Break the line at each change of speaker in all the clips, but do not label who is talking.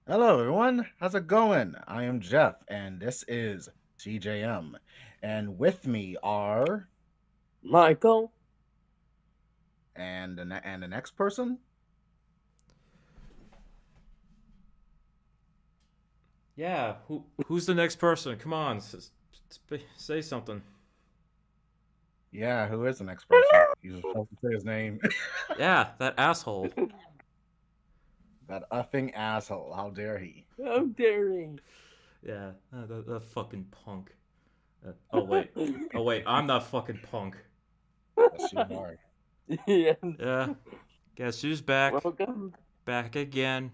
Hello, everyone. How's it going? I am Jeff, and this is CJM. And with me are
Michael?
and the next person.
Yeah, who's the next person? Come on, say something.
Yeah, who is the next person? He's supposed to say his name.
Yeah, that asshole.
That effing asshole. How dare he?
How dare he?
Yeah, that fucking punk. Oh wait, I'm not fucking punk.
Yes, you are.
Yes.
Yeah, guess who's back?
Welcome.
Back again.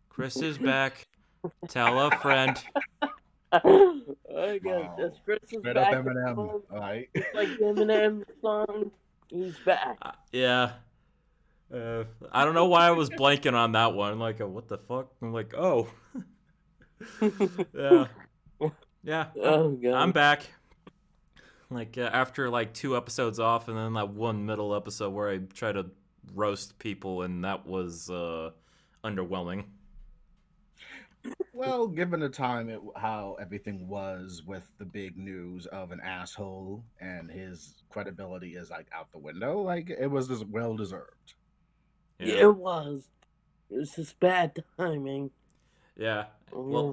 Chris is back. Tell a friend.
I guess
Wow.
that's Christmas
Straight up
back.
Eminem. All right.
Just like the Eminem song, he's back.
Yeah. I don't know why I was blanking on that one. Like, what the fuck? I'm like, oh, yeah, yeah.
Oh
I'm
god.
back. Like after like two episodes off, and then that one middle episode where I try to roast people, and that was underwhelming.
Well, given the time, how everything was with the big news of an asshole and his credibility is like out the window, like it was just well deserved.
Yeah,
Yeah, it was. It was just bad timing.
yeah. Well,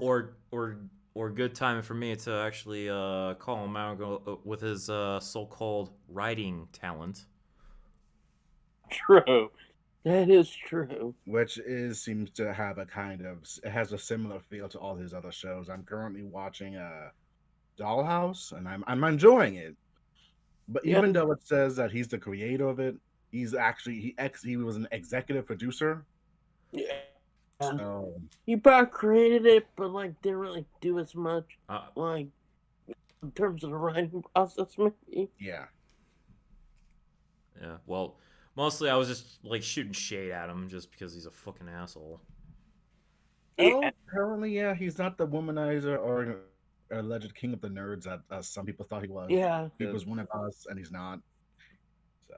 Yes.
or good timing for me to actually call him out with his so-called writing talent.
True. That is true.
Which is seems to have a kind of it has a similar feel to all his other shows. I'm currently watching Dollhouse, and I'm enjoying it. But
Yeah.
even though it says that he's the creator of it, he was an executive producer.
Yeah.
So
He probably created it, but like didn't really do as much.
Uh,
Like in terms of the writing process, maybe.
yeah.
yeah. Well, mostly I was just like shooting shade at him just because he's a fucking asshole.
Yeah.
Oh, apparently, yeah, he's not the womanizer or alleged king of the nerds that some people thought he was.
Yeah.
He was one of us, and he's not. So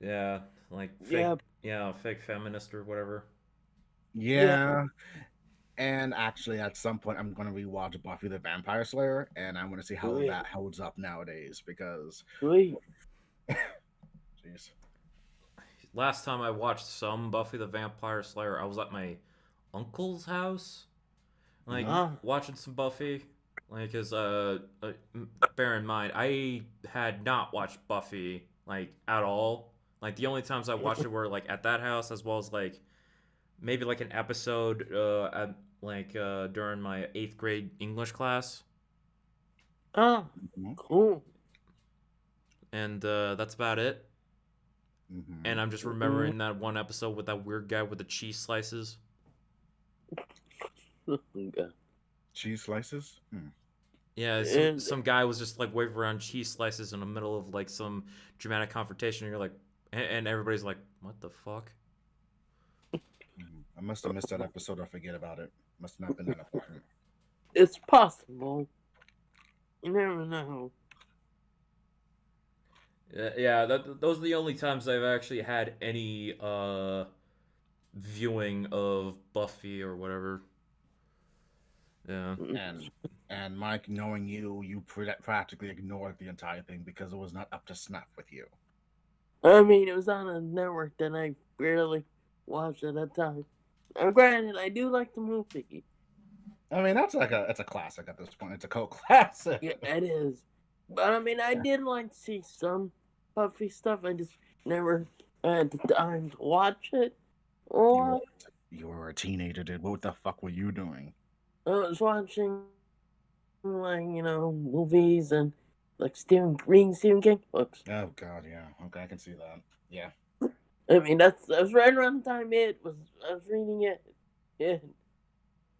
Yeah, like
Yeah.
fake feminist or whatever.
Yeah.
yeah. And actually, at some point, I'm going to rewatch Buffy the Vampire Slayer, and I'm going to see how
Sweet.
that holds up nowadays. Because,
Sweet.
jeez,
Last time I watched some Buffy the Vampire Slayer, I was at my uncle's house, like
hmm
Ah.
watching some Buffy. Like, cause bear in mind, I had not watched Buffy like at all. Like the only times I watched it were like at that house, as well as like maybe like an episode at like during my eighth grade English class,
Ah.
hmm
Cool.
and that's about it. And
hmm
I'm just
Mm.
remembering that one episode with that weird guy with the cheese slices.
Okay.
cheese slices. Hmm.
Yeah,
And
some guy was just like waving around cheese slices in the middle of like some dramatic confrontation. And you're like, and everybody's like, "What the fuck?"
I must have missed that episode or forget about it. Must not been that important.
it's possible. You never know.
Yeah, those are the only times I've actually had any viewing of Buffy or whatever. Yeah,
And and Mike, knowing you, practically ignored the entire thing because it was not up to snuff with you.
I mean, it was on a network that I barely watched at that time. Granted, I do like the movie.
I mean, that's a classic at this point. It's a cult classic.
Yeah, it is. But I mean, I did like to see some Buffy stuff. I just never had the time to watch it.
You were
Or
you were a teenager, dude. What the fuck were you doing?
I was watching, like, movies and, like, reading Stephen King books.
Oh god, yeah. Okay, I can see that. Yeah.
I mean, that's right around the time I was reading it. Yeah.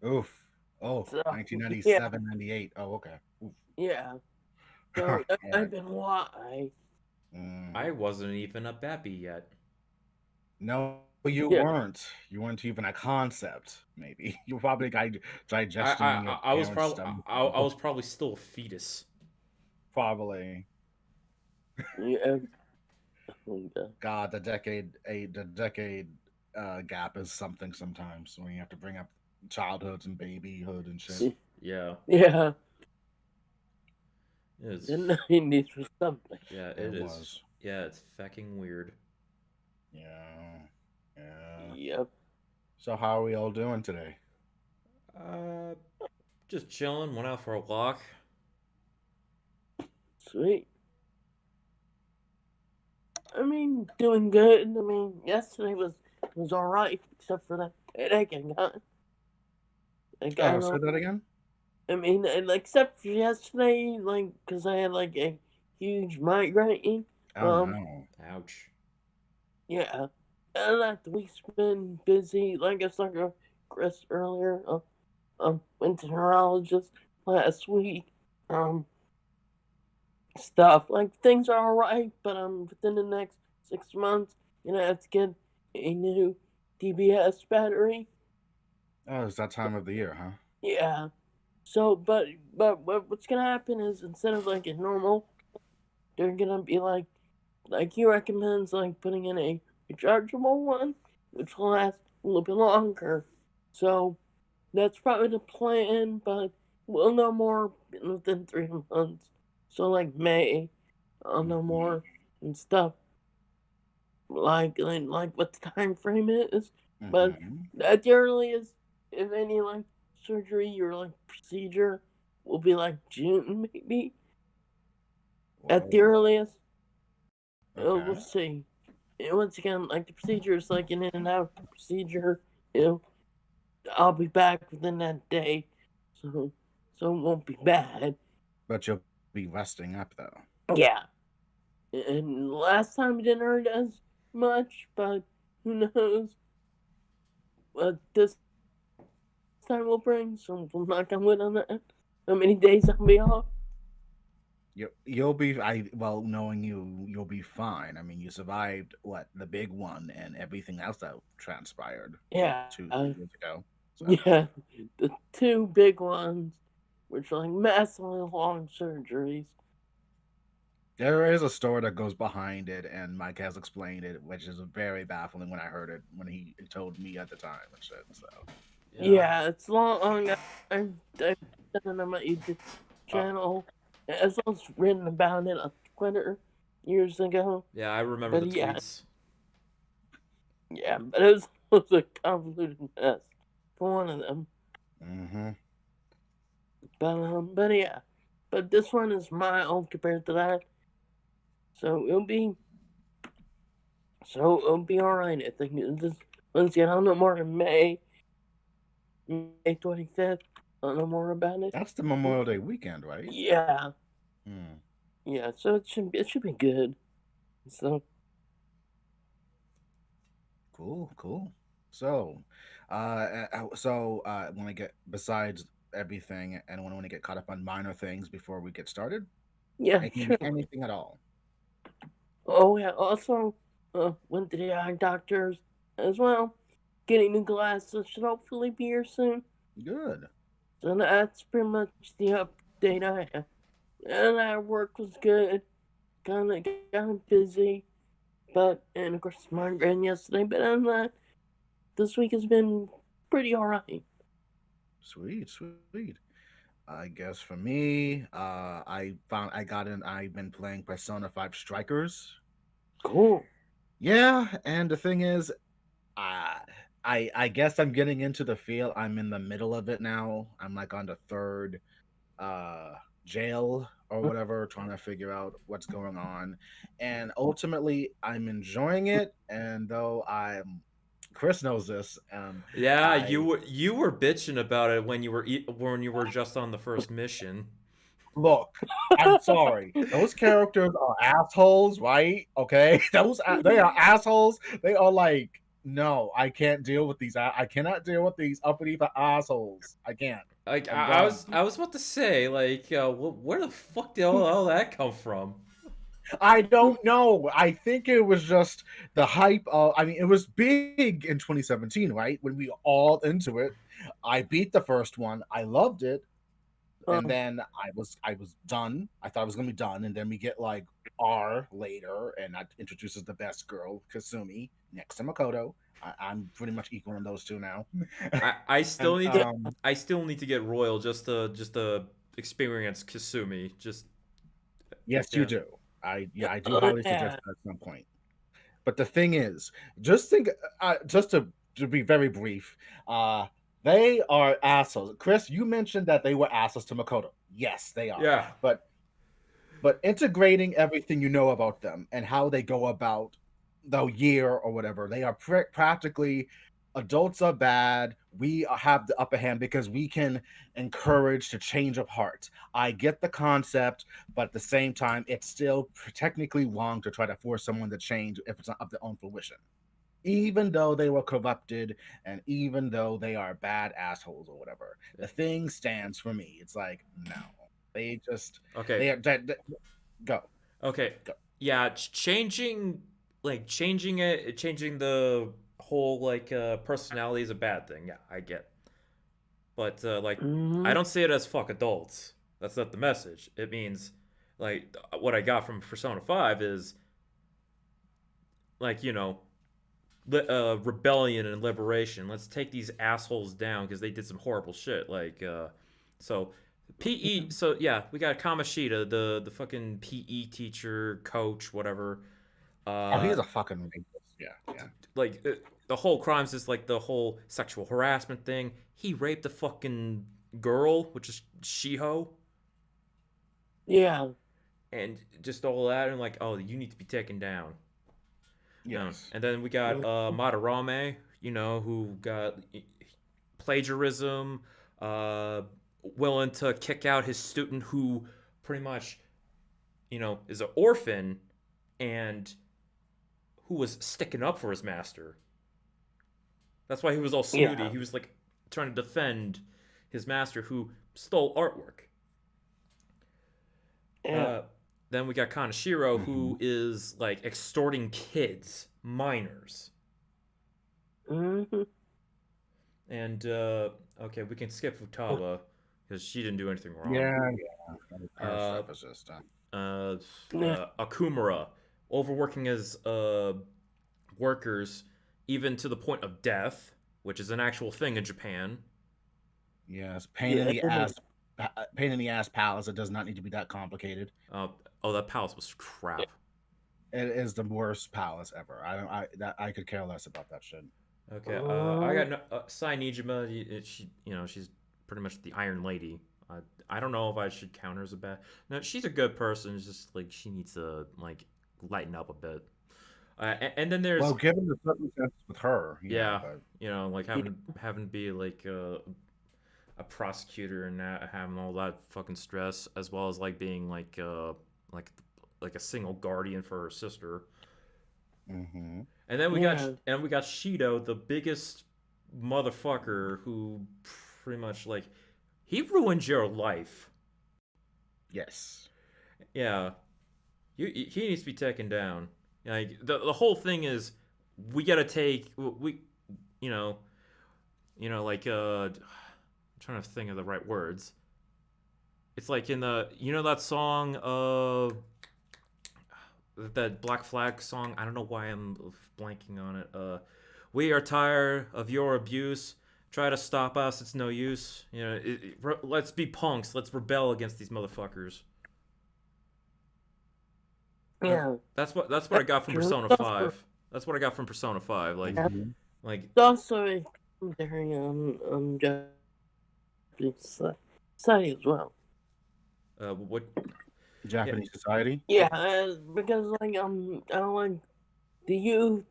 Oof. Oh,
So, yeah.
1997, 98. Oh, okay. Oof.
Yeah. So, that might
Yeah.
have been why.
I
Mm.
wasn't even a baby yet.
No, you
Yeah.
weren't. You weren't even a concept. Maybe you were probably
I
digesting
I
in your
I was
parents'
probably
stomach.
I was probably still a fetus.
Probably.
Yeah. Okay.
God, the decade gap is something sometimes when you have to bring up childhoods and babyhood and shit.
Yeah,
Yeah, the
it's
90s or something.
yeah,
It
it is.
was.
Yeah, it's fucking weird.
Yeah. Yeah.
Yep,
So how are we all doing today?
Uh, just chilling. Went out for a walk.
sweet. I mean, doing good. I mean, yesterday was all right, except for that headache I got. Like I
Oh, say
don't.
that again?
I mean, and except for yesterday, like, cause I had like a huge migraine.
Oh
Um,
no.
Ouch.
yeah, and that the week's been busy. Like I was talking to Chris earlier. Went to neurologist last week. Um, stuff like things are all right, but within the next 6 months, I have to get a new DBS battery.
Oh, it's that time of the year, huh?
Yeah. So, what's gonna happen is instead of like a normal, they're gonna be like he recommends like putting in a rechargeable one, which will last a little bit longer. So that's probably the plan, but we'll know more within 3 months. So like May, I'll know
Mm-hmm.
more and stuff like what the time frame is. But
Mm-hmm.
at the earliest, if any like surgery or like procedure, will be like June maybe. At the
Whoa.
earliest, we'll
Okay.
see. And once again, like the procedure is like an in and out procedure. You know, I'll be back within that day, so it won't be bad.
But you'll be resting up though.
Yeah. And last time it didn't hurt as much, but who knows what this time will bring. So we'll knock on wood on that. How many days I'll be off?
You'll be well, knowing you, you'll be fine. I mean, you survived what, the big one and everything else that transpired what,
Yeah,
2 3 years ago. So
yeah. The two big ones, which are like massively long surgeries.
there is a story that goes behind it, and Mike has explained it, which is very baffling when I heard it when he told me at the time and shit. So
Yeah.
Yeah, it's long. I've done it on my YouTube
uh,
channel, as well as written about it on Twitter years ago.
Yeah, I remember
But
the
yeah,
tweets.
yeah, but it was a convoluted mess for one of them.
mm-hmm.
But yeah, but this one is mild compared to that, so it'll be all right. I think this once again I'll know more in May 25th. I'll know more about it.
That's the Memorial Day weekend, right?
Yeah,
Hmm.
yeah. So it should be good. So
Cool, cool. So, when I get besides everything, and when I want to get caught up on minor things before we get started,
yeah, sure.
anything at all.
Oh yeah. Also, went to the eye doctors as well. Getting new glasses should hopefully be here soon.
Good.
So that's pretty much the update I have. And our work was good. Kind of busy, and of course migraine yesterday. But other than that, this week has been pretty alright.
Sweet, sweet. I guess for me, I got in. I've been playing Persona 5 Strikers.
Cool.
Yeah, and the thing is, uh, I guess I'm getting into the feel. I'm in the middle of it now. I'm like on the third uh jail or whatever, trying to figure out what's going on. And ultimately I'm enjoying it. And though I'm Chris knows this,
Yeah,
I
you were bitching about it when when you were just on the first mission.
look, I'm sorry. Those characters are assholes, right? Okay. They are assholes. They are like, no, I can't deal with these. I cannot deal with these uppity assholes. I can't.
Like
I'm
I
done.
was I was about to say like where the fuck did all that come from?
I don't know. I think it was just the hype of, I mean, it was big in 2017, right? When we all into it. I beat the first one. I loved it. and
Oh,
then I was done. I thought I was gonna be done, and then we get like R later, and that introduces the best girl, Kasumi, next to Makoto. I'm pretty much equal in those two now.
I still
And
need
yeah.
to I still need to get Royal just to experience Kasumi. Just
yes, you
yeah.
do. I do
Oh,
highly suggest
yeah.
that at some point. But the thing is, just think, just to be very brief, uh, they are assholes. Chris, you mentioned that they were assholes to Makoto. Yes, they are.
Yeah.
But integrating everything you know about them and how they go about the year or whatever, they are practically adults are bad. We have the upper hand because we can encourage to change of heart. I get the concept, but at the same time, it's still technically wrong to try to force someone to change if it's not of their own fruition. Even though they were corrupted and even though they are bad assholes or whatever,
Yeah.
the thing stands for me. It's like, no, they just,
Okay.
they are, go,
Okay.
go.
Yeah, changing the whole like personality is a bad thing. Yeah, I get. But like I
Mm-hmm.
don't see it as fuck adults. That's not the message. It means like what I got from Persona 5 is like, rebellion and liberation. Let's take these assholes down because they did some horrible shit. Like, so PE. So yeah, we got Kamashita, the fucking PE teacher, coach, whatever.
Oh,
Uh,
he's a fucking rapist. Yeah, yeah.
like the whole crimes is like the whole sexual harassment thing. He raped a fucking girl, which is Shiho,
Yeah.
and just all that, and like, oh, you need to be taken down.
Yes.
And then we got Madarame, who got plagiarism, uh, willing to kick out his student who pretty much, is an orphan and who was sticking up for his master. That's why he was all snooty.
Yeah.
He was like trying to defend his master who stole artwork.
Yeah.
Uh, then we got Kanashiro,
Mm-hmm.
who is like extorting kids, minors.
Mm-hmm.
And okay, we can skip Futaba because she didn't do anything wrong.
Yeah, yeah. Her
Uh,
stuff is just
Yeah.
Akumura, overworking as workers, even to the point of death, which is an actual thing in Japan.
yes,
Yeah. It is.
pain in the ass palace. It does not need to be that complicated.
Oh, that palace was crap.
It is the worst palace ever. I could care less about that shit.
Okay, I got no, Sai Nijima. She's pretty much the Iron Lady. I don't know if I should count her as a bad. No, she's a good person. It's just like she needs to like lighten up a bit. And then
Well,
there's
given the circumstances with her, yeah,
yeah,
but
like
Yeah.
having to be like a prosecutor and not having all that fucking stress, as well as like being like like a single guardian for her sister.
mm-hmm.
And then
Yeah.
we got Shido, the biggest motherfucker who pretty much like he ruined your life.
Yes.
Yeah, he needs to be taken down. Like the whole thing is we gotta take we you know like I'm trying to think of the right words. It's like in the that song that Black Flag song. I don't know why I'm blanking on it. We are tired of your abuse. Try to stop us. It's no use. Let's be punks. Let's rebel against these motherfuckers.
Yeah.
That's what I
That's
got from
true.
Persona
It's also,
5. That's what I got from Persona 5.
yeah,
Mm-hmm.
Like
it's also a commentary on Japanese society as well.
what yeah,
Japanese society.
Yeah, because like I don't like the youth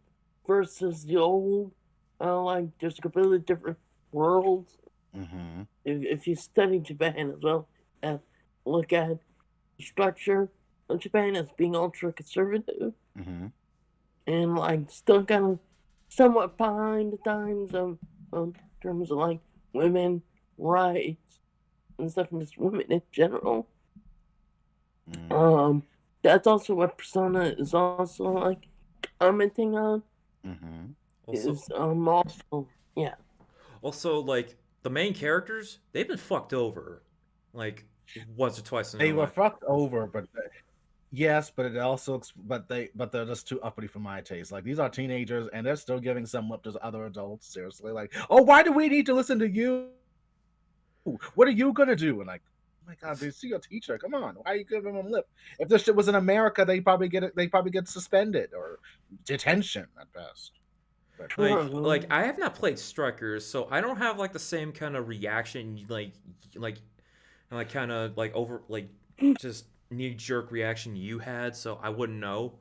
versus the old. I don't like there's completely different worlds.
Mm-hmm.
If you study Japan as well, and look at the structure of Japan as being ultra conservative
Mm-hmm.
and like still kind of somewhat behind the times of terms of like women rights and stuff, and just women in general.
Mm-hmm.
That's also what Persona is also like commenting on.
Mm-hmm.
also
Is also yeah
like the main characters, they've been fucked over. like once or twice in
They
their
were
life.
fucked over, but yes, but it also but they're just too uppity for my taste. Like these are teenagers and they're still giving some lip to other adults. Seriously, like, oh, why do we need to listen to you? What are you gonna do? And like, oh my god, they see your teacher. Come on, why are you giving them lip? If this shit was in America, they probably get it. They probably get suspended or detention at best. But
Like
True.
I have not played Strikers, so I don't have like the same kind of reaction like like kind of like over like just knee jerk reaction you had, so I wouldn't know.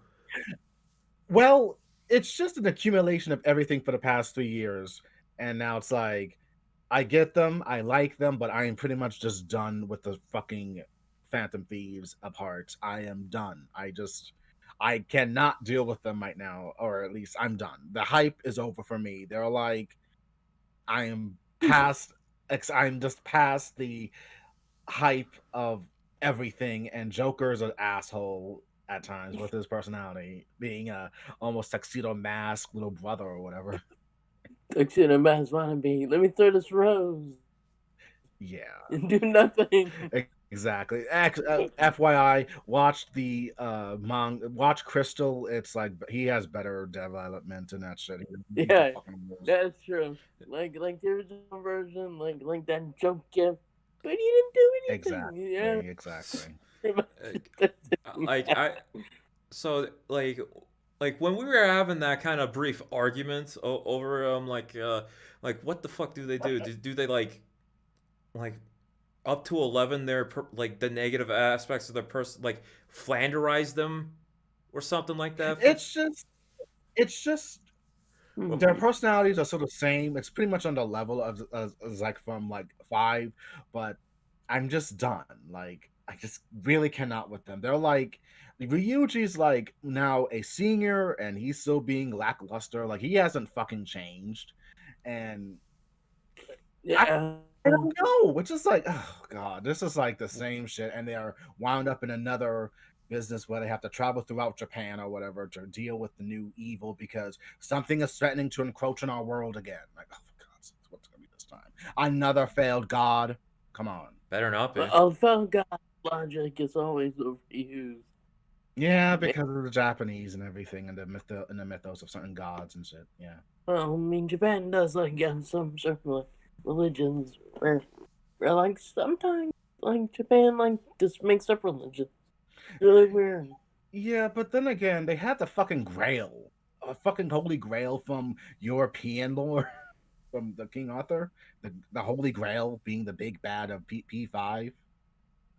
well, it's just an accumulation of everything for the past 3 years, and now it's like I get them, I like them, but I am pretty much just done with the fucking Phantom Thieves of Hearts. I am done. I cannot deal with them right now, or at least I'm done. The hype is over for me. They're like I am past I'm just past the hype of everything, and Joker's an asshole at times with his personality, being a almost tuxedo mask little brother or whatever.
Tuxedo Mask wannabe. Let me throw this rose
Yeah.
and do nothing.
Exactly. FYI, watch the watch Crystal. It's like he has better development in that shit. He's a
Yeah,
fucking wolf.
that's true. Like the original version, like that joke gift, but he didn't do anything. Yeah,
Exactly, exactly.
pretty much
Like, like
that.
I so like when we were having that kind of brief argument over like what the fuck do they do? Do they like up to 11 like the negative aspects of their person like flanderize them or something like that for
It's just it's just their
Hmm.
personalities are sort of same. It's pretty much on the level of as like from like five, but I'm just done. Like I just really cannot with them. They're like Ryuji's like now a senior and he's still being lackluster. Like he hasn't fucking changed. And I,
Yeah.
I don't know. Which is like, oh god, this is like the same shit. And they are wound up in another business where they have to travel throughout Japan or whatever to deal with the new evil because something is threatening to encroach on our world again. Like, oh for God's sake, what's gonna be this time? Another failed god. Come on.
better not
But
be.
Alpha God logic is always overused.
Yeah,
Yeah.
because of the Japanese and everything and the mythos of certain gods and shit. Yeah.
Well, I mean, Japan does like have some certain like, religions where like sometimes like Japan like just makes up religions. Really weird.
Yeah, but then again, they had the fucking Grail, a fucking Holy Grail from European lore, from the King Arthur, the Holy Grail being the big bad of P5.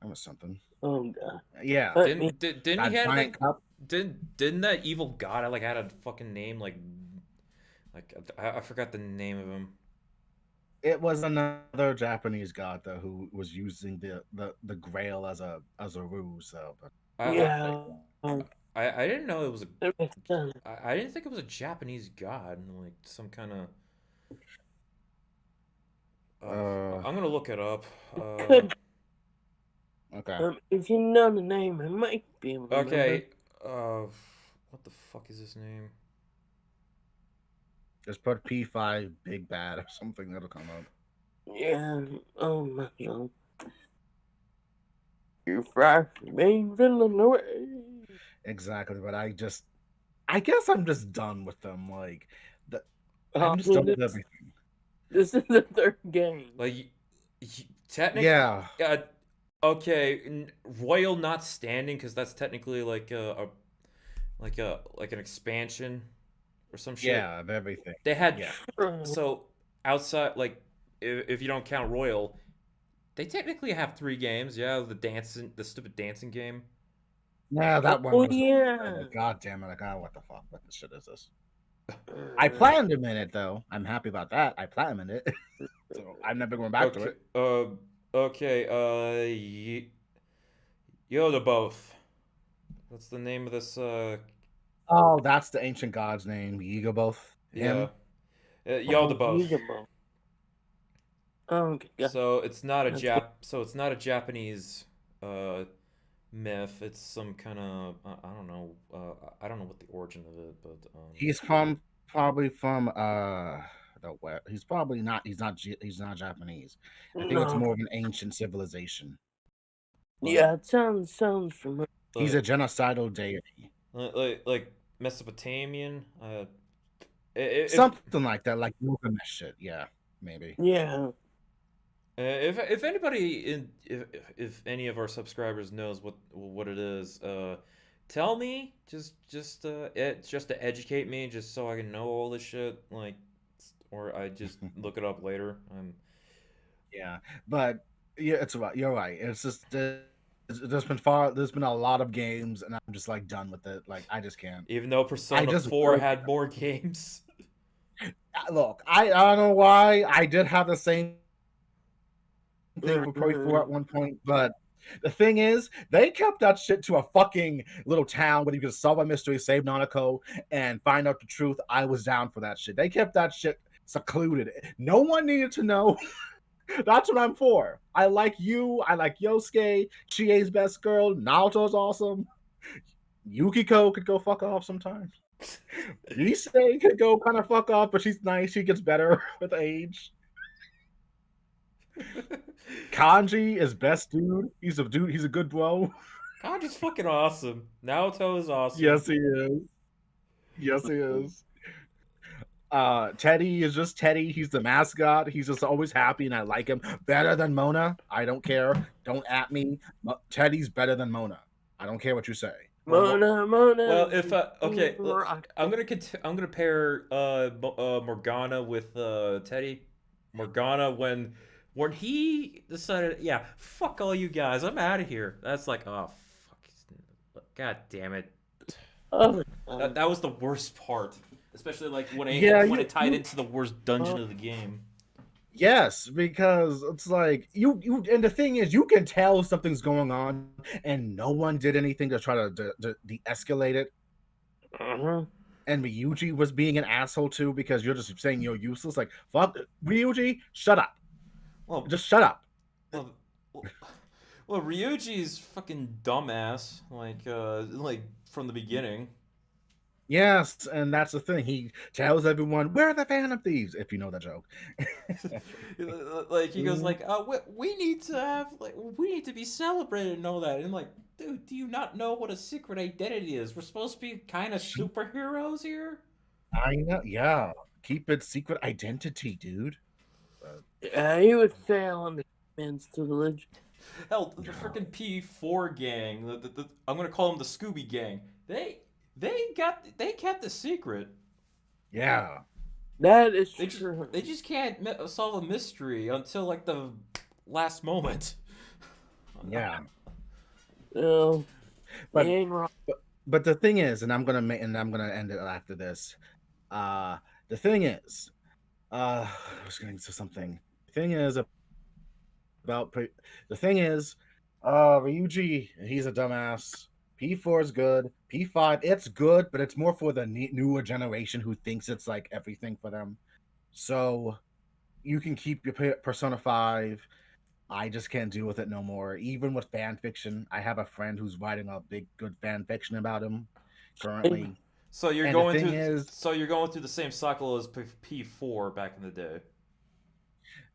That was something.
Oh god.
Yeah,
I mean,
Didn't he
that
had
giant
like
cup.
didn't that evil god like had a fucking name like I forgot the name of him.
It was another Japanese god though who was using the Grail as a ruse. So, but
I I
yeah,
I didn't know it was a
it makes sense.
I didn't think it was a Japanese god, like some kind of.
uh,
I'm gonna look it up.
It could.
okay,
If you know the name, I might be able to remember.
Okay. What the fuck is his name?
just put P5 big bad or something that'll come up.
Yeah. Oh my god. You fry main villain away.
Exactly, but I guess I'm just done with them. Like,
I
I'm just done
mean,
with everything.
this is the third game.
Like, technically,
Yeah,
okay, Royal not standing because that's technically like like an expansion or some shit.
yeah, of everything.
They had
Yeah,
so outside like if you don't count Royal, they technically have 3 games. Yeah, the stupid dancing game.
yeah, that one
Oh
was.
yeah.
God damn it! Like, oh, what the fuck? What the shit is this? I
Uh,
planned in it though. I'm happy about that. I planned in it, so I'm never going back to
Okay,
it.
okay, Yoda both. That's the name of this.
Oh, that's the ancient god's name. Yigaboth.
Yeah,
Him.
Yoda
oh,
both.
usable. Okay, got
So it's not a
that's good.
So it's not a Japanese uh myth. It's some kind of I don't know. I don't know what the origin of it, but
He's from probably from the West. He's probably not. He's not. He's not Japanese. I think it's
No.
more of an ancient civilization.
Yeah, it sounds familiar.
He's a
like
genocidal deity.
like Mesopotamian. If
Something like that, like Gilgamesh shit. Yeah, maybe.
Yeah.
if anybody if any of our subscribers knows what it is, tell me just to educate me, just so I can know all this shit, like, or I just look it up later.
Yeah, but yeah, it's right. You're right. It's just there's been a lot of games, and I'm just like done with it. Like I just can't.
Even though
I
Persona
just
4
really
had more games.
look. I don't know why. I did have the same thing for Pro 4
Mhm.
at one point, but the thing is, they kept that shit to a fucking little town where you could solve a mystery, save Nanako, and find out the truth. I was down for that shit. They kept that shit secluded. No one needed to know. That's what I'm for. I like you. I like Yosuke. Chie's best girl. Naoto's awesome. Yukiko could go fuck off sometimes. Rise could go kind of fuck off, but she's nice. She gets better with age. Kanji is best dude. He's a dude. He's a good bro.
God, just fucking awesome. Naoto is awesome.
Yes, he is. Yes, he is. Teddy is just Teddy. He's the mascot. He's just always happy, and I like him better than Mona. I don't care. Don't at me. Teddy's better than Mona. I don't care what you say.
Well,
Mona.
if okay,
Rock.
I'm gonna pair Morgana with Teddy. Morgana when he decided, yeah, fuck all you guys, I'm out of here. That's like, oh fuck, god damn it.
Oh,
That was the worst part, especially like
Yeah,
when it tied into the worst dungeon of the game.
yes, because it's like and the thing is, you can tell something's going on, and no one did anything to try to de-escalate it.
uh-huh.
And Ryuji was being an asshole too because you're just saying you're useless. Like, fuck, Ryuji, shut up.
Well,
Just shut up.
well, well, well, Ryuji's fucking dumbass, like from the beginning.
Yes, and that's the thing. He tells everyone, "We're the Phantom Thieves," if you know that joke.
Like he goes
Mhm.
like, we need to have we need to be celebrated and all that. And I'm like, dude, do you not know what a secret identity is? We're supposed to be kind of superheroes here.
I know. Yeah, keep it secret identity, dude. But,
He would fail on the man's tutelage.
Hell, the
yeah,
freaking P4 gang, I'm gonna call them the Scooby gang. They kept the secret.
yeah,
That is
They just
true.
they just can't solve a mystery until like the last moment.
yeah.
No, he
But
ain't wrong.
but the thing is, and I'm gonna end it after this. Uh, the thing is, I was getting to something. The thing is about the thing is, Ryuji, he's a dumbass. P4 is good. P5, it's good, but it's more for the newer generation who thinks it's like everything for them. So you can keep your Persona 5. I just can't deal with it no more. Even with fan fiction, I have a friend who's writing a big good fan fiction about him currently.
So you're
And the
going
thing
through
is,
the same cycle as P4 back in the day.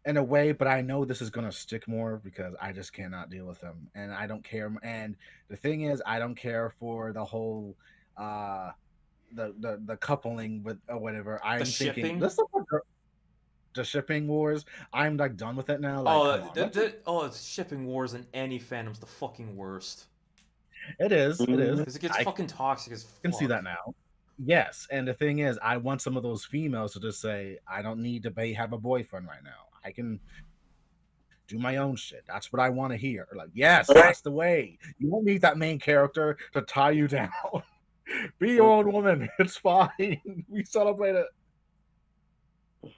in a way, but I know this is gonna stick more because I just cannot deal with them, and I don't care. And the thing is, I don't care for the whole uh the coupling with or whatever.
The
I'm thinking
shipping.
let's look at the shipping wars. I'm like done with it now. Like,
Oh,
come on, let's just,
it's shipping wars in any fandom's the fucking worst.
it is.
Mhm.
Because it gets
I
fucking toxic as
can see
fuck.
that now. Yes, and the thing is, I want some of those females to just say, I don't need to have a boyfriend right now. I can do my own shit. That's what I want to hear. Like, yes, that's the way. You don't need that main character to tie you down. Be your own woman. It's fine. We celebrate it.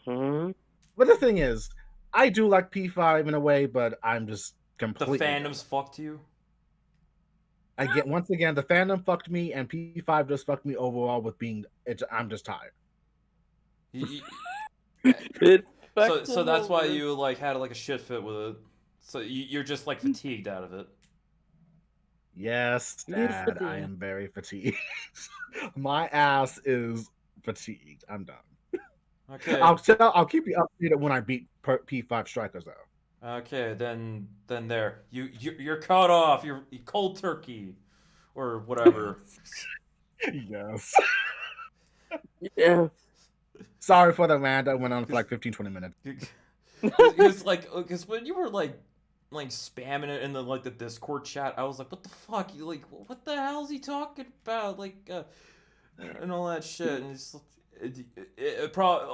Mhm.
But the thing is, I do like P5 in a way, but I'm just
The
completely done
fandoms
with
fucked you.
it. I get once again, the fandom fucked me, and P5 just fucked me overall with being. I'm just tired.
You, you,
It
so
affected
that's why
over.
you like had like a shit fit with it. So you're just like fatigued out of it.
Yes,
He's
Dad, I
fatigued.
am very fatigued. My ass is fatigued. I'm done.
Okay.
I'll keep you updated when I beat P5 Strikers though.
Okay, then there. You're cut off. You're cold turkey or whatever.
Yes.
Yeah.
Sorry for the rant that went on for like 15, 20 minutes.
Because when you were like spamming it in the Discord chat, I was like, what the fuck? You like what the hell is he talking about? And all that shit. And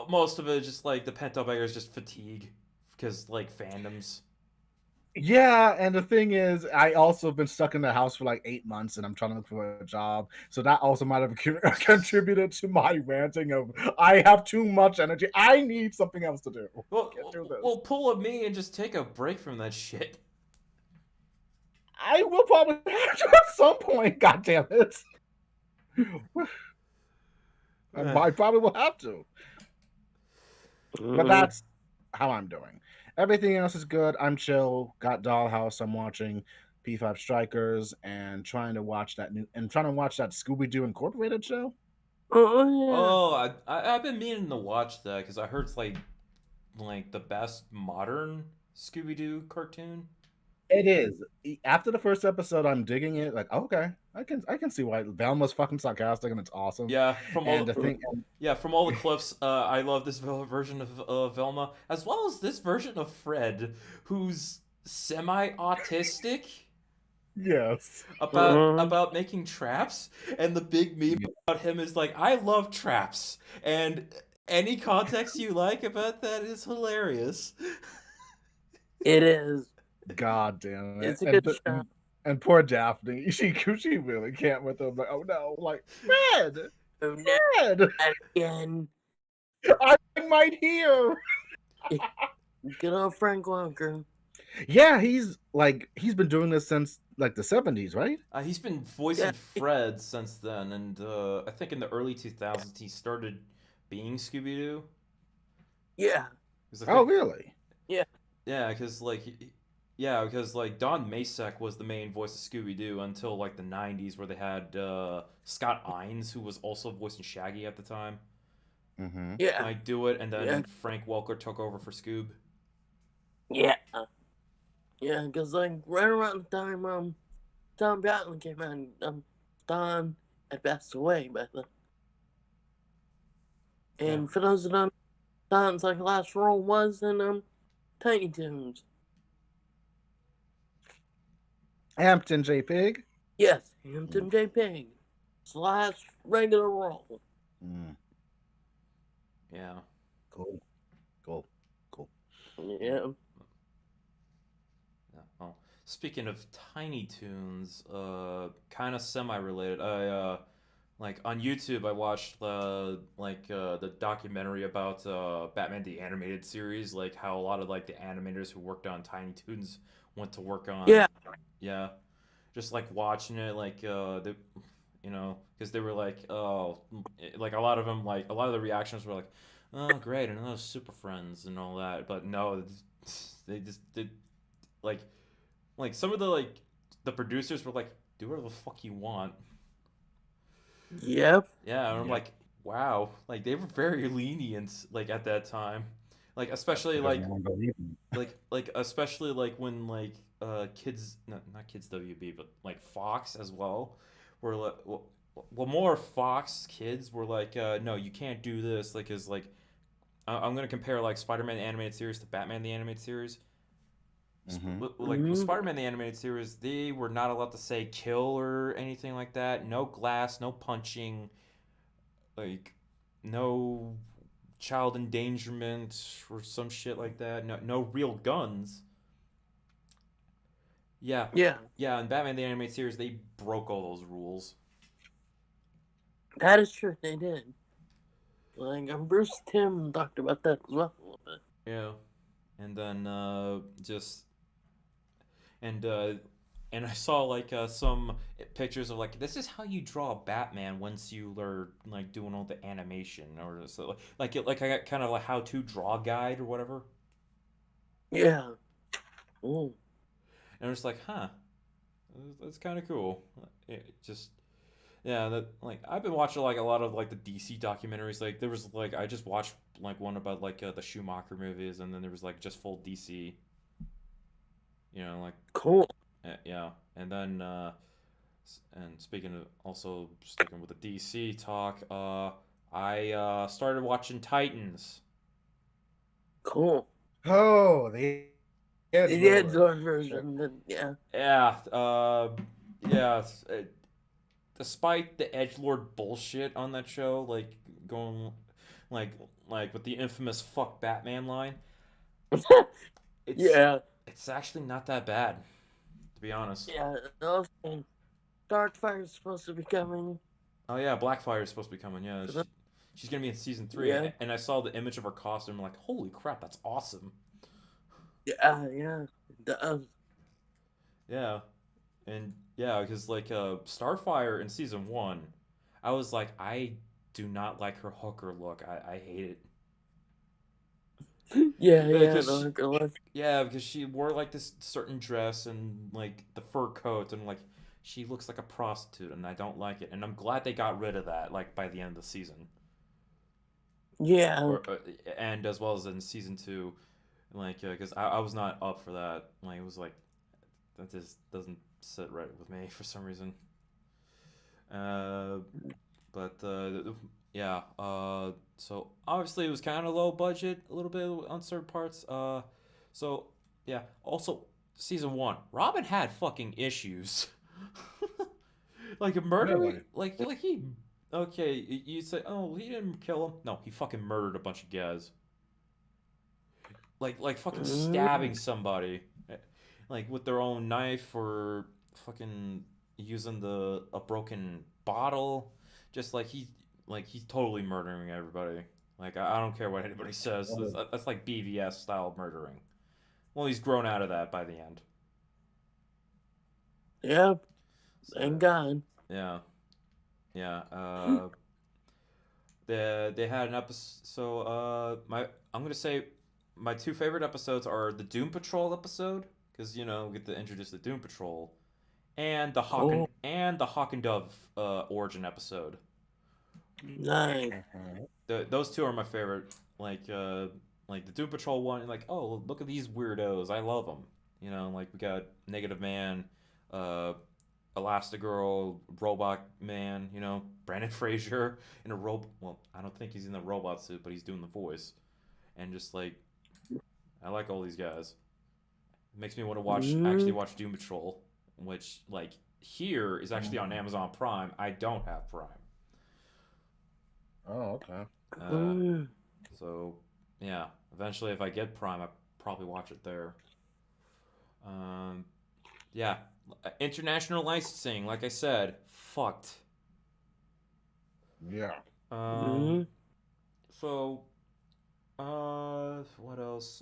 most of it is just like the pent up anger is just fatigue because like fandoms.
Yeah, and the thing is, I also been stuck in the house for like 8 months, and I'm trying to look for a job. So that also might have contributed to my ranting of I have too much energy. I need something else to do. Can't do
Well,
this.
pull a me and just take a break from that shit.
I will probably have to at some point. God damn it! I probably will have to. But that's how I'm doing. Everything else is good. I'm chill. Got Dollhouse. I'm watching P5 Strikers and trying to watch that Scooby Doo Incorporated show.
Oh yeah.
Oh, I've been meaning to watch that because I heard it's like the best modern Scooby Doo cartoon.
It is. After the first episode, I'm digging it. Like, okay, I can see why Velma's fucking sarcastic and it's awesome.
Yeah,
And the thing,
from all the clips, I love this version of Velma as well as this version of Fred, who's semi-autistic
yes,
about making traps, and the big meme about him is like, "I love traps," and any context you like about that is hilarious.
It is.
God damn it,
It's a good show.
and poor Daphne, she really can't with him. Like, oh no, like Fred,
Oh no,
Fred,
not again.
I might hear.
Good old Frank Walker.
Yeah, he's been doing this since like the 70s, right?
He's been voicing Fred since then, and I think in the early 2000s he started being Scooby Doo.
Yeah.
Oh, really?
Yeah.
Yeah, because like Don Masek was the main voice of Scooby Doo until like the '90s, where they had Scott Ines, who was also voicing Shaggy at the time,
Mm-hmm.
Yeah.
like do it, and then Frank Welker took over for Scoob.
Yeah. Yeah, because like right around the time Tom Gatlin came out, Don had passed away by then. And for those that don't know, Don's like last role was in Tiny Toons.
Hampton J. Pig.
Yes, Hampton J. Pig. His last regular role.
Mm.
Yeah.
Cool.
Yeah.
Oh, speaking of Tiny Toons, kind of semi-related. I like on YouTube, I watched the documentary about Batman the Animated Series, like how a lot of like the animators who worked on Tiny Toons went to work on. Yeah, just like watching it, like because they were like, oh, like a lot of them, like a lot of the reactions were like, oh, great, another Super Friends and all that, but no, they just did like some of the producers were like, do whatever the fuck you want.
Yep.
Yeah, and I'm like, wow, like they were very lenient like at that time, like especially especially like when kids, not kids WB, but like Fox as well, were like well more Fox kids were like, no, you can't do this, like is like I'm gonna compare like Spider-Man the animated series to Batman the animated series. Like with Spider-Man the animated series, they were not allowed to say kill or anything like that. No glass, no punching, like no child endangerment or some shit like that. No real guns. Yeah.
Yeah.
Yeah, in Batman the animated series, they broke all those rules.
That is true, they did. Like Bruce Timm talked about that as well a little bit.
Yeah. And then just and I saw like some pictures of like, this is how you draw Batman once you are like doing all the animation, or so like I got kind of like how to draw guide or whatever.
Yeah. Ooh.
And I was like, huh, that's kind of cool. Just yeah, that like I've been watching like a lot of like the DC documentaries. Like there was like I just watched like one about like the Schumacher movies, and then there was like just full DC. You know, like
Cool.
yeah, and then and speaking of also sticking with the DC talk, I started watching Titans.
Cool.
Oh, the edge
The
lord.
Android version, then yeah.
Yeah, yeah. Despite the edgelord bullshit on that show, like going, like like with the infamous "fuck Batman" line, it's
Yeah.
it's actually not that bad, to be honest.
Yeah. Also, Darkfire is supposed to be coming.
Oh yeah, Blackfire is supposed to be coming. Yeah,
So that,
she's gonna be in season three,
yeah.
and I saw the image of her costume. I'm like, holy crap, that's awesome.
Yeah. Yeah. It does.
Yeah, and yeah, because like Starfire in season one, I was like, I do not like her hooker look. I hate it.
Yeah. Yeah.
Because
The
she,
hooker life.
yeah, because she wore like this certain dress and like the fur coat and like she looks like a prostitute and I don't like it. And I'm glad they got rid of that like by the end of the season.
Yeah.
Or and as well as in season two, like because I was not up for that. Like it was like that just doesn't sit right with me for some reason. Uh, but yeah. So obviously it was kind of low budget, a little bit on certain parts. So yeah. Also, season one, Robin had fucking issues. Like a murdering,
Really?
like he. Okay, you say, oh, he didn't kill him. No, he fucking murdered a bunch of guys. Like fucking stabbing
Mm,
somebody, like with their own knife or fucking using the a broken bottle. Just like he's totally murdering everybody. Like I don't care what anybody says.
Oh,
That's like BVS style murdering. Well, he's grown out of that by the end.
yeah.
So
Thank God.
yeah, yeah. They had an episode. So my I'm gonna say my two favorite episodes are the Doom Patrol episode because you know we get to introduce the Doom Patrol
Cool.
and the Hawk and Dove origin episode.
Nice.
mhm.
Those two are my favorite. Like the Doom Patrol one, like oh look at these weirdos, I love them. You know, like we got Negative Man, uh, Elastigirl, Robot Man. You know, Brandon Fraser in a robot. Well, I don't think he's in the robot suit, but he's doing the voice. And just like I like all these guys. It makes me want to actually
Mm,
watch Doom Patrol, which like here is actually on
Mm.
Amazon Prime. I don't have Prime.
Oh, okay.
Uh,
mm.
so yeah, eventually if I get Prime, I probably watch it there. Um, yeah, international licensing, like I said, fucked.
Yeah.
Um,
Mm.
so what else?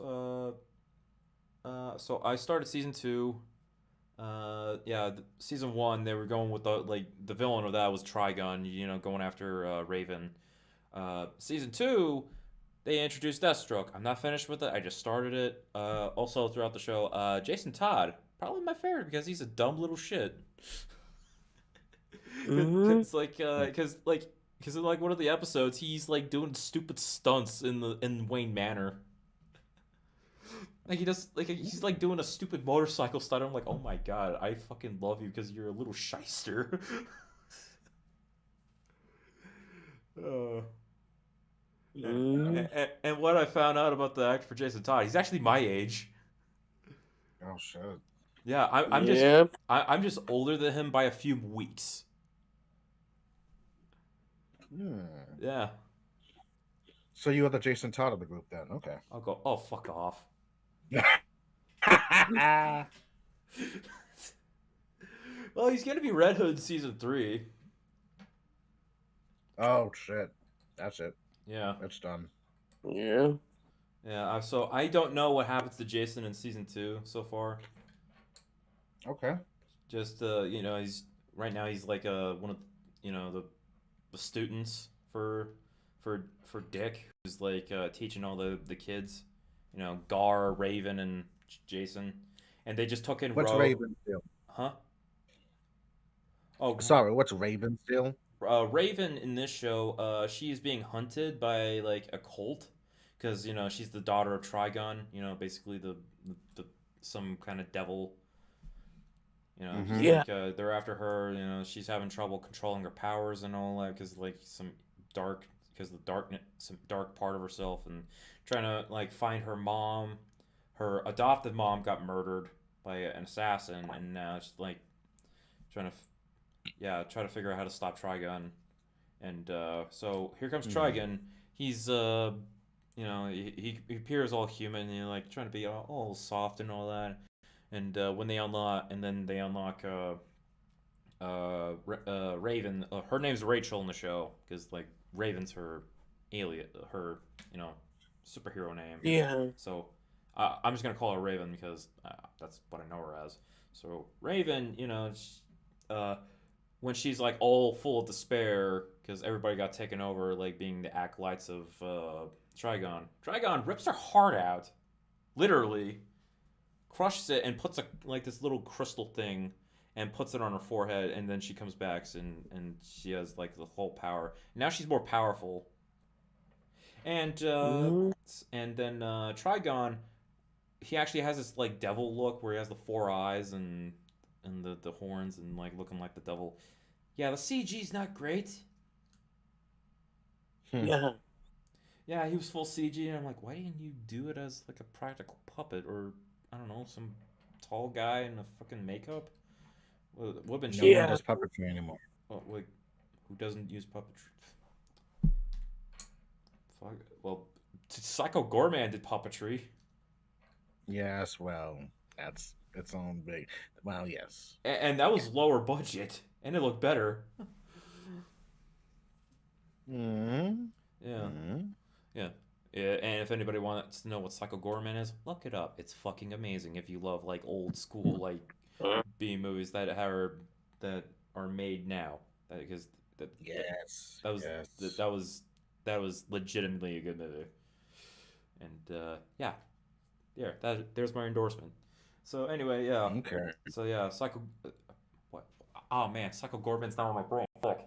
So I started season two. Yeah, season one they were going with the villain of that was Trigun, you know, going after Raven. Season two, they introduced Deathstroke. I'm not finished with it. I just started it. Also throughout the show, Jason Todd, probably my favorite because he's a dumb little shit.
Mm.
Cause like, cause in like one of the episodes, he's like doing stupid stunts in Wayne Manor. Like he does, like he's like doing a stupid motorcycle stunt. I'm like, oh my god, I fucking love you because you're a little shyster. uh,
Mm.
and what I found out about the actor for Jason Todd, he's actually my age.
Oh shit.
Yeah,
Yep.
I'm just older than him by a few weeks.
Hmm.
Yeah,
So you are the Jason Todd of the group then? Okay.
I'll go. Oh fuck off. Well, he's gonna be Red Hood season three.
Oh shit. That's it.
Yeah,
It's done.
Yeah.
yeah. So I don't know what happens to Jason in season two so far.
Okay.
Just you know, he's right now he's like one of you know the students for Dick, who's like teaching all the kids, you know, Gar, Raven, and Jason, and they just took in
What's Raven still?
huh? Oh,
Sorry, what's Raven still?
Raven in this show, she is being hunted by like a cult because you know she's the daughter of Trigon. You know, basically the some kind of devil. You know, just
Mm-hmm.
Yeah.
like they're after her. You know, she's having trouble controlling her powers and all that because like some dark because the darkness, some dark part of herself, and trying to like find her mom. Her adopted mom got murdered by an assassin, and now she's like trying to try to figure out how to stop Trigun. And so here comes
Mm-hmm.
Trigun. He's he appears all human, you know, like trying to be all soft and all that. And when they unlock, and then they unlock Raven. Her name's Rachel in the show because like Raven's her alien, her you know superhero name.
Yeah.
So I'm just gonna call her Raven because that's what I know her as. So Raven, you know, when she's like all full of despair because everybody got taken over, like being the acolytes of Trigon. Trigon rips her heart out, literally crushes it and puts a like this little crystal thing and puts it on her forehead, and then she comes back and she has like the whole power. Now she's more powerful, and
Mm-hmm.
then Trigon, he actually has this like devil look where he has the four eyes and the horns and like looking like the devil. Yeah, the CG's not great.
Hmm.
Yeah.
Yeah, he was full CG, and I'm like, why didn't you do it as like a practical puppet or I don't know, some tall guy in a fucking makeup? Would have been
No one
cheaper.
Yeah.
does puppetry anymore.
Oh, like, who doesn't use puppetry? Fuck. Well, Psycho Gorman did puppetry,
Yes, well, that's its own big. Well, yes.
and that was lower budget, and it looked better.
Mm-hmm.
Yeah,
Mm-hmm.
yeah. Yeah, and if anybody wants to know what Psycho Gorman is, look it up. It's fucking amazing if you love like old school like B movies that are made now. Because that
Yes.
that was
Yes.
that was legitimately a good movie. And yeah, there's my endorsement. So anyway, yeah.
Okay.
So yeah, Psycho. What? Oh man, Psycho Gorman's not on my brain. Fuck.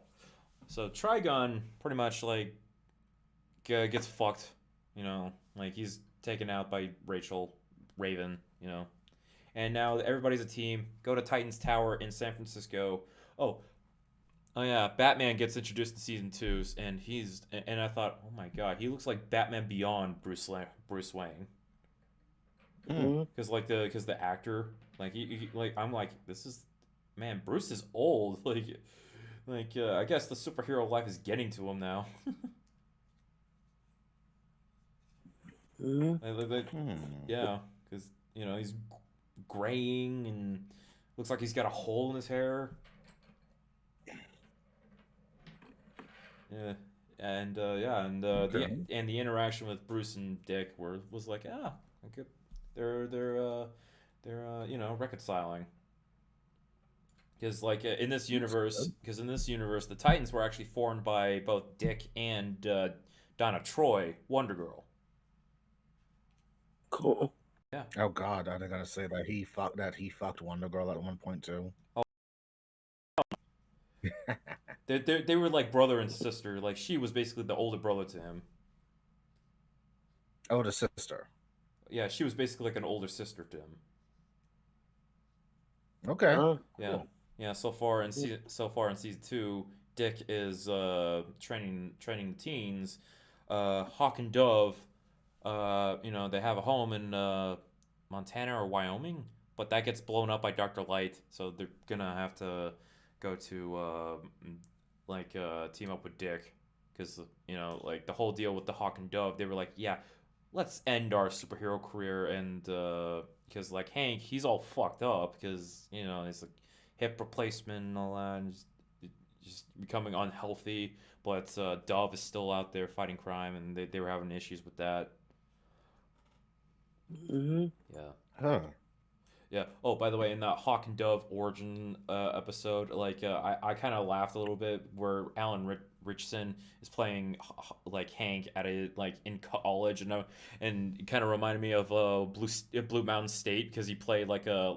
So Trigun pretty much like gets fucked. You know, like he's taken out by Rachel, Raven. You know, and now everybody's a team. Go to Titan's Tower in San Francisco. Oh, oh yeah, Batman gets introduced in season two, and I thought, oh my god, he looks like Batman Beyond Bruce Wayne,
Hmm.
Mm-hmm.
because the actor like like I'm like this is man Bruce is old I guess the superhero life is getting to him now.
Mm-hmm.
Hmm.
Yeah, because you know he's graying and looks like he's got a hole in his hair. Yeah, and
Okay.
the interaction with Bruce and Dick was like okay, they're you know reconciling because like
That's good.
in this universe the Titans were actually formed by both Dick and Donna Troy, Wonder Girl.
Cool.
Yeah.
Oh God, I gotta say that he fucked Wonder Girl at one point too.
Oh, they were like brother and sister. Like she was basically the older brother to him.
Oh, the sister.
Yeah, she was basically like an older sister to him.
Okay.
Yeah,
Cool.
yeah. So far in season two, Dick is training the teens. Hawk and Dove, you know, they have a home in Montana or Wyoming, but that gets blown up by Doctor Light, so they're gonna have to go to team up with Dick because you know like the whole deal with the Hawk and Dove, they were like, yeah, let's end our superhero career and because like Hank, he's all fucked up because you know he's like hip replacement and all that, and just becoming unhealthy. But Dove is still out there fighting crime, and they were having issues with that.
Mm-hmm.
Yeah.
Huh.
Yeah. Oh, by the way, in that Hawk and Dove origin episode, like I kind of laughed a little bit where Richardson is playing like Hank at a like in college, and it kind of reminded me of Blue Mountain State because he played like a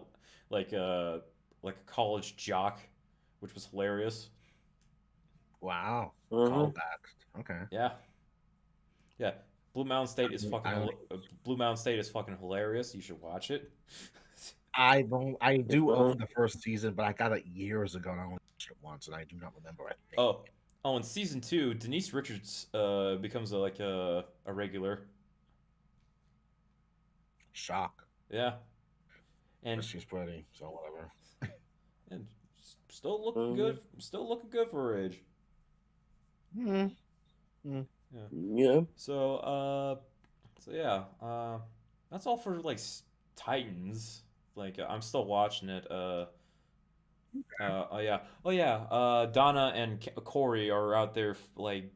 like a college jock, which was hilarious.
Wow.
Mm-hmm.
Callback. Okay.
Yeah. Yeah. Blue Mountain State is
I
Blue Mountain State is fucking hilarious. You should watch it.
I do
Uh,
own the first season, but I got it years ago, and I only watched it once, and I do not remember a thing.
Oh, oh, in season 2, Denise Richards becomes a regular.
Shock.
Yeah,
But
and
she's pretty, so whatever.
and still looking
uh,
good. Still looking good for her age.
Mm, mm.
Yeah.
yeah.
So yeah, that's all for like Titans. Like I'm still watching it. Oh yeah, oh yeah. Donna and Corey are out there like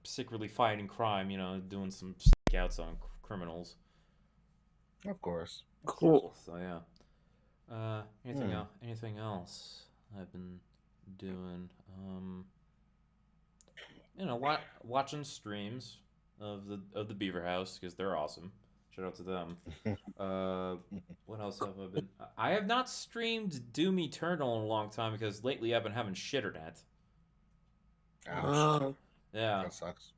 secretly fighting crime. You know, doing some stakeouts on criminals.
Of course. Of course.
Cool.
So yeah. Anything
Hmm.
else? Anything else I've been doing? Watching streams of the Beaver House because they're awesome. Shout out to them. Uh, what else have I been? I have not streamed Doom Eternal in a long time because lately I've been having shitternet.
Ouch.
Uh,
Yeah,
That sucks.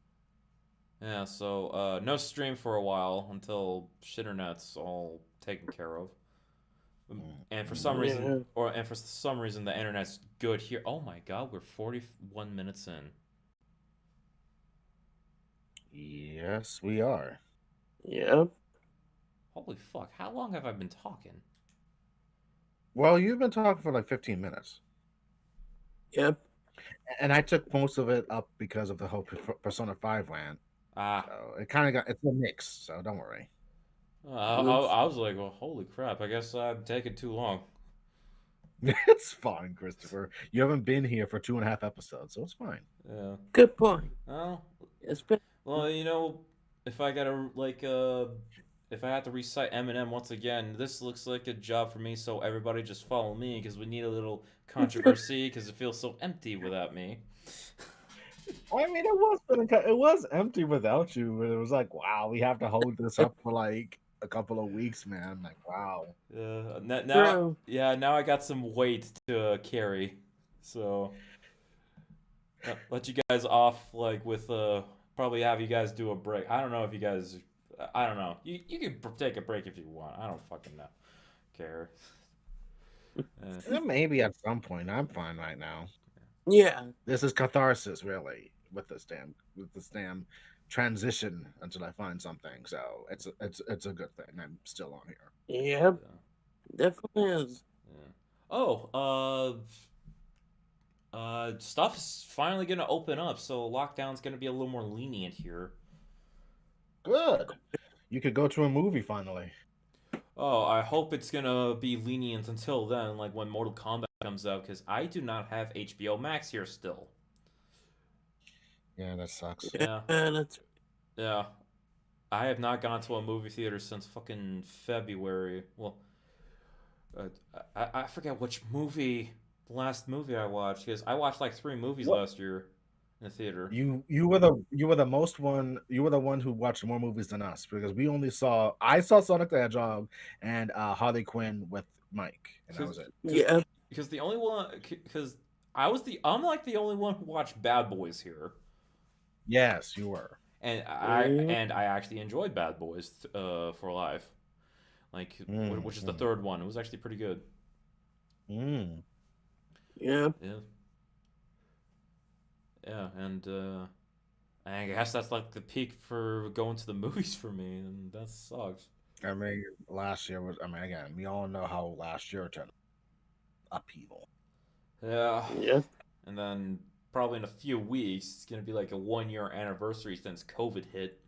yeah. So no stream for a while until shitternet's all taken care of. And for some reason,
yeah.
the internet's good here. Oh my god, we're 41 minutes in.
Yes, we are.
Yep.
Holy fuck! How long have I been talking?
Well, you've been talking for like 15 minutes.
Yep.
And I took most of it up because of the whole Persona 5 rant.
Ah,
So it kind of got, it's a mix, so don't worry.
Oops.
I was like, well, holy crap! I guess I'm taking too long.
It's fine, Christopher. You haven't been here for 2.5 episodes, so it's fine.
Yeah.
Good point.
Well,
It's been.
well, if I gotta if I have to recite Eminem once again, this looks like a job for me. So everybody just follow me because we need a little controversy because it feels so empty without me.
I mean, it was empty without you, but it was like, wow, we have to hold this up for like a couple of weeks, man. Like, wow.
Now,
True.
yeah, now I got some weight to carry. So let you guys off like with probably have you guys do a break. I don't know if you guys. I don't know. You can take a break if you want. I don't fucking know. Care.
Maybe at some point. I'm fine right now.
Yeah.
This is catharsis, really, with this damn transition until I find something. So it's a good thing. I'm still on here.
Yep.
Yeah.
Definitely is.
Yeah. Oh, stuff is finally gonna open up, so lockdown's gonna be a little more lenient here.
Good. You could go to a movie finally.
Oh, I hope it's gonna be lenient until then, like when Mortal Kombat comes out, because I do not have HBO Max here still.
Yeah, that sucks.
Yeah.
Yeah,
That's.
yeah. I have not gone to a movie theater since fucking February. Well, uh, I forget which movie, the last movie I watched, because I watched like 3 movies
What
last year in the theater.
you were the one who watched more movies than us because I saw Sonic the Hedgehog and Harley Quinn with Mike, and that
Because
was it.
because
Yeah.
because the only one because I'm like the only one who watched Bad Boys here,
Yes, you were.
Mm,
and I actually enjoyed Bad Boys for life, like
Mm,
which is the
mm,
third one. It was actually pretty good.
mm.
yeah.
Yeah, yeah, and I guess that's like the peak for going to the movies for me, and that sucks.
I mean, last year was. I mean, again, we all know how last year turned upheaval.
Yeah,
Yep.
and then probably in a few weeks it's gonna be like a 1 year anniversary since COVID hit.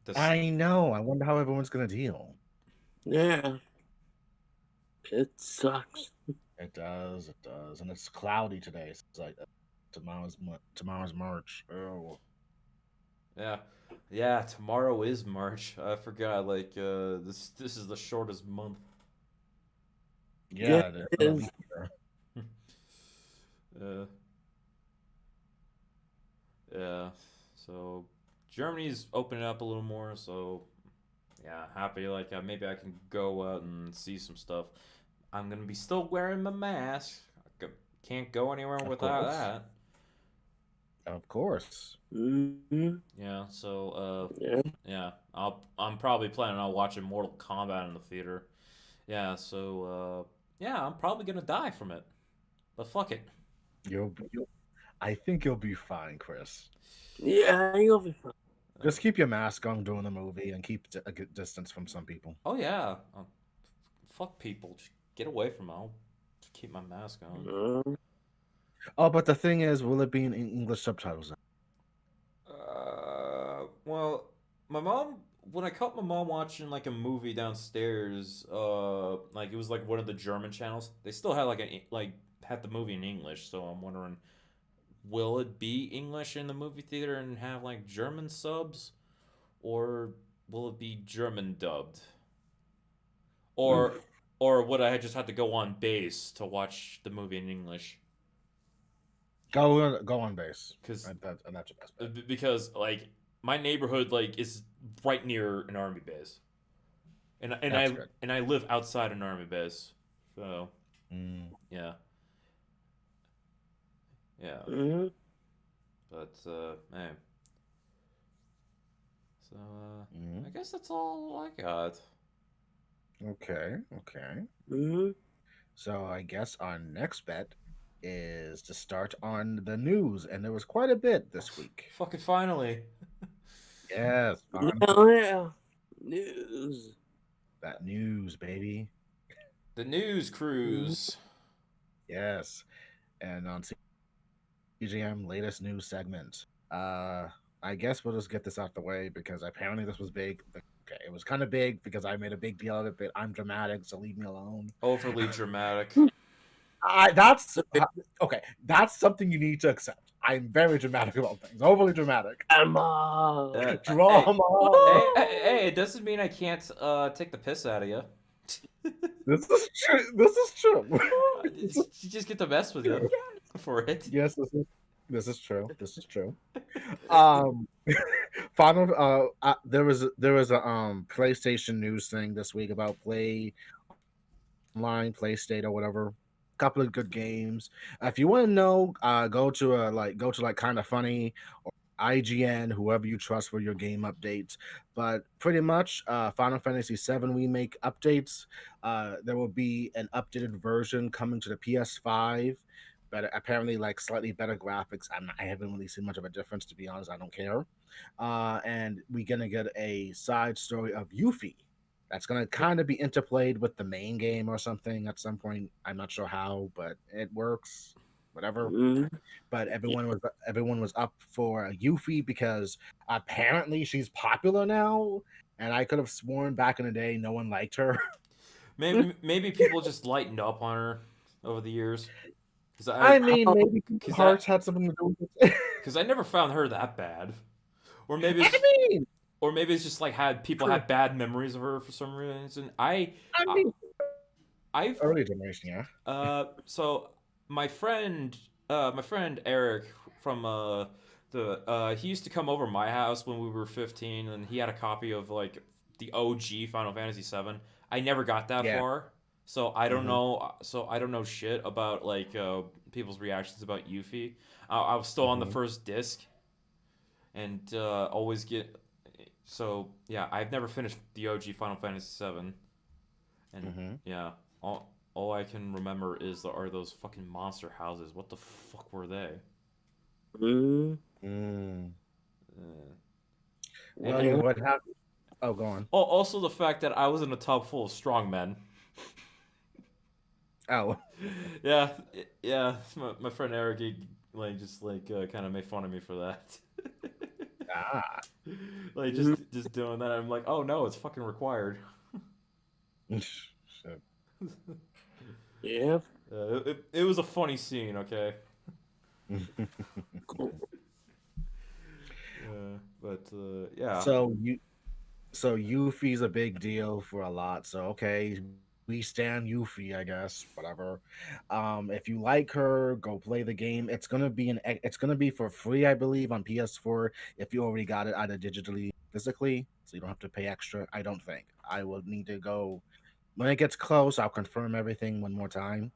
This
I know. I wonder how everyone's gonna deal.
Yeah. It sucks.
It does. It does, and it's cloudy today. So it's like tomorrow's March. Oh,
Yeah, yeah. Tomorrow is March. I forgot. Like, this is the shortest month.
Yeah.
yeah, it is.
It
On a
is.
leap year.
uh, yeah. So Germany's opening up a little more. So yeah, happy. Like, maybe I can go out and see some stuff. I'm gonna be still wearing my mask. Can't go anywhere
Of
without
course,
that.
of course.
Mm-hmm.
Yeah. So
Yeah.
yeah. I'm probably planning on watching Mortal Kombat in the theater. Yeah, so yeah, I'm probably gonna die from it. But fuck it.
You'll I think you'll be fine, Chris.
Yeah, you'll be fine.
Uh,
Just keep your mask on during the movie and keep a good distance from some people.
oh yeah. Fuck people. Just get away from it. I'll just keep my mask on.
Mm,
Oh, but the thing is, will it be in English subtitles?
Well, my mom, when I caught my mom watching like a movie downstairs, like it was like one of the German channels. They still had like had the movie in English, so I'm wondering, will it be English in the movie theater and have like German subs, or will it be German dubbed, or
Oof.
or would I just have to go on base to watch the movie in English?
Go on base.
Because
And that's your best bet.
because like my neighborhood like is right near an army base. And
That's
I
good.
and I live outside an army base, so
Mm,
yeah, yeah.
mm,
But man, so
mm.
I guess that's all I got.
Okay, okay.
mm.
So I guess our next bet is to start on the news, and there was quite a bit this week.
Fucking finally,
Yes, finally,
Yeah, yeah. News.
that news, baby.
the news
Mm,
cruise.
Yes, and on CJM latest news segment. I guess we'll just get this out the way because apparently this was big. Okay, it was kind of big because I made a big deal of it, but I'm dramatic, so leave me alone.
Overly dramatic.
That's okay. That's something you need to accept. I'm very dramatic about things. Overly dramatic.
Emma.
Hey,
Drama.
hey, it doesn't mean I can't take the piss out of you.
This is true. This is true. This is
You just get to mess with you
true.
for it.
Yes, this is true. This is true. Um, final. There was a PlayStation news thing this week about Play Online, PlayState, or whatever. Couple of good games. If you want to know, go to like kind of funny or IGN, whoever you trust for your game updates. But pretty much, Final Fantasy VII Remake updates. There will be an updated version coming to the PS5. But apparently, like slightly better graphics. I haven't really seen much of a difference, to be honest. I don't care. And we're gonna get a side story of Yuffie that's gonna kind of be interplayed with the main game or something at some point. I'm not sure how, but it works. Whatever.
Mm,
But everyone was up for Yuffie because apparently she's popular now, and I could have sworn back in the day no one liked her.
Maybe people just lightened up on her over the years. Cause I,
I mean,
how?
maybe
cause I,
hearts had something to do with it.
cause I never found her that bad. Or maybe
I
it's,
mean,
or maybe it's just like had people
true.
had bad memories of her for some reason.
I
I,
mean,
I,
early generation, yeah.
so my friend Eric from he used to come over my house when we were 15, and he had a copy of like the OG Final Fantasy 7. I never got that
Yeah.
far, so I don't
Hmm.
know. So I don't know shit about like people's reactions about Yuffie. I was still on the
Hmm.
first disc, and always get. So yeah, I've never finished the OG Final Fantasy 7, and
Hmm.
yeah, all I can remember are those fucking monster houses. What the fuck were they?
Mm,
Mm.
Uh,
Well, you
and
yeah.
would have. Oh, go on.
also the fact that I was in a tub full of strong men.
Oh.
Yeah, yeah. My friend Eric, he, like just like kind of made fun of me for that.
Ah.
Like
Mm,
just doing that, I'm like, oh no, it's fucking required.
Shit.
yeah.
It was a funny scene, okay.
Cool.
But yeah.
so you so Yuffie's a big deal for a lot. So okay, we stand Yuffie, I guess. Whatever. If you like her, go play the game. It's gonna be for free, I believe, on PS4 if you already got it either digitally, physically, so you don't have to pay extra. I don't think. I will need to go when it gets close. I'll confirm everything one more time.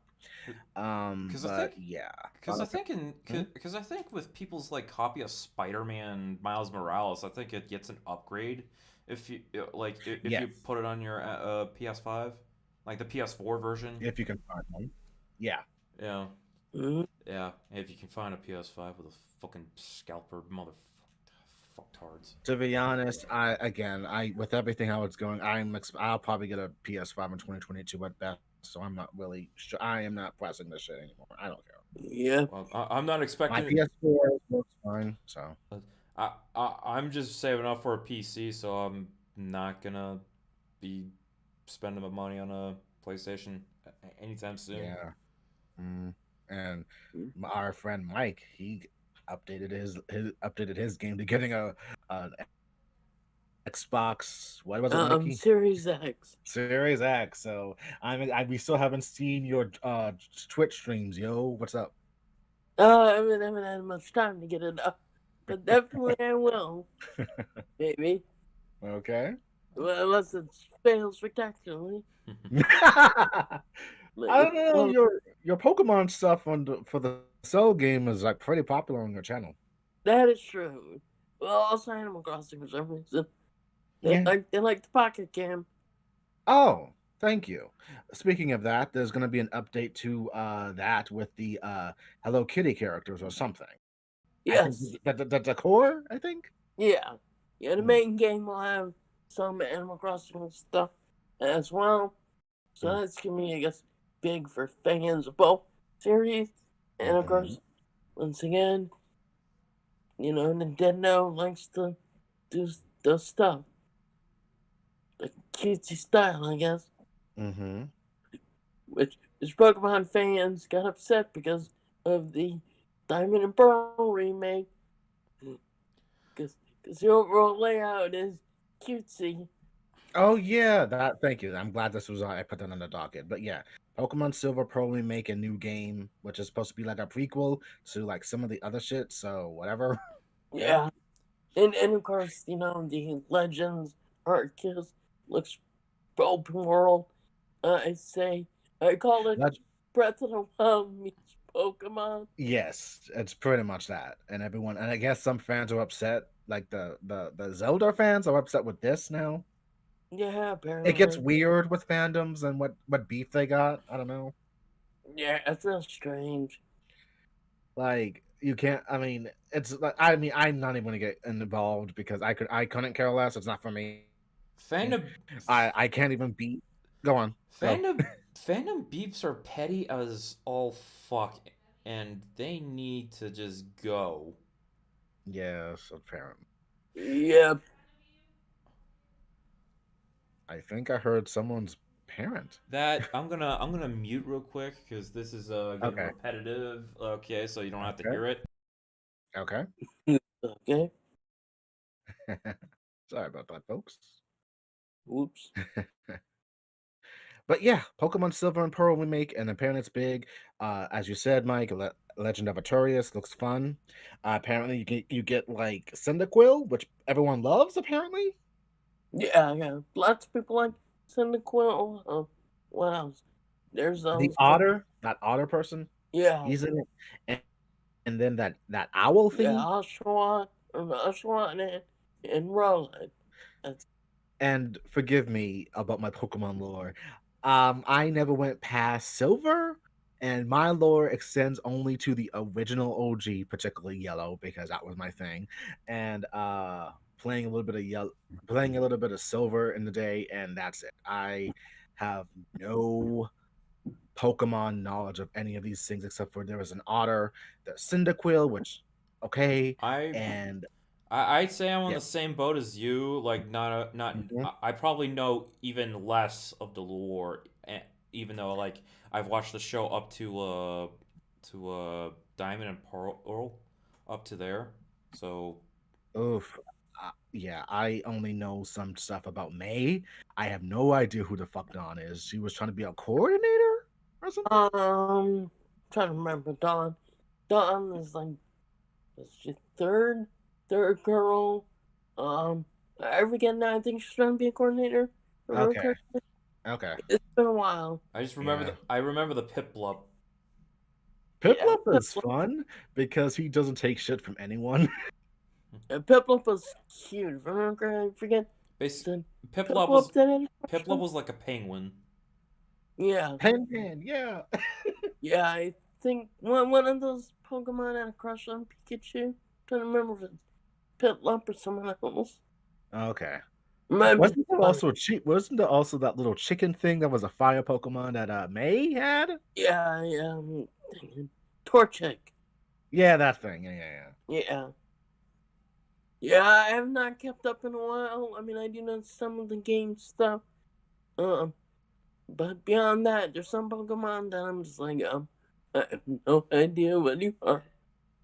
Because I
But
think
yeah.
Because I think in
Hmm?
because I think with people's like copy of Spider-Man Miles Morales, I think it gets an upgrade if you if you
Yes.
put it on your PS5. Like the PS4 version.
if you can find one. Yeah.
Yeah.
Mhm.
Yeah. If you can find a PS5 with a fucking scalper fucktards.
To be honest, I with everything how it's going, I'll probably get a PS5 in 2022 at best. So I'm not really sure. I am not pressing this shit anymore. I don't care.
Yeah.
Well, I'm not
My
expecting.
PS4 works fine. So
I'm just saving up for a PC, so I'm not gonna be spending my money on a PlayStation anytime soon.
yeah. Mm. And our friend Mike, he updated his game to getting a an Xbox. What was it, Mikey?
Series X.
Series X. So we still haven't seen your Twitch streams, yo. What's up?
I haven't had much time to get it up, but definitely I will, maybe.
Okay.
Well, unless it fails spectacularly.
I
Like,
don't know.
well,
Your Pokemon stuff for the Cell game is like pretty popular on your channel.
that is true. Well, also Animal Crossing for some reason.
Yeah.
They like the Pocket Cam.
Oh, thank you. Speaking of that, there's going to be an update to that with the Hello Kitty characters or something. I think
Yes.
the decor. I think.
Yeah. Yeah, the
Mm,
main game will have some Animal Crossing stuff as well. So
mm,
that's gonna be, I guess, big for fans of both series. And of
mhm.
course, once again, Nintendo likes to do the stuff. The cutesy style, I guess.
Mhm.
Which Pokemon fans got upset because of the Diamond and Pearl remake. Because the overall layout is cutesy.
Oh yeah, that. Thank you. I'm glad this was I put that on the docket. But yeah, Pokemon Silver probably make a new game, which is supposed to be like a prequel to like some of the other shit. So whatever. Yeah.
Yeah. And of course, the Legends Arceus looks open world. I call it
Leg-
Breath of the Wild meets Pokemon.
yes, it's pretty much that. And everyone, and I guess some fans are upset. Like the Zelda fans are upset with this now.
Yeah,
It gets
apparently.
weird with fandoms and what beef they got. I don't know.
Yeah, it's real strange.
Like you can't. I mean, it's like I mean, I'm not even gonna get involved because I couldn't care less. It's not for me.
Fandom,
I can't even beat. Go on, go.
fandom, fandom beeps are petty as all fuck, and they need to just go.
Yes, apparently.
Yep.
I think I heard someone's parent.
That I'm gonna mute real quick because this is getting
Okay.
repetitive. Okay, so you don't have to
Okay.
hear it.
Okay.
Okay.
Sorry about that, folks.
Oops.
But yeah, Pokemon Silver and Pearl remake, and apparently it's big. As you said, Mike, Legend of Arceus looks fun. Apparently, you get like Cyndaquil, which everyone loves. Apparently,
Yeah. Lots of people like Cyndaquil. What else? There's
the
stuff.
otter, that otter person,
Yeah.
he's in it, and then that owl
Yeah,
thingy.
Oshawott and Roland. That's
And forgive me about my Pokemon lore. I never went past Silver, and my lore extends only to the original OG, particularly Yellow, because that was my thing. And playing a little bit of Yellow, playing a little bit of Silver in the day, and that's it. I have no Pokemon knowledge of any of these things except for there was an otter, the Cyndaquil, which okay,
I
and
I'd say I'm on
yeah.
the same boat as you. Like, not.
Mhm.
I probably know even less of the lore, even though like I've watched the show up to Diamond and Pearl, up to there. So
Oof. Yeah, I only know some stuff about May. I have no idea who the fuck Dawn is. She was trying to be a coordinator or something?
trying to remember Dawn. Dawn is like she third girl. I forget now. I think she's trying to be a coordinator for her
Okay.
character.
Okay.
It's been a while.
Yeah.
I remember the Piplup.
Yeah,
Piplup is fun because he doesn't take shit from anyone.
Piplup was cute. Remember? I forget.
Bas-
Said
Piplup
Piplup
was
did it.
Piplup was like a penguin.
Yeah.
Pen, yeah.
Yeah, I think one of those Pokemon had a crush on Pikachu. Trying to remember if it's Piplup or someone else.
Okay.
Might be
Wasn't there
funny.
also wasn't there also that little chicken thing that was a fire Pokemon that May had?
Yeah, dang it. Torchic.
Yeah, that thing. Yeah.
Yeah. Yeah, I have not kept up in a while. I mean, I do know some of the game stuff. Um, but beyond that, there's some Pokemon that I'm just like, I have no idea what you are.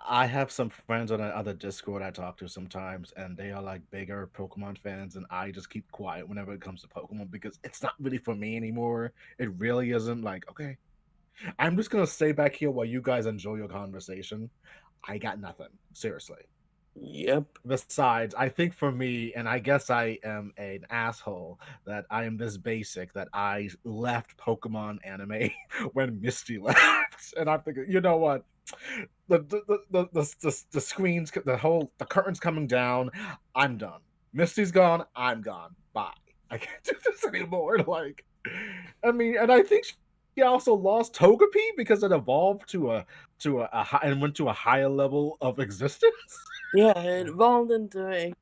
I have some friends on another Discord I talk to sometimes, and they are like bigger Pokemon fans, and I just keep quiet whenever it comes to Pokemon because it's not really for me anymore. It really isn't. Like, okay, I'm just gonna stay back here while you guys enjoy your conversation. I got nothing. Seriously.
Yep.
Besides, I think for me, and I guess I am an asshole that I am this basic that I left Pokemon anime when Misty left, and I'm thinking, you know what? The screens, the curtains coming down. I'm done. Misty's gone. I'm gone. Bye. I can't do this anymore. Like, I mean, and I think she also lost Togepi because it evolved to a high, and went to a higher level of existence.
Yeah, it evolved into a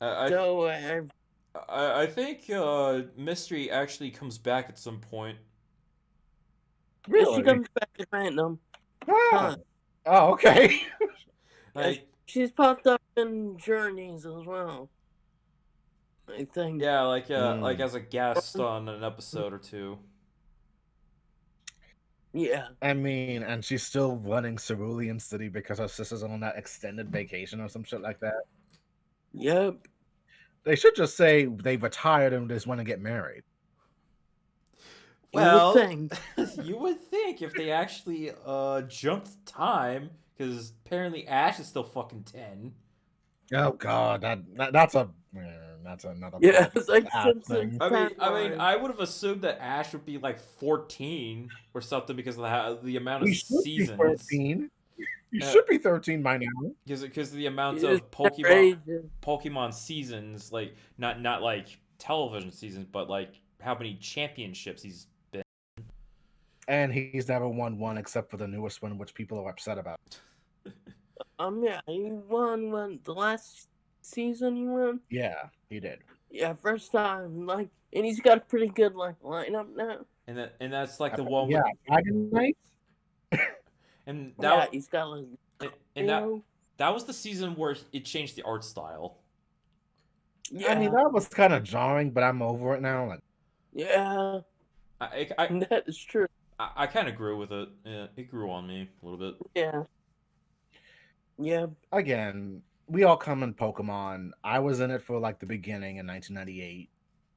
I,
so
I think Mystery actually comes back at some point.
she
Really?
comes back at random time.
Oh. Oh, okay.
Yeah,
Like,
she's popped up in Journeys as well. I think.
yeah, like
Mm.
as a guest on an episode or two.
Yeah.
I mean, and she's still running Cerulean City because her sister's on that extended vacation or some shit like that.
Yep.
They should just say they retired and just want to get married.
You would
Well,
think.
you would think if they actually jumped time, because apparently Ash is still fucking 10.
Oh God, that's another
Yeah,
problem
it's
with
like
the Ash
Simpsons
thing.
I mean,
timeline.
I would have assumed that Ash would be like 14 or something because of the amount of
He should be
seasons.
13. He
Uh,
should be 13 by now.
because the amount
It's
of
never ages.
Pokemon seasons, like not like television seasons, but like how many championships he's been.
And he's never won one except for the newest one, which people are upset about.
Yeah, he won when the last season he won.
Yeah, he did.
Yeah, first time. Like, and he's got a pretty good like lineup now.
And that's like the one
Yeah,
with
Dragon Knight.
and
Yeah,
that
he's got like
and that was the season where it changed the art style.
yeah,
I mean, that was kind of jarring, but I'm over it now. Like,
yeah, that is true.
I kind of grew with it. Yeah, it grew on me a little bit.
Yeah, yeah,
again, we all come in Pokemon. I was in it for like the beginning in 1998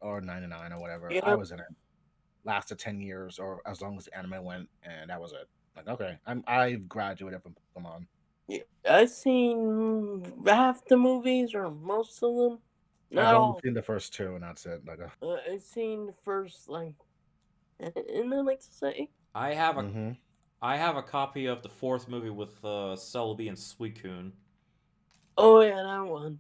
or 99 or whatever. I
yeah,
was in it. Lasted 10 years or as long as the anime went, and that was it. Like, okay, I've graduated from Pokemon.
yeah. I've seen half the movies or most of them.
I've
Not
only
all.
seen the first two, and that's it. Like,
I've seen the first like, and I like to say,
I have a
mm-hmm.
I have a copy of the fourth movie with Celebi and Suicune.
oh yeah, that one.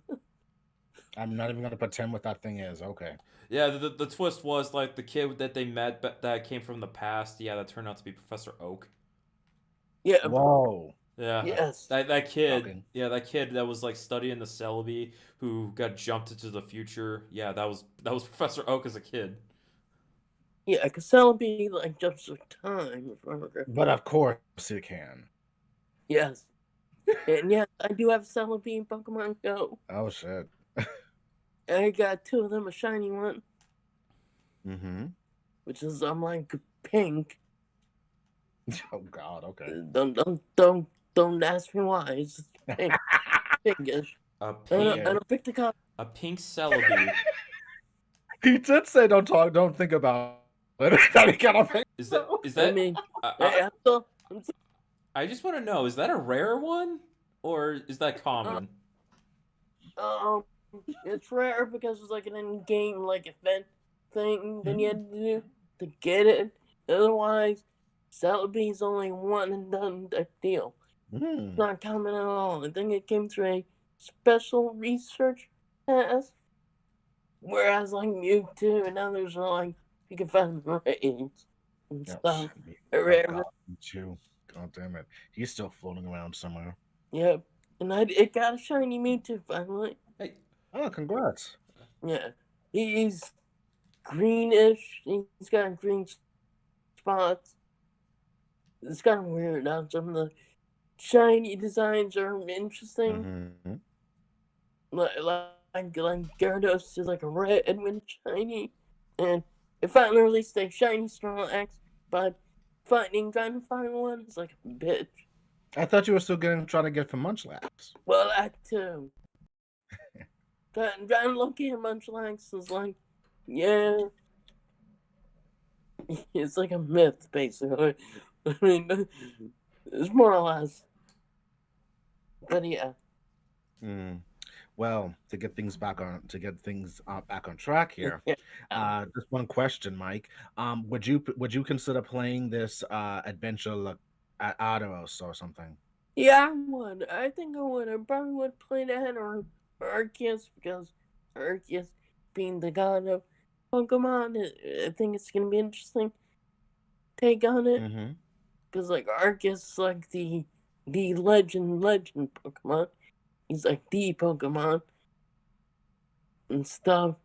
I'm not even gonna pretend what that thing is. Okay.
Yeah, the twist was like the kid that they met that came from the past. Yeah, that turned out to be Professor Oak.
Yeah,
Whoa.
Yeah,
yes,
that kid.
Shocking.
Yeah, that kid that was like studying the Celebi who got jumped into the future. Yeah, that was Professor Oak as a kid.
yeah. Cause Celebi like jumps through time. If I remember.
But of course it can.
Yes, and yes, I do have Celebi in Pokemon Go.
Oh shit.
I got two of them, a shiny one,
Mm-hmm.
which is I'm like pink.
Oh God. Okay.
Don't ask me why. It's just pink, pinkish.
A
I
pink
don't pick the color.
a pink Celebi.
He did say, don't think about it." That he got a pink.
Is that
I mean,
I,
I'm
I just want to know, is that a rare one or is that common?
it's rare because it's like an in-game like event thing that you had to do to get it. Otherwise, Celebi's only one and done type deal. It's not common at all. I think it came through a special research test. Whereas like Mewtwo and others are like you can find raids and
Yep.
stuff.
Oh
Or,
God, me too. God damn it. He's still floating around somewhere.
yep. And it got a shiny Mewtwo finally.
Hey,
Oh, congrats.
Yeah. He's greenish. He's got green spots. It's kind of weird how some of the shiny designs are interesting.
Mm-hmm.
Like Gyarados is like a red when shiny. And it finally released a shiny Snorlax, but trying to find one is like a bitch.
I thought you were still trying to get for Munchlax.
Well, that too. Trying to look at Munchlax is like, yeah, it's like a myth, basically. I mean, it's more or less. But yeah.
Mm. Well, to get things back on track here,
Yeah.
just one question, Mike. Would you consider playing this adventure at Ados or something?
Yeah, I would. I think I would. I probably would play that or Arceus because Arceus being the god of Pokemon, I think it's gonna be interesting take on it
Mm-hmm.
because like Arceus is like the legend Pokemon. He's like the Pokemon and stuff.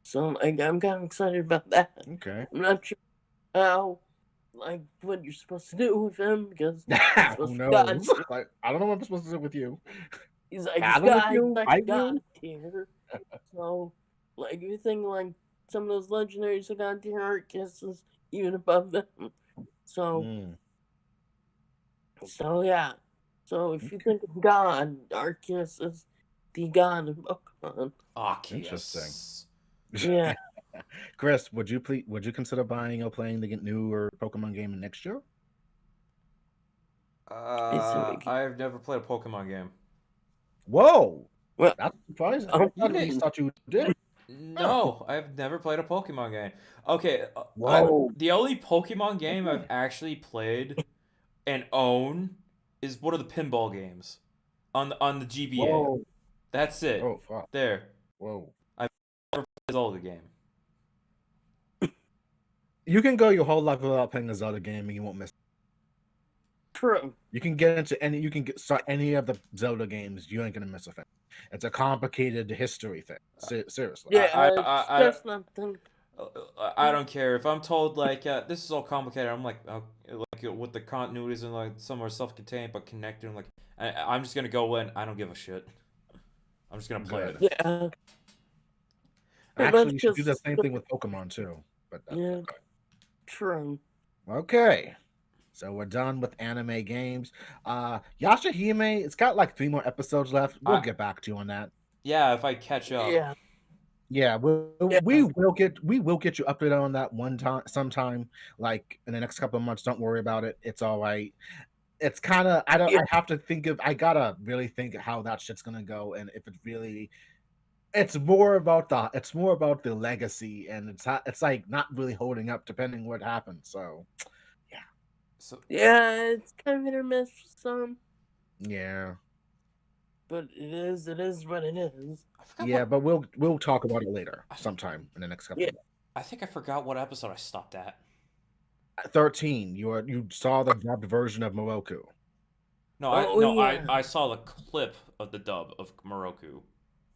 So like I'm kind of excited about that.
Okay.
I'm not sure how like what you're supposed to do with him because he's
Who
supposed to be god.
knows? Like, I don't know what I'm supposed to do with you.
He's like
Battle with
he's
you?
like
Fight
god
you?
tier. So like you think like some of those legendaries are god tier Arceus is even above them. So
Mm,
yeah. So if you
okay.
think of God, Arceus is the god of Pokemon.
Interesting.
Arceus.
Yeah.
Chris, would you consider buying or playing the newer Pokemon game next year?
It's a big
I've never played a Pokemon game.
Whoa,
well
that's surprising. I
um,
at least thought you did. Huh.
No, I've never played a Pokemon game. Okay,
Whoa.
the only Pokemon game I've
Okay.
actually played and own is one of the pinball games on the GBA.
Whoa.
That's it.
Oh fuck.
There.
Whoa.
I've never played a Zelda game.
You can go your whole life without playing a Zelda game and you won't miss it.
true.
You can get into any you can start any of the Zelda games, you ain't gonna miss a thing. It's a complicated history thing. Seriously.
Yeah, it's
I
just nothing.
I don't care if I'm told like this is all complicated. I'm like with the continuities and like some are self-contained but connected. I'm like I'm just gonna go in. I don't give a shit. I'm just gonna play it.
Good.
Yeah. Pretty
Actually,
much
you should do the
just
same thing with Pokemon too. But
yeah, true.
okay. So we're done with anime games. Yashahime, it's got like 3 more episodes left. We'll
I
get back to you on that.
Yeah, if I catch up.
Yeah.
Yeah,
Yeah.
we will get you updated on that one time sometime, like in the next couple of months. Don't worry about it. It's all right. It's kind of
Yeah.
I have to think of I gotta really think of how that shit's gonna go and if it really it's more about the legacy and it's like not really holding up depending what happens. So yeah.
So
Yeah, it's kind of hit or miss for some,
Yeah.
but it is what it is.
I forgot
Yeah,
what
but we'll talk about it later
I,
sometime in the next couple
Yeah.
of
I think I forgot what episode I stopped at.
13. You saw the dubbed version of Moroku.
Oh yeah.
I saw the clip of the dub of Moroku.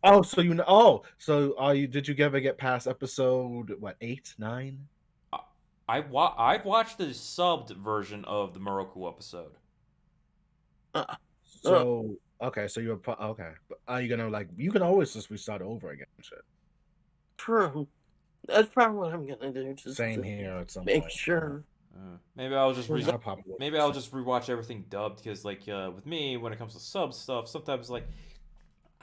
Oh, so you know. Oh, so are you? Did you ever get past episode what 8, 9?
I've watched the subbed version of the Moroku episode.
Uh, uh,
So okay, so you're okay. But are you gonna like? You can always just restart over again. And shit.
true. That's probably what I'm gonna do. Just
Same
to
here at some
make
point.
sure.
Maybe I'll just
I probably will.
maybe I'll just rewatch everything dubbed because like with me when it comes to sub stuff sometimes like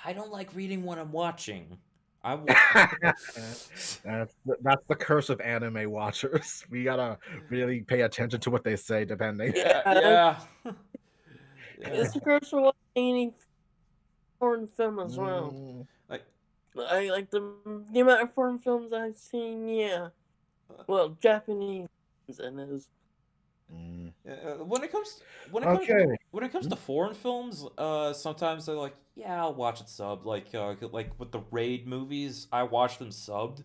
I don't like reading what I'm watching. I
That's the curse of anime watchers. We gotta really pay attention to what they say, depending.
yeah
Yeah,
yeah yeah
it's a curse for watching any foreign film as well.
Mm,
like
I like the amount of foreign films I've seen. Yeah, well, Japanese and is.
mm.
when it comes
Okay.
when it comes to foreign films sometimes they're like yeah I'll watch it subbed like with the raid movies I watch them subbed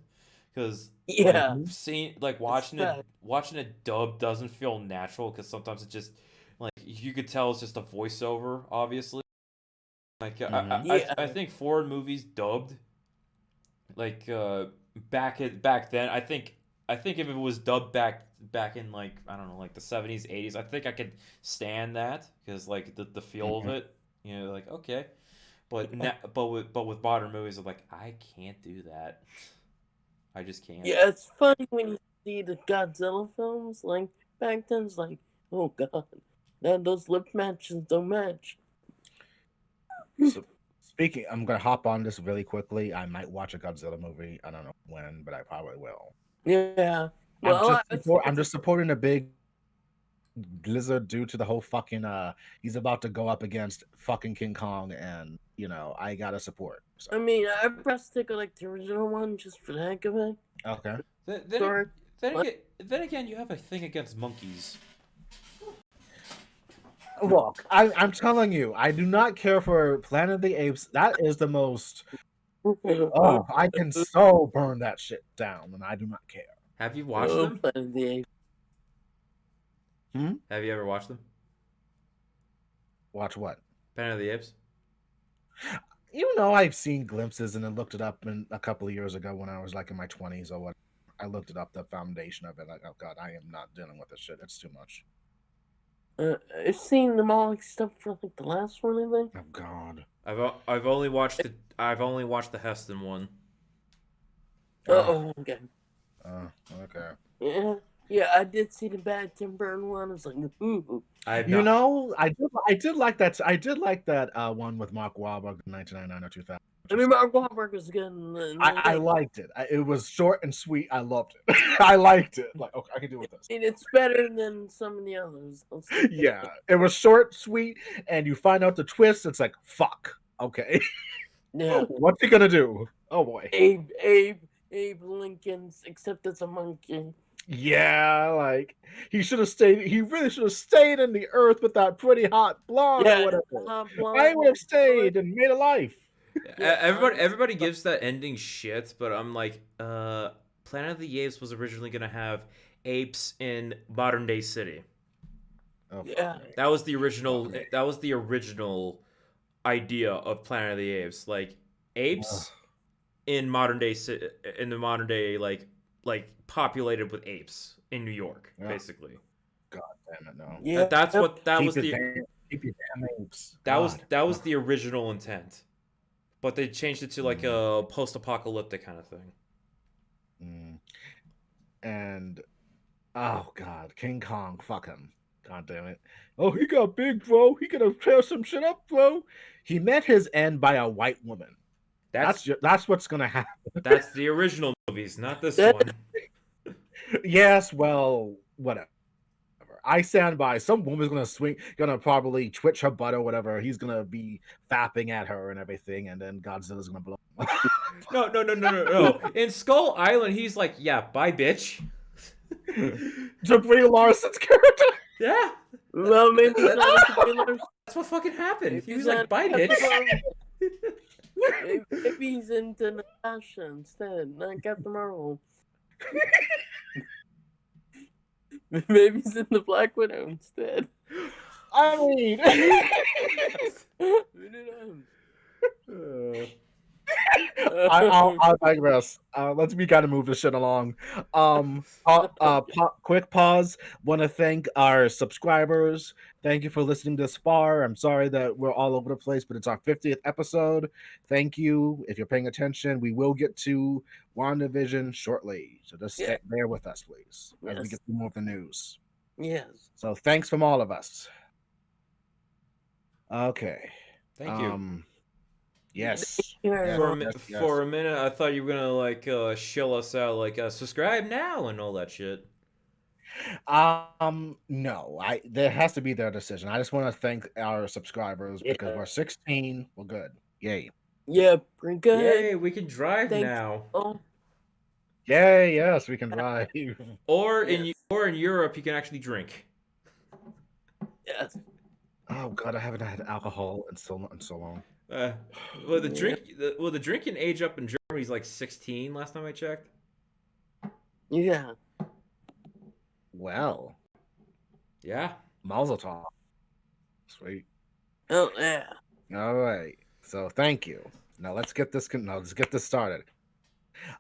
because like
Yeah.
Mhm.
seeing like
It's bad.
watching it dub doesn't feel natural because sometimes it just like you could tell it's just a voiceover, obviously. Like
Mhm.
I
Yeah.
think foreign movies dubbed like back then I think if it was dubbed back in like I don't know like the 70s 80s I think I could stand that because like the feel of
Mhm.
it, you know, like okay, but
Yeah.
now but with modern movies I'm like I can't do that. I just can't.
Yeah, it's funny when you see the Godzilla films. Like back then, it's like, oh god, those lip matches don't match.
So speaking, I'm gonna hop on this really quickly. I might watch a Godzilla movie. I don't know when, but I probably will.
Yeah. Well, I think
I'm
it's
just supporting a big Blizzard due to the whole fucking he's about to go up against fucking King Kong and I gotta support. So
I mean, I pressed stick like the original one just for the heck of it.
okay.
Then then,
Sorry.
ag- then
What?
again then again you have a thing against monkeys.
Look, I'm telling you, I do not care for Planet of the Apes. That is the most oh, I can so burn that shit down and I do not care.
Have you watched
Oh,
them?
Planet of the Apes.
Hmm?
Have you ever watched them?
Watch what?
Planet of the Apes?
I've seen glimpses and then looked it up in a couple of years ago when I was like in my 20s or what. I looked it up, the foundation of it. Like, oh god, I am not dealing with this shit. It's too much.
I've seen them all except for like the last one, I think.
Oh god.
I've only watched the Heston one.
Uh,
Oh, okay.
okay.
Yeah. Yeah, I did see the Bad Tim Burton one. I was like, ooh.
I have not.
I did like that. I did like that one with Mark Wahlberg in 1999 or 2000.
I mean, Mark Wahlberg was good in
I liked it. It was short and sweet. I loved it. I liked it. Like, okay, I can deal with this.
it's better than some of the others.
Yeah, it was short, sweet, and you find out the twist. It's like, fuck. Okay,
Yeah.
what's he gonna do? Oh boy.
Abe Lincoln's, except it's a monkey.
Yeah, like he should have stayed. He really should have stayed in the earth with that pretty hot blonde or
Yeah,
whatever.
blonde.
I would have stayed and made a life.
Yeah,
Everybody gives that ending shit, but I'm like, Planet of the Apes was originally gonna have apes in modern day city.
Oh,
Yeah.
fuck me.
That was the original.
Fuck me.
That was the original idea of Planet of the Apes. Like apes in modern day in the modern day like populated with apes in New York,
Yeah.
basically.
God damn it, no.
Yeah.
That's what that
Keep
was
your
the
keep your damn apes.
that was the original intent, but they changed it to like a post-apocalyptic kind of thing.
Mm. And oh god, King Kong, fuck him. God damn it. Oh, he got big, bro. He gonna tear some shit up, bro. He met his end by a white woman. That's what's gonna happen.
That's the original movies, not this
That-
one.
Yes, well, whatever. I stand by. Some woman's gonna probably twitch her butt or whatever. He's gonna be fapping at her and everything, and then Godzilla's gonna blow him up.
No. In Skull Island, he's like, "Yeah, bye, bitch."
To Brie Larson's character.
Yeah,
Well, maybe he's not a trailer.
that's what fucking happened.
Maybe
He
he's
was like,
not
"Bye,
Captain
bitch."
Marvel. Maybe he's into Natasha instead, not Captain Marvel. Maybe he's in the Black Widow instead.
I mean,
Who knows?
I'll digress. We gotta move this shit along. Quick pause. Want to thank our subscribers. Thank you for listening this far. I'm sorry that we're all over the place, but it's our 50th episode. Thank you. If you're paying attention, we will get to WandaVision shortly. So just stay there with us, please, as we
Yes.
get through more of the news.
Yes.
So thanks from all of us. Okay.
Thank you.
Yes.
Yeah.
For a minute, I thought you were gonna like shill us out, like subscribe now and all that shit.
No, there has to be their decision. I just want to thank our subscribers because
Yeah.
we're 16. We're good. Yay.
Yeah, pretty good.
Yay, we can drive
Thanks.
now.
Oh,
Yay, yes, we can drive.
Or
Yes.
in Europe, you can actually drink.
yes.
Oh god, I haven't had alcohol in so long.
Well, the drinking age up in Germany is like 16 last time I checked.
Yeah.
Well,
Yeah.
Mazel tov. Sweet.
Oh yeah.
All right. So thank you. Now let's get this started.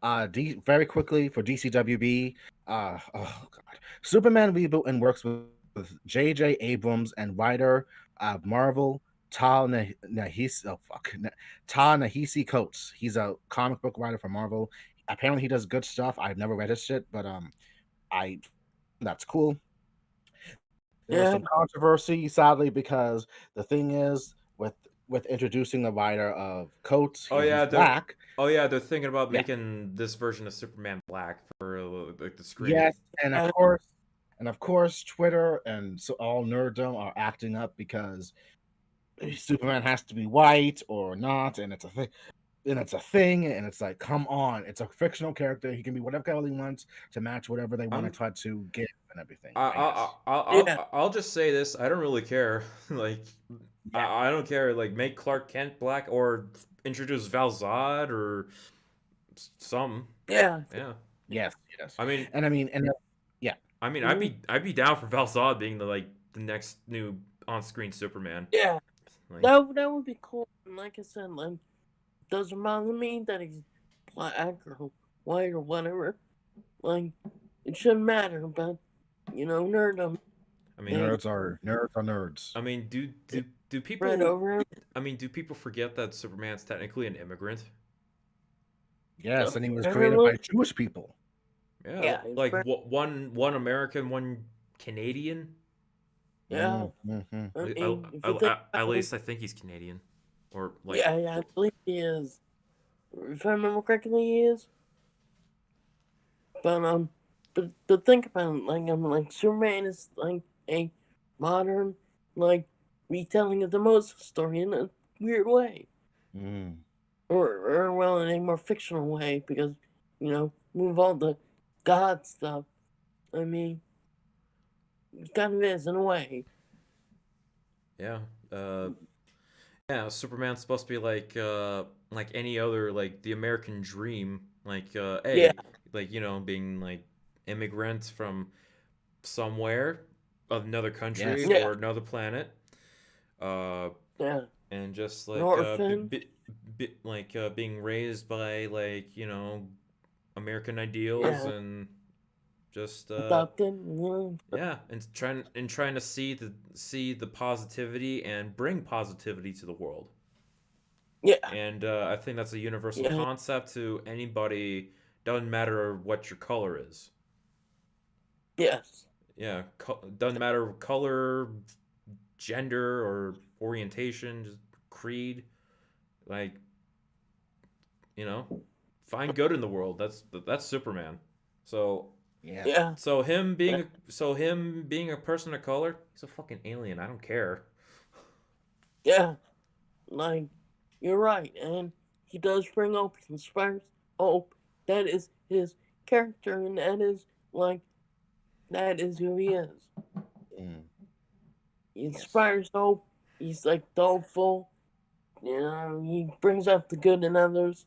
Very quickly for DCWB. Oh god, Superman reboot and works with J.J. Abrams and writer Marvel Nahisi. Oh fuck, Ta Nahisi Coates. He's a comic book writer for Marvel. Apparently, he does good stuff. I've never read his shit, but I that's cool. There was
Yeah.
some controversy, sadly, because the thing is with introducing the writer of Coates,
Oh
he's
yeah,
black.
they're thinking about
Yeah.
making this version of Superman black for like the screen.
Yes,
Yeah.
and of course, Twitter and so all nerddom are acting up because Superman has to be white or not, and it's a thing. And it's like, come on, it's a fictional character. He can be whatever color he wants to match whatever they want to
I'm
try to give and everything.
I
I guess.
Yeah.
I'll just say this. I don't really care. Like
Yeah.
I don't care. Like make Clark Kent black or introduce Val Zod or some.
Yeah.
Yeah.
Yes. Yes.
I mean
And I mean, and yeah.
Mhm.
I'd be down for Val Zod being the next new on screen Superman.
Yeah.
Like
That would be cool. And like I said, like doesn't bother me that he's black or white or whatever. Like it shouldn't matter, but nerdom
I mean
they
Nerds.
I mean do
spread
people
over it.
I mean do people forget that Superman's technically an immigrant?
Yes, and he was created by
Apparently,
Jewish people.
Yeah,
yeah, he's
like
very,
one American, one Canadian.
yeah.
Mm-hmm.
I mean, if you think
At
about it,
least I think he's Canadian, or like
yeah, I believe he is. If I remember correctly, he is. But think about it, like Superman is like a modern like retelling of the Moses story in a weird way,
Mm.
or well, in a more fictional way because move all the God stuff. I mean, it kind of is in a way.
yeah, uh, yeah. Superman's supposed to be like any other like the American dream, like
Yeah,
hey, like being like immigrants from somewhere, another country
Yes.
yeah,
or another planet, uh,
yeah.
and just
An
like
orphan.
being raised by like American ideals
Yeah,
and just
adopted.
yeah, and trying to see the positivity and bring positivity to the world.
Yeah,
And I think that's a universal
yeah,
concept to anybody. Doesn't matter what your color is.
yes,
Yeah, doesn't matter color, gender, or orientation, just creed. Like you know, find good in the world. That's Superman. So
Yeah.
yeah,
him being a person of color, he's a fucking alien. I don't care.
yeah. Like you're right, and he does bring hope. He inspires hope. That is his character, and that is who he is.
Mm.
He
Yes.
inspires hope. He's like hopeful. He brings out the good in others.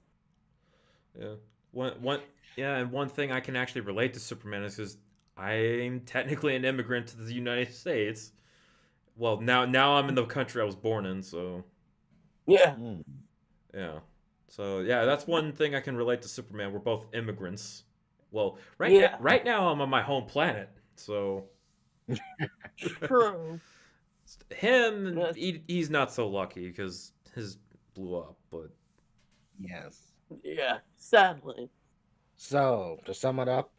Yeah. One yeah, and one thing I can actually relate to Superman is because I'm technically an immigrant to the United States. Well, now I'm in the country I was born in, so
Yeah,
Mm.
yeah. So yeah, that's one thing I can relate to Superman. We're both immigrants. Well,
yeah,
right now I'm on my home planet, so
true.
him
That's
he's not so lucky because his blew up, but
Yes.
yeah. Sadly,
So to sum it up,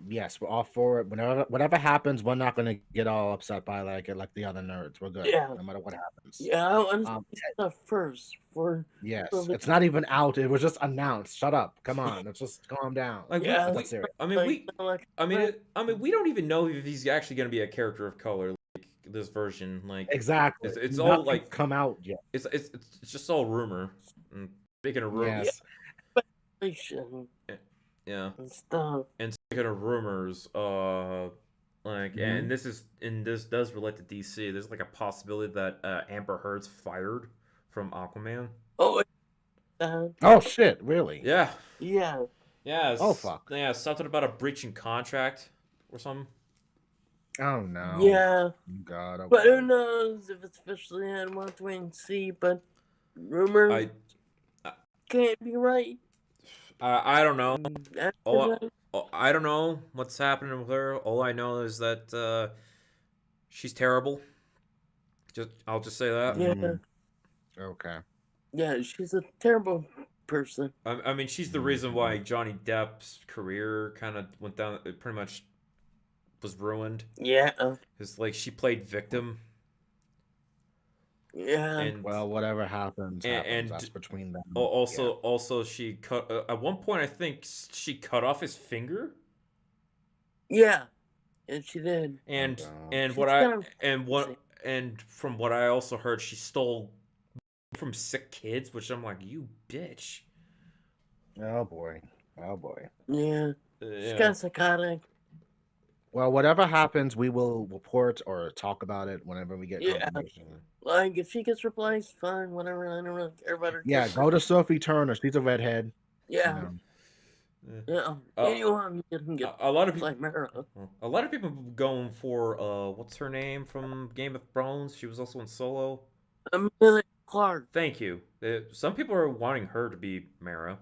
yes, we're all for it. Whatever happens, we're not gonna get all upset by like the other nerds. We're good,
yeah,
no matter what happens.
yeah. I want to
Um,
see stuff first for
yes,
the
it's not even out. It was just announced. Shut up. Come on, let's just calm down.
like
yeah.
We're not serious.
I mean
Like like
I mean we don't even know if he's actually going to be a character of color like this version. Like
Exactly.
it's all
Nothing's
like
come out yet.
it's just all rumor. And speaking of
yeah,
Yes.
speculation
yeah,
and stuff.
and speaking of rumors, like
Mhm.
and this does relate to DC. There's like a possibility that Amber Heard's fired from Aquaman.
Oh,
Oh shit! Really?
Yeah,
yeah,
Yeah,
Oh fuck.
yeah, something about a breaching contract or something.
Oh no.
Yeah,
God. Oh
but who
god.
knows if it's officially in? We'll have to wait and see. But rumors
I, I,
can't be right.
I don't know.
After
All,
that,
I don't know what's happening with her. All I know is that she's terrible. I'll just say that.
yeah,
Mm, okay.
yeah, she's a terrible person.
I mean, she's the reason why
Mhm.
Johnny Depp's career kind of went down. It pretty much was ruined.
Yeah,
Cause like she played victim,
yeah,
and
Well, whatever happens, happens.
and
That's between them. Yeah.
also she cut at one point. I think she cut off his finger,
yeah, and she did.
Oh
and
god.
and what
She's
I
kind of
and
crazy.
what and from what I also heard, she stole from sick kids, which I'm like, you bitch.
Oh boy. Oh boy.
Yeah, she's kind
Yeah.
of psychotic.
Well, whatever happens, we will report or talk about it whenever we get
Yeah,
confirmation.
like if she gets replaced, fine, whatever. I don't really care about her
Yeah,
character.
go to Sophie Turner. She's a redhead. You
Yeah,
know.
Yeah.
yeah.
Uh,
Anyone can get
a lot of people.
like Mara.
A lot of people going for what's her name from Game of Thrones? She was also in Solo.
Amelia Clark.
Thank you. Some people are wanting her to be Mara.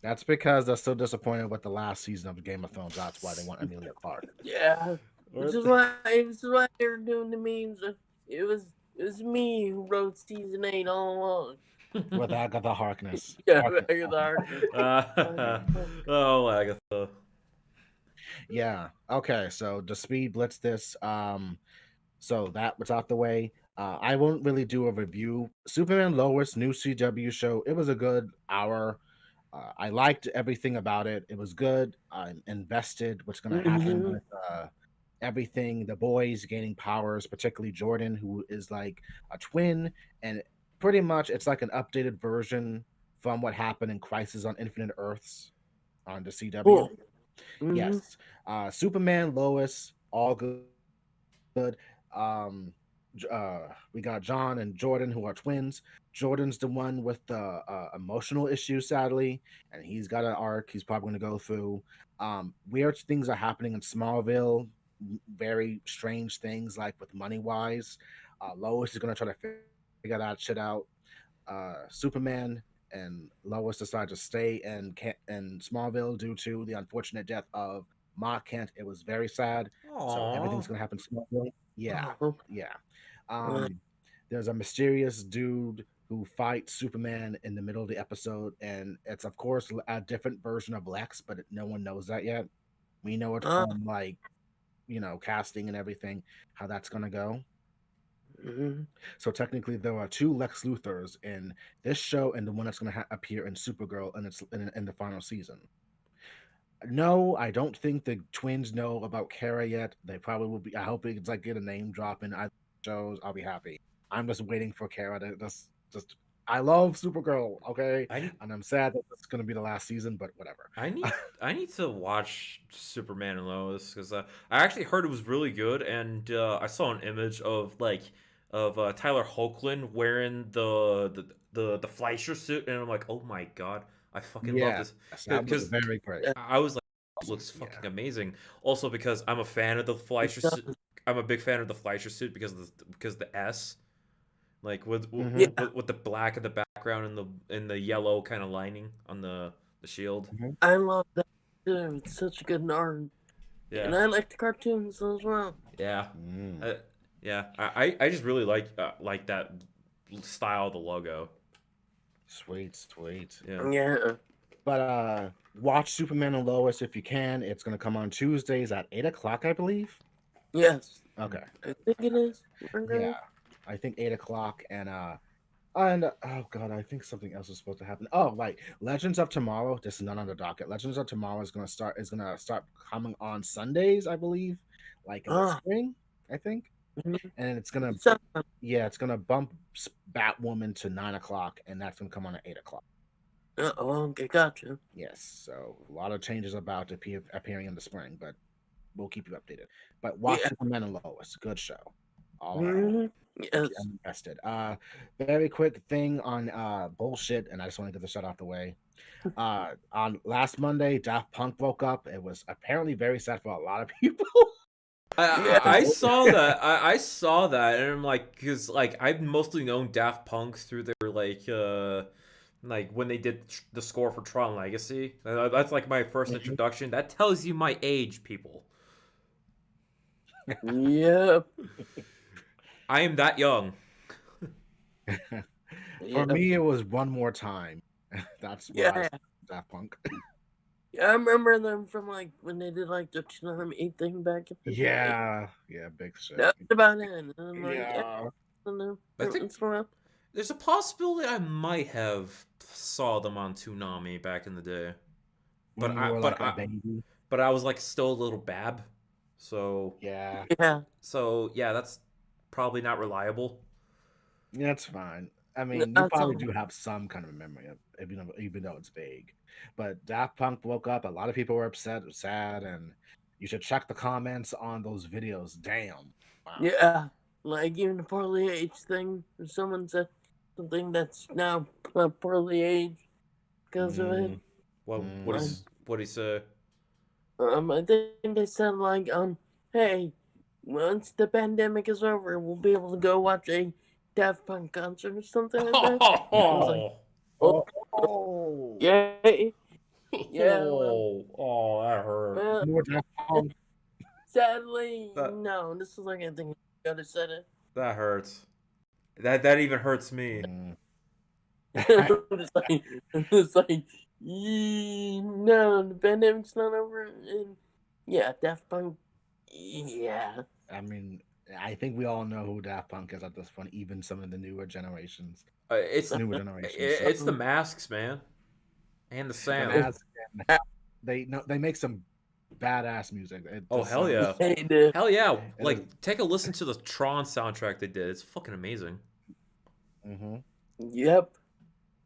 That's because they're still disappointed with the last season of Game of Thrones. That's why they want Amelia Clark.
Yeah,
Or
this is why they're doing the memes. It was it was me who wrote season 8 all along.
With Agatha Harkness.
Yeah,
Harkness.
back of the darkness.
oh, Agatha.
Yeah. Okay. So to speed blitz this, so that was out the way. I won't really do a review. Superman Lois new CW show. It was a good hour. I liked everything about it. It was good. I'm invested. What's going to happen
Hmm.
with everything? The boys gaining powers, particularly Jordan, who is like a twin, and pretty much it's like an updated version from what happened in Crisis on Infinite Earths on the CW.
Cool. Hmm.
Yes. Superman, Lois, all good. We got John and Jordan, who are twins. Jordan's the one with the emotional issues, sadly, and he's got an arc he's probably going to go through. Weird things are happening in Smallville, very strange things, like with money wise. Lois is going to try to figure that shit out. Superman and Lois decide to stay in Smallville due to the unfortunate death of Ma Kent. It was very sad. So
Aww.
everything's gonna happen in Smallville. Yeah,
Oh,
yeah. Um, there's a mysterious dude who fights Superman in the middle of the episode, and it's of course a different version of Lex, but no one knows that yet. We know it
uh,
from like casting and everything, how that's gonna go.
mhm.
So technically, there are two Lex Luthors in this show, and the one that's going to appear in Supergirl in the final season. No, I don't think the twins know about Kara yet. They probably will be. I hope it's like get a name drop in either shows. I'll be happy. I'm just waiting for Kara to just. I love Supergirl, okay,
I need
and I'm sad that it's going to be the last season, but whatever.
I need I need to watch Superman and Lois because I actually heard it was really good, and I saw an image of Tyler Hoechlin wearing the Fleischer suit, and I'm like, oh my god, I fucking love
Yes,
this
that was
because
very great.
Yeah,
I was like, this
Awesome.
looks
Yeah.
fucking amazing. Also because I'm a fan of the
it
Fleischer suit.
does.
I'm a big fan of the Fleischer suit because the S like
Yeah,
Hmm.
with the black in the background and the yellow kind of lining on the shield.
Hmm.
I love that too. It's such a good art.
Yeah.
And I like the cartoons as well.
Yeah,
Mm.
uh, yeah. I just really like that style of the logo.
Sweet, sweet.
Yeah.
Yeah.
But watch Superman and Lois if you can. It's gonna come on Tuesdays at 8 o'clock, I believe.
Yes.
Okay.
I think it is.
Yeah. I think 8 o'clock and oh god, I think something else is supposed to happen. Oh, right. Legends of Tomorrow. This is not on the docket. Legends of Tomorrow is gonna start coming on Sundays, I believe, like in the
Ah.
spring, I think.
Mhm.
And it's gonna bump Batwoman to 9 o'clock, and that's gonna come on at 8 o'clock.
Oh, okay, gotcha.
Yes, so a lot of changes about to appearing in the spring, but we'll keep you updated. But watch
Yeah.
Superman and Lois, good show, all around.
Hmm. Yes.
I'm invested. Very quick thing on bullshit, and I just want to get the shut off the way. On last Monday, Daft Punk broke up. It was apparently very sad for a lot of people.
Yeah.
I
So
saw that. I saw that, and I'm like, because like I've mostly known Daft Punk through their like when they did the score for Tron Legacy. That's like my first introduction. That tells you my age, people.
Yep.
I am that young.
for
Yep.
me, it was One More Time. That's where I
Yeah.
saw Daft Punk.
Yeah, I remember them from like when they did like the Tsunami thing back in the day.
Yeah, big shit.
That's about it. And I'm like, yeah,
Yeah,
I don't know.
I think
It's around.
there's a possibility I might have saw them on Toonami back in the day,
when you were like a baby.
but I was like still a little bab, so
Yeah,
Yeah.
yeah, that's probably not reliable.
that's fine. I mean, you
That's
probably
all.
do have some kind of memory of, even though it's vague. But Daft Punk woke up. A lot of people were upset, sad, and you should check the comments on those videos. Damn, wow.
Yeah. Like even the poorly aged thing. If someone said something that's now poorly aged because of it.
Mm,
Like,
mm.
What do you say?
I think they said like, hey, once the pandemic is over, we'll be able to go watch a Daft Punk concert or something like that. I was like, oh,
Oh,
yay, yeah, well,
Oh, that hurt.
well,
more Daft Punk.
sadly,
That
no. This is like I think I gotta said it.
that hurts. That even hurts me.
Mm.
it's like, it's like, no, the pandemic's not over, and yeah, Daft Punk, yeah,
I mean, I think we all know who Daft Punk is at this point, even some of the newer generations.
It's
Newer generations. So
it's the masks, man, and the
the
sound.
Mask, they make some badass music. It
Oh
just
hell
sounds
yeah,
they do.
hell yeah!
it is.
Like take a listen to the Tron soundtrack they did. It's fucking amazing.
Hmm.
Yep.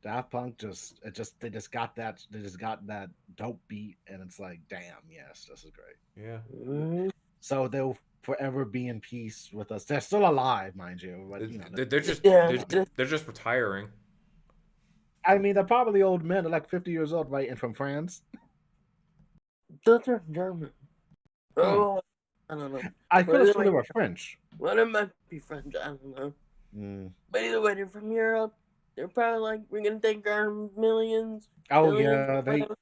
Daft Punk they just got that dope beat, and it's like, damn, yes, this is great.
Yeah,
Mhm.
So they'll forever be in peace with us. They're still alive, mind you, but
they're just
Yeah,
they're just retiring.
I mean, they're probably old men. They're like 50 years old, right? And from France.
those are German.
Huh.
Oh, I don't know.
I
But
could have
either
sworn they
way,
were French.
one of them might be French. I don't know.
Mm.
But either way, they're from Europe. They're probably like, we're gonna take our millions,
Oh
billions,
yeah,
whatever.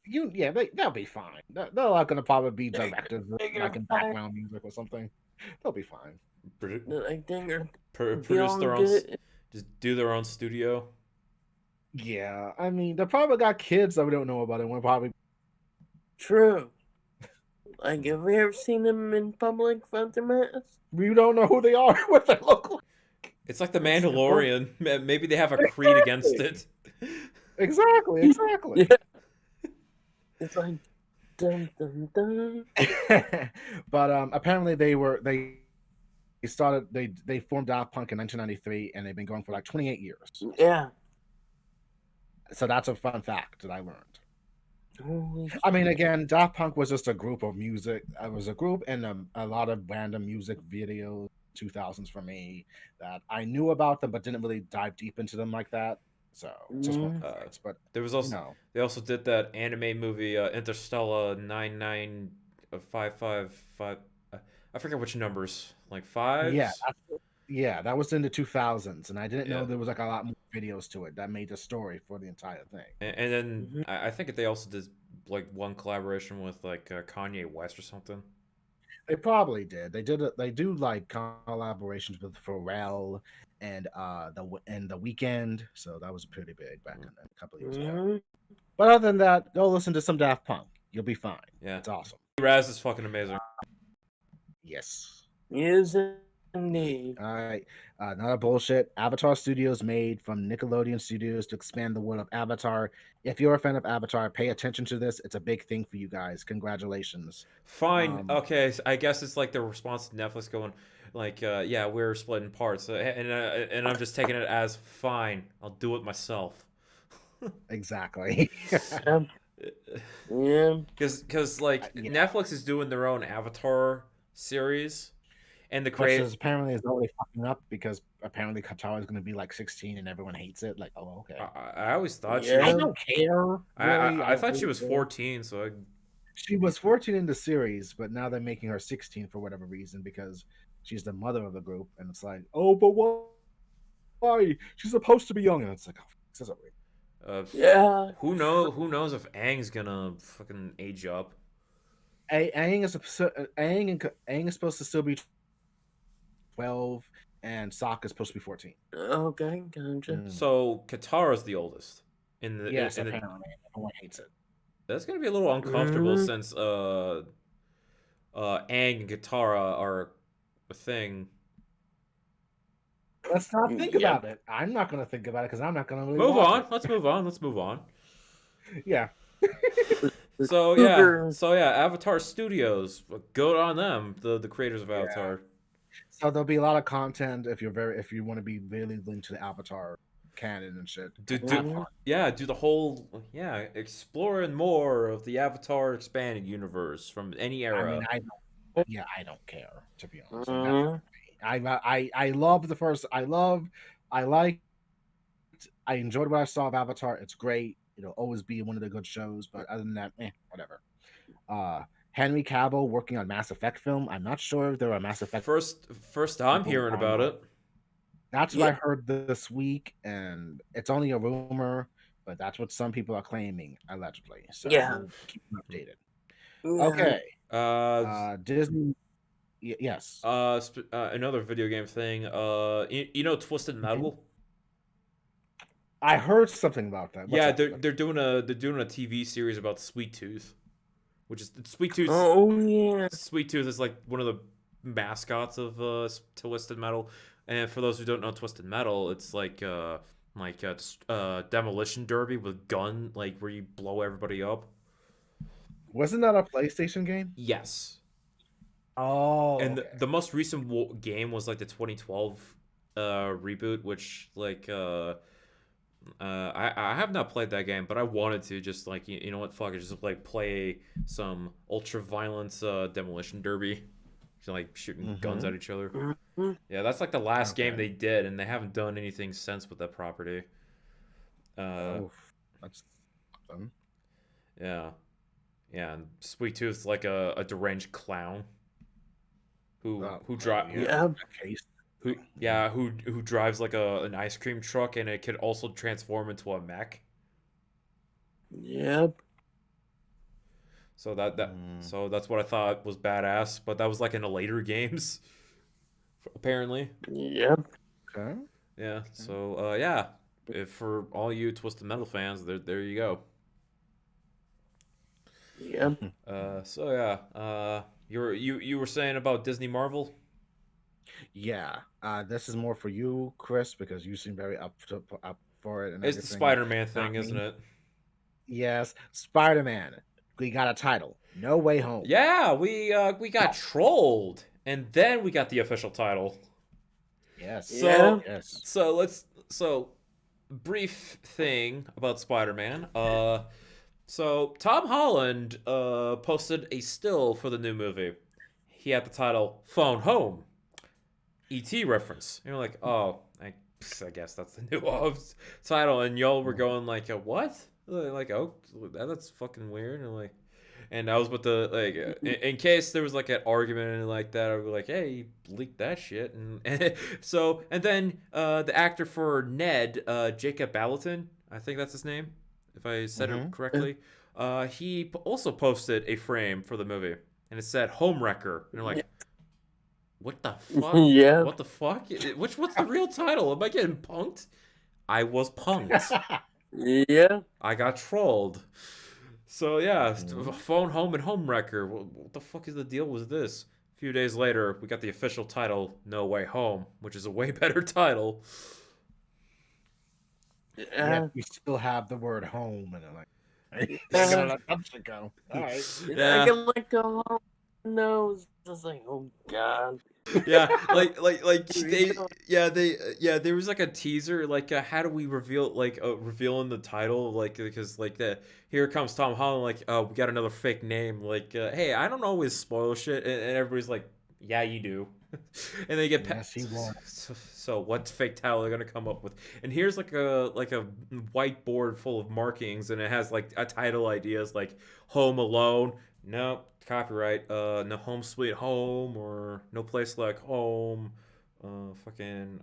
they'll be fine. They're not gonna probably be
They're
directors
gonna
like in
fire.
background music or something. They'll be fine.
Produ-
Like they're gonna be
produce
all
their own,
good.
just do their own studio.
Yeah, I mean, they probably got kids that we don't know about, and we're probably
True. Like, have we ever seen them in public front their mask?
we don't know who they are, what they look like.
It's like the
That's a good point.
Mandalorian. Maybe they have a creed against it.
Exactly.
Yeah. It's like, dun dun dun.
But apparently they formed Daft Punk in 1993, and they've been going for like 28 years.
Yeah.
So that's a fun fact that I learned.
Holy
I mean, again, Daft Punk was just a group of music. It was a group and a lot of random music videos, 2000s for me, that I knew about them but didn't really dive deep into them like that. So just one of the things. But
There was
you
also
know,
they also did that anime movie Interstellar 99555. I forget which numbers, like
yeah,
fives.
that was in the 2000s, and I didn't know
Yeah,
there was like a lot more videos to it that made the story for the entire thing.
and then
Mhm.
I think they also did like one collaboration with like Kanye West or something.
They probably did. They do like collaborations with Pharrell and the Weekend, so that was pretty big back in a couple of years ago.
Mhm.
But other than that, go listen to some Daft Punk. You'll be fine.
Yeah,
It's awesome.
Raz is fucking amazing.
Yes.
Yes, indeed.
All right. Not a bullshit. Avatar Studios made from Nickelodeon Studios to expand the world of Avatar. If you're a fan of Avatar, pay attention to this. It's a big thing for you guys. Congratulations.
Fine, okay. So I guess it's like the response to Netflix going, like, yeah, we're splitting parts, and I'm just taking it as fine. I'll do it myself.
Exactly.
Yeah. Yeah.
Because like
Yeah.
Netflix is doing their own Avatar series, and the
Which
create.
is apparently is already fucking up because apparently Katara is going to be like 16 and everyone hates it. Like, oh, okay.
I always thought she
I
was.
Yeah.
don't care, really. I
I
don't
thought she
really
was
care.
14, so
She was 14 in the series, but now they're making her 16 for whatever reason because she's the mother of the group. And it's like, oh, but why? She's supposed to be young. And it's like, oh, this isn't weird.
Yeah.
Who knows if Aang's gonna fucking age up.
Aang is supposed to still be 12, and Sokka is supposed to be 14.
Okay, gotcha.
Mm.
So Katara's the oldest in the
Yes,
in the.
apparently. Everyone hates it.
That's gonna be a little uncomfortable
Mhm.
since Aang and Katara are a thing.
Let's not think
Yep.
about it. I'm not going to think about it because I'm not going to really
Move
watch
on.
it.
Let's move on. Let's move on.
Yeah.
So yeah, Avatar Studios. Good on them, the creators of
Yeah.
Avatar.
So there'll be a lot of content if you want to be really linked to the Avatar canon and shit.
Do
Have fun.
do the whole exploring more of the Avatar expanded universe from any
I mean,
era.
I don't care, to be honest. Like, that's
Mhm.
I love the first. I liked. I enjoyed what I saw of Avatar. It's great. It'll always be one of the good shows. But other than that, whatever. Henry Cavill working on Mass Effect film. I'm not sure if there are Mass Effect
First I'm
people
hearing
on
about
board.
it.
That's what I
Yeah.
heard this week, and it's only a rumor, but that's what some people are claiming, allegedly. So
Yeah.
we'll keep them updated.
Yeah.
Okay.
Uh,
Disney. Yes.
Another video game thing. You know Twisted
Mhm.
Metal?
I heard something about that. What's
Yeah,
that?
they're doing a TV series about Sweet Tooth, which is Sweet Tooth.
Oh yeah.
Sweet Tooth is like one of the mascots of Twisted Metal. And for those who don't know Twisted Metal, it's like demolition derby with gun, like where you blow everybody up.
Wasn't that a PlayStation game?
Yes.
Oh,
And
okay.
the most recent game was like the 2012 reboot, which I have not played that game, but I wanted to just like you know what, fuck it, just like play some ultra violence demolition derby, so, like shooting guns at each other.
Mhm.
Yeah, that's like the last game
Okay.
they did, and they haven't done anything since with that property.
Oh, that's something.
Yeah, yeah. And Sweet Tooth's like a deranged clown who drive
Yeah.
Yeah.
In that case.
who drives like an ice cream truck, and it could also transform into a mech.
Yep.
So so that's what I thought was badass, but that was like in the later games, apparently.
Yep.
Okay.
Yeah. So yeah, if for all you Twisted Metal fans, there you go.
Yep.
So yeah, you were saying about Disney Marvel?
Yeah. This is more for you, Chris, because you seem very up for it and
It's the
everything.
Spider-Man thing,
Not
isn't
me.
it?
Yes. Spider-Man. We got a title. No Way Home.
Yeah, we got trolled, and then we got the official title.
Yes.
So
Yeah.
so brief thing about Spider-Man. So Tom Holland posted a still for the new movie. He had the title "Phone Home," ET reference. And you're like, oh, I guess that's the new title. And y'all were going like, what? Like, oh, that's fucking weird. And like, and I was with the like, in case there was like an argument like that, I would be like, hey, you leaked that shit. And then the actor for Ned, Jacob Ballatin, I think that's his name, if I said it
Mhm.
correctly. He also posted a frame for the movie, and it said "Homewrecker," and you're like, what the fuck?
Yeah.
What the fuck? What's the real title? Am I getting punked? I was punked.
Yeah.
I got trolled. So yeah,
Mhm.
Phone Home and Homewrecker. What the fuck is the deal with this? A few days later, we got the official title, No Way Home, which is a way better title.
Yet
Yeah.
we still have the word home, and I'm like, I'm
Yeah.
gonna let that shit go. All right.
I
Yeah.
can let go. No, it's just like, oh god.
Yeah, there was like a teaser, like how do we reveal revealing the title, like because like the here comes Tom Holland, like we got another fake name, like hey, I don't always spoil shit, and everybody's like, Yeah, you do. And they get
Yes, he won.
so what fake title they're gonna come up with? And here's like a whiteboard full of markings, and it has like a title ideas like Home Alone. No copyright. No Home Sweet Home or No Place Like Home. Fucking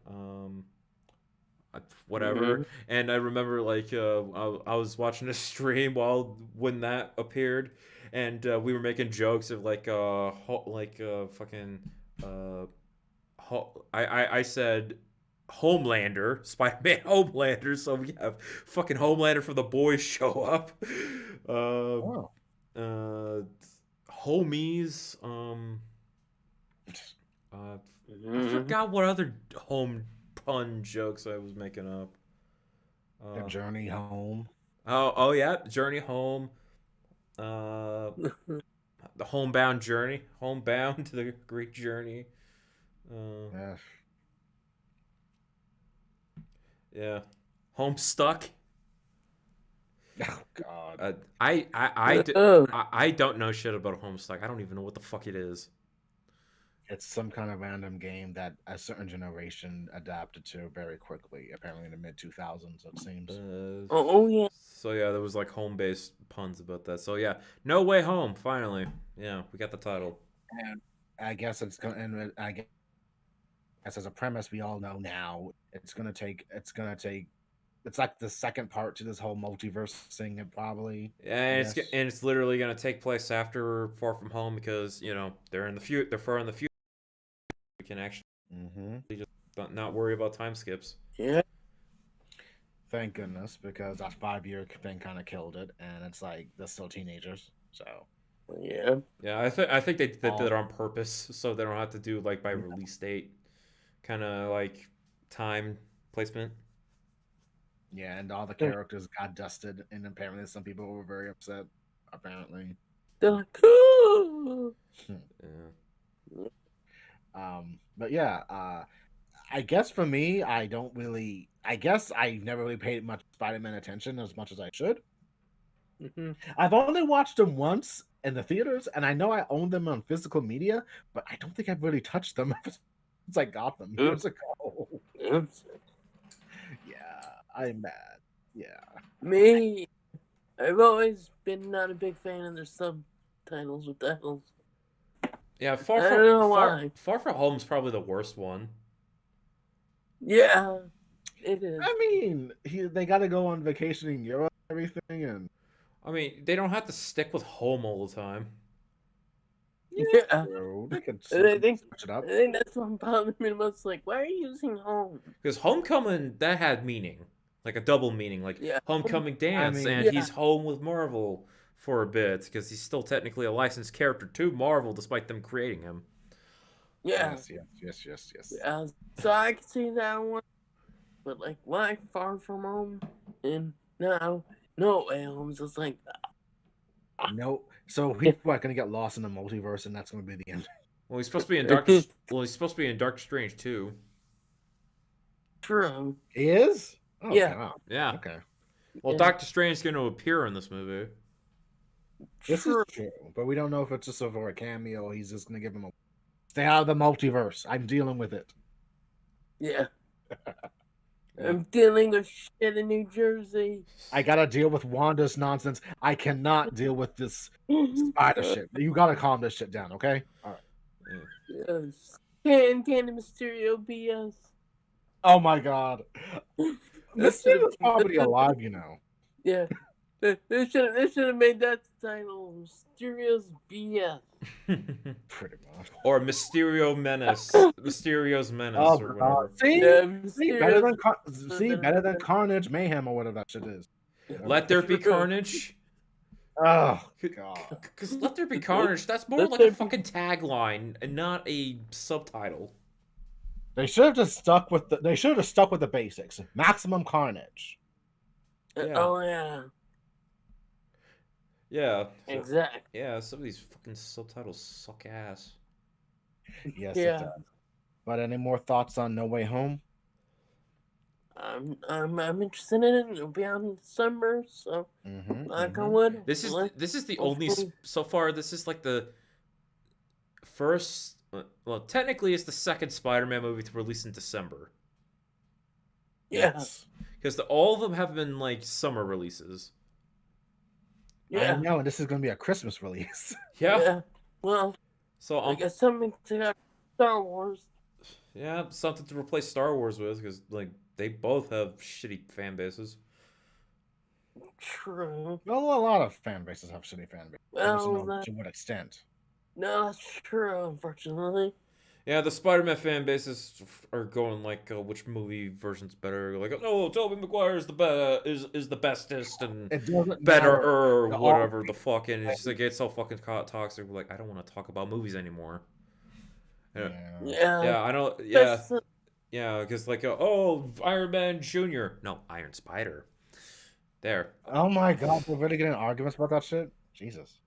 whatever.
Mhm.
And I remember like I was watching a stream when that appeared, and we were making jokes of like fucking uh I said Homelander, Spider-Man Homelander, so we have fucking Homelander from the boys show up. Um
Oh.
uh Homies, I
Mhm.
forgot what other home pun jokes I was making up.
The
Uh,
journey home.
oh yeah, Journey Home. Uh, the Homebound Journey, Homebound to the Great Journey. Uh,
Yes.
yeah, Homestuck.
Oh God.
Uh, I, I, I, d-
Oh,
I don't know shit about Homestuck. I don't even know what the fuck it is.
It's some kind of random game that a certain generation adapted to very quickly. Apparently, in the mid 2000s, it seems.
yeah.
So yeah, there was like home-based puns about that. So yeah, No Way Home. Finally, yeah, we got the title.
And I guess it's going. And I guess as a premise, we all know now it's gonna take. It's gonna take. It's like the second part to this whole multiverse thing. It probably. I
And
guess.
it's literally gonna take place after Far From Home because they're in the they're far in the future. We can actually
Mm-hmm.
just not worry about time skips.
Yeah.
Thank goodness, because that 5 year thing kind of killed it, and it's like they're still teenagers. So
Yeah.
Yeah, I think they did
all
it on purpose so they don't have to do like by release date, kind of like time placement.
yeah, and all the characters got dusted, and apparently some people were very upset. Apparently.
They're like, "Oh."
Yeah.
But yeah, I guess for me, I don't really. I guess I've never really paid much Spider-Man attention as much as I should.
Mhm.
I've only watched them once in the theaters, and I know I own them on physical media, but I don't think I've really touched them since I got them years
Oops.
ago.
Oops.
Yeah, I'm mad. Yeah.
Me, I've always been not a big fan of their subtitles with titles.
Yeah,
I don't know why.
Far From Home's probably the worst one.
Yeah, it is.
I mean, they got to go on vacation in Europe and everything, and
I mean, they don't have to stick with home all the time.
Yeah.
bro, they could
And
switch it up.
I think that's what bothered me the most. Like, why are you using home?
Because Homecoming, that had meaning, like a double meaning, like
Yeah.
Homecoming
I
dance,
mean,
and
Yeah.
he's home with Marvel for a bit because he's still technically a licensed character to Marvel despite them creating him.
Yeah.
yes.
Yeah. So I can see that one. But, like, why Far From Home? And now, No Way Home's just like,
No, so people are gonna get lost in the multiverse, and that's gonna be the end.
Well, he's supposed to be in He's supposed to be in Doctor Strange too.
true.
He is. Oh
Yeah.
God.
Yeah.
Okay.
Well,
Yeah.
Doctor Strange is going to appear in this movie.
This
True.
is true, but we don't know if it's just for a cameo. He's just gonna give him a stay out of the multiverse. I'm dealing with it.
Yeah.
Yeah.
I'm dealing with shit in New Jersey.
I gotta deal with Wanda's nonsense. I cannot deal with this spider shit. You gotta calm this shit down, okay? All right.
Yes. Can the Mysterio BS?
Oh my God,
That should
Mysterio's probably alive, you know.
Yeah. They should have made that the title Mysterio's BS.
Pretty much.
Or Mysterio's Menace,
Oh
or
God.
whatever.
See,
Yeah,
see, better than
Mysterio's
better than Carnage Mayhem or whatever that shit is.
Let There Be
True.
Carnage.
Oh God.
Because Let There Be Carnage, that's more
Let
like
There
a
Be-
fucking tagline and not a subtitle.
They should have just stuck with the. They should have stuck with the basics. Maximum Carnage.
Yeah.
Oh yeah.
Yeah.
Exactly.
Yeah, some of these fucking subtitles suck ass.
Yes,
Yeah.
it does. But any more thoughts on No Way Home?
I'm interested in it. It'll be out in December, so knock on wood.
This is the only
hopefully-
so far. This is like the first well, technically, it's the second Spider-Man movie to release in December
Yeah.
Yes.
because all of them have been like summer releases.
I
Yeah.
know, and this is going to be a Christmas release.
Yeah.
Yeah. Well,
So
I guess something to have Star Wars.
yeah, something to replace Star Wars with because like they both have shitty fan bases.
True.
Well, a lot of fan bases have shitty fan bases. I just
Well,
know to what extent.
no, that's true, unfortunately.
Yeah, the Spider-Man fan bases are going like, which movie version's better? Like, oh, Tobey Maguire is the bestest and
It doesn't
better
matter.
or
They're all
whatever the fuck, and it's just like it's so fucking toxic. Like, I don't want to talk about movies anymore. Yeah,
yeah.
Yeah.
yeah, I don't. Yeah,
Especially-
yeah, because like, oh, Iron Man Junior. No, Iron Spider. There.
Oh my god, we're really getting arguments about that shit? Jesus.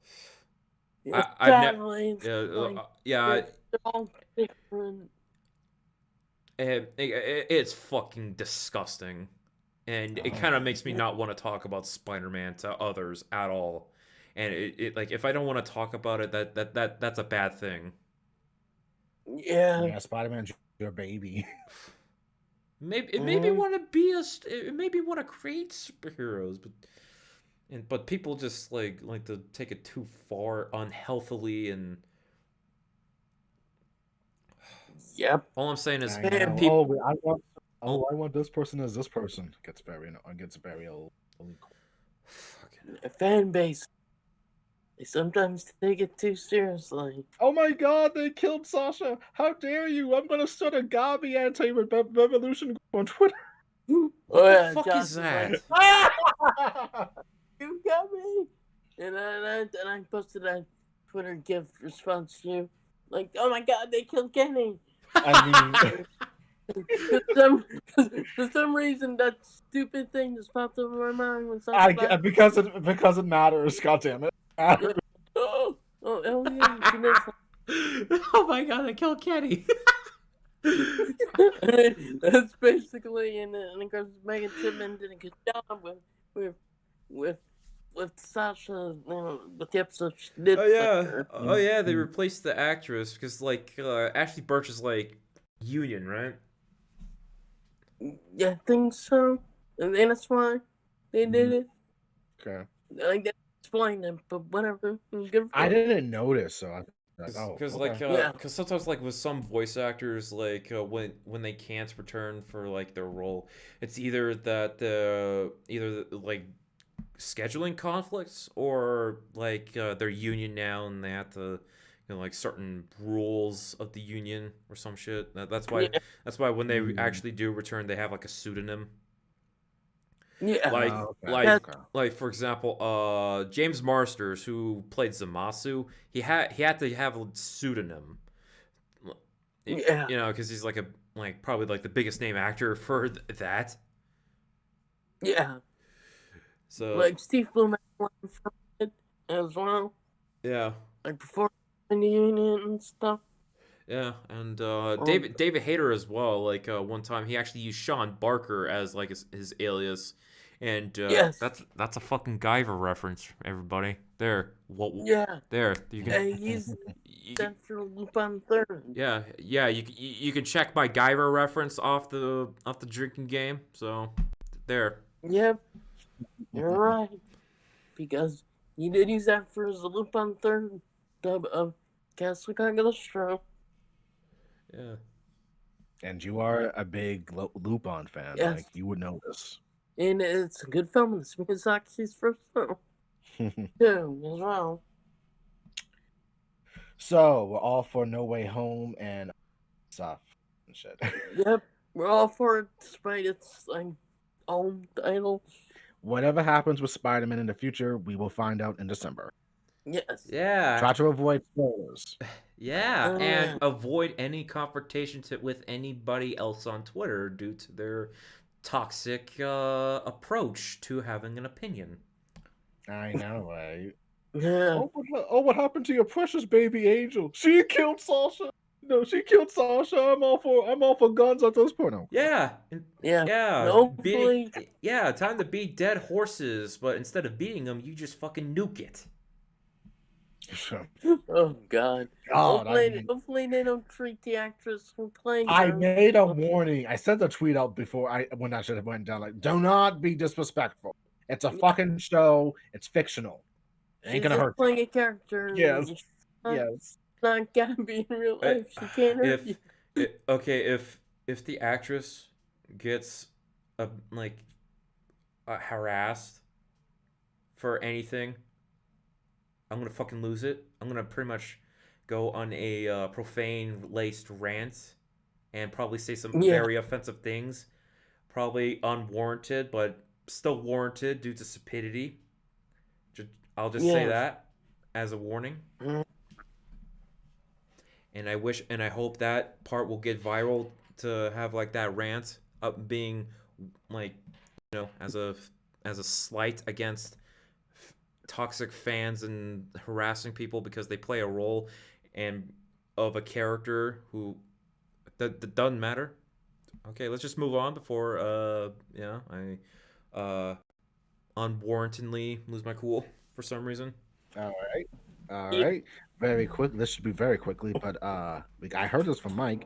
I've never.
Sadly, it's
Yeah,
like
yeah.
they're all different.
It's fucking disgusting, and it
Oh.
kind of makes me not want to talk about Spider-Man to others at all. And it like if I don't want to talk about it, that's a bad thing.
Yeah.
Yeah, Spider-Man's your baby.
Maybe it made me want to be it made me want to create superheroes, but people just like to take it too far unhealthily, and
Yep.
all I'm saying is
I know.
people.
I want this person as this person. Gets very old.
Fucking,
Fan base. They sometimes take it too seriously.
Oh my god, they killed Sasha! How dare you! I'm gonna start a Gabi anti-revolution group on Twitter.
what the
yeah,
fuck
Josh
is
was
that?
like, you got me. And I posted a Twitter GIF response to you. Like, oh my god, they killed Kenny.
I mean,
for some reason, that stupid thing just popped up in my mind when something
because it matters. God damn it!
oh hell yeah, you know,
Oh my god, they killed Kenny.
that's basically, and of course Megan Chipman did a good job with Sasha, with the episode she did.
Oh yeah, oh yeah. They
Mhm.
replaced the actress because like Ashley Birch is like Union, right?
Yeah, I think so, and that's why they did it.
Okay.
Like they explained it, but whatever. Good for
I
them.
didn't notice, so I like,
Because
okay.
like
Yeah.
because sometimes like with some voice actors like when they can't return for like their role, it's either that like scheduling conflicts or like they're union now and they have to like certain rules of the union or some shit. That's why
Yeah.
that's why when they
Mm.
actually do return, they have like a pseudonym.
Yeah.
Like
Okay.
like for example, James Marsters, who played Zamasu, he had to have a pseudonym.
Yeah.
You know, because he's like probably like the biggest name actor for that.
Yeah.
So
Like Steve Blum from it as well.
yeah.
Like before in the union and stuff.
Yeah, and David Hayter as well. Like one time, he actually used Sean Barker as like his alias, and
Yes.
that's a fucking Guyver reference, everybody. There,
Yeah.
there you
Yeah,
can.
he's
You,
Central Lupin Third.
yeah, yeah. You can check my Guyver reference off the drinking game. So there.
Yep. You're right. Because you did use that for the Lupin Third dub of Castle Cagliostro.
Yeah.
And you are a big Lupin fan,
Yes.
like you would know this.
And it's a good film. It's Miyazaki's first film, too, as well.
So we're all for No Way Home and stuff and shit.
Yep. We're all for it, despite its own title.
Whatever happens with Spider-Man in the future, we will find out in December.
Yes.
Yeah.
Try to avoid spoilers.
Yeah,
Oh,
and
yeah.
avoid any confrontation with anybody else on Twitter due to their toxic approach to having an opinion.
I know, right?
Yeah.
What happened to your precious baby angel? She killed Sasha. No, she killed Sasha. I'm all for guns at this point.
Yeah,
Yeah.
yeah,
Hopefully.
yeah. Time to beat dead horses, but instead of beating them, you just fucking nuke it.
Oh God.
God, I mean,
Hopefully they don't treat the actress who plays
I
her.
made a warning. I sent the tweet out before when I should have went down. Like, do not be disrespectful. It's a
Yeah,
fucking show. It's fictional. It ain't
she's
gonna
just
hurt you.
playing a character.
Yes,
It's not,
yes.
not Gabby in real
I,
life. She can't hurt you.
if okay, if the actress gets like harassed for anything, I'm gonna fucking lose it. I'm gonna pretty much go on a profane laced rant and probably say some
Yeah.
very offensive things, probably unwarranted, but still warranted due to stupidity. I'll just say
Yes.
that as a warning.
Mm,
And I wish and I hope that part will get viral to have like that rant up being like as a slight against toxic fans and harassing people because they play a role and of a character who that doesn't matter. Okay, let's just move on before I unwarrantedly lose my cool for some reason.
All right. All
yeah.
right. Very quick. This should be very quickly, but I heard this from Mike.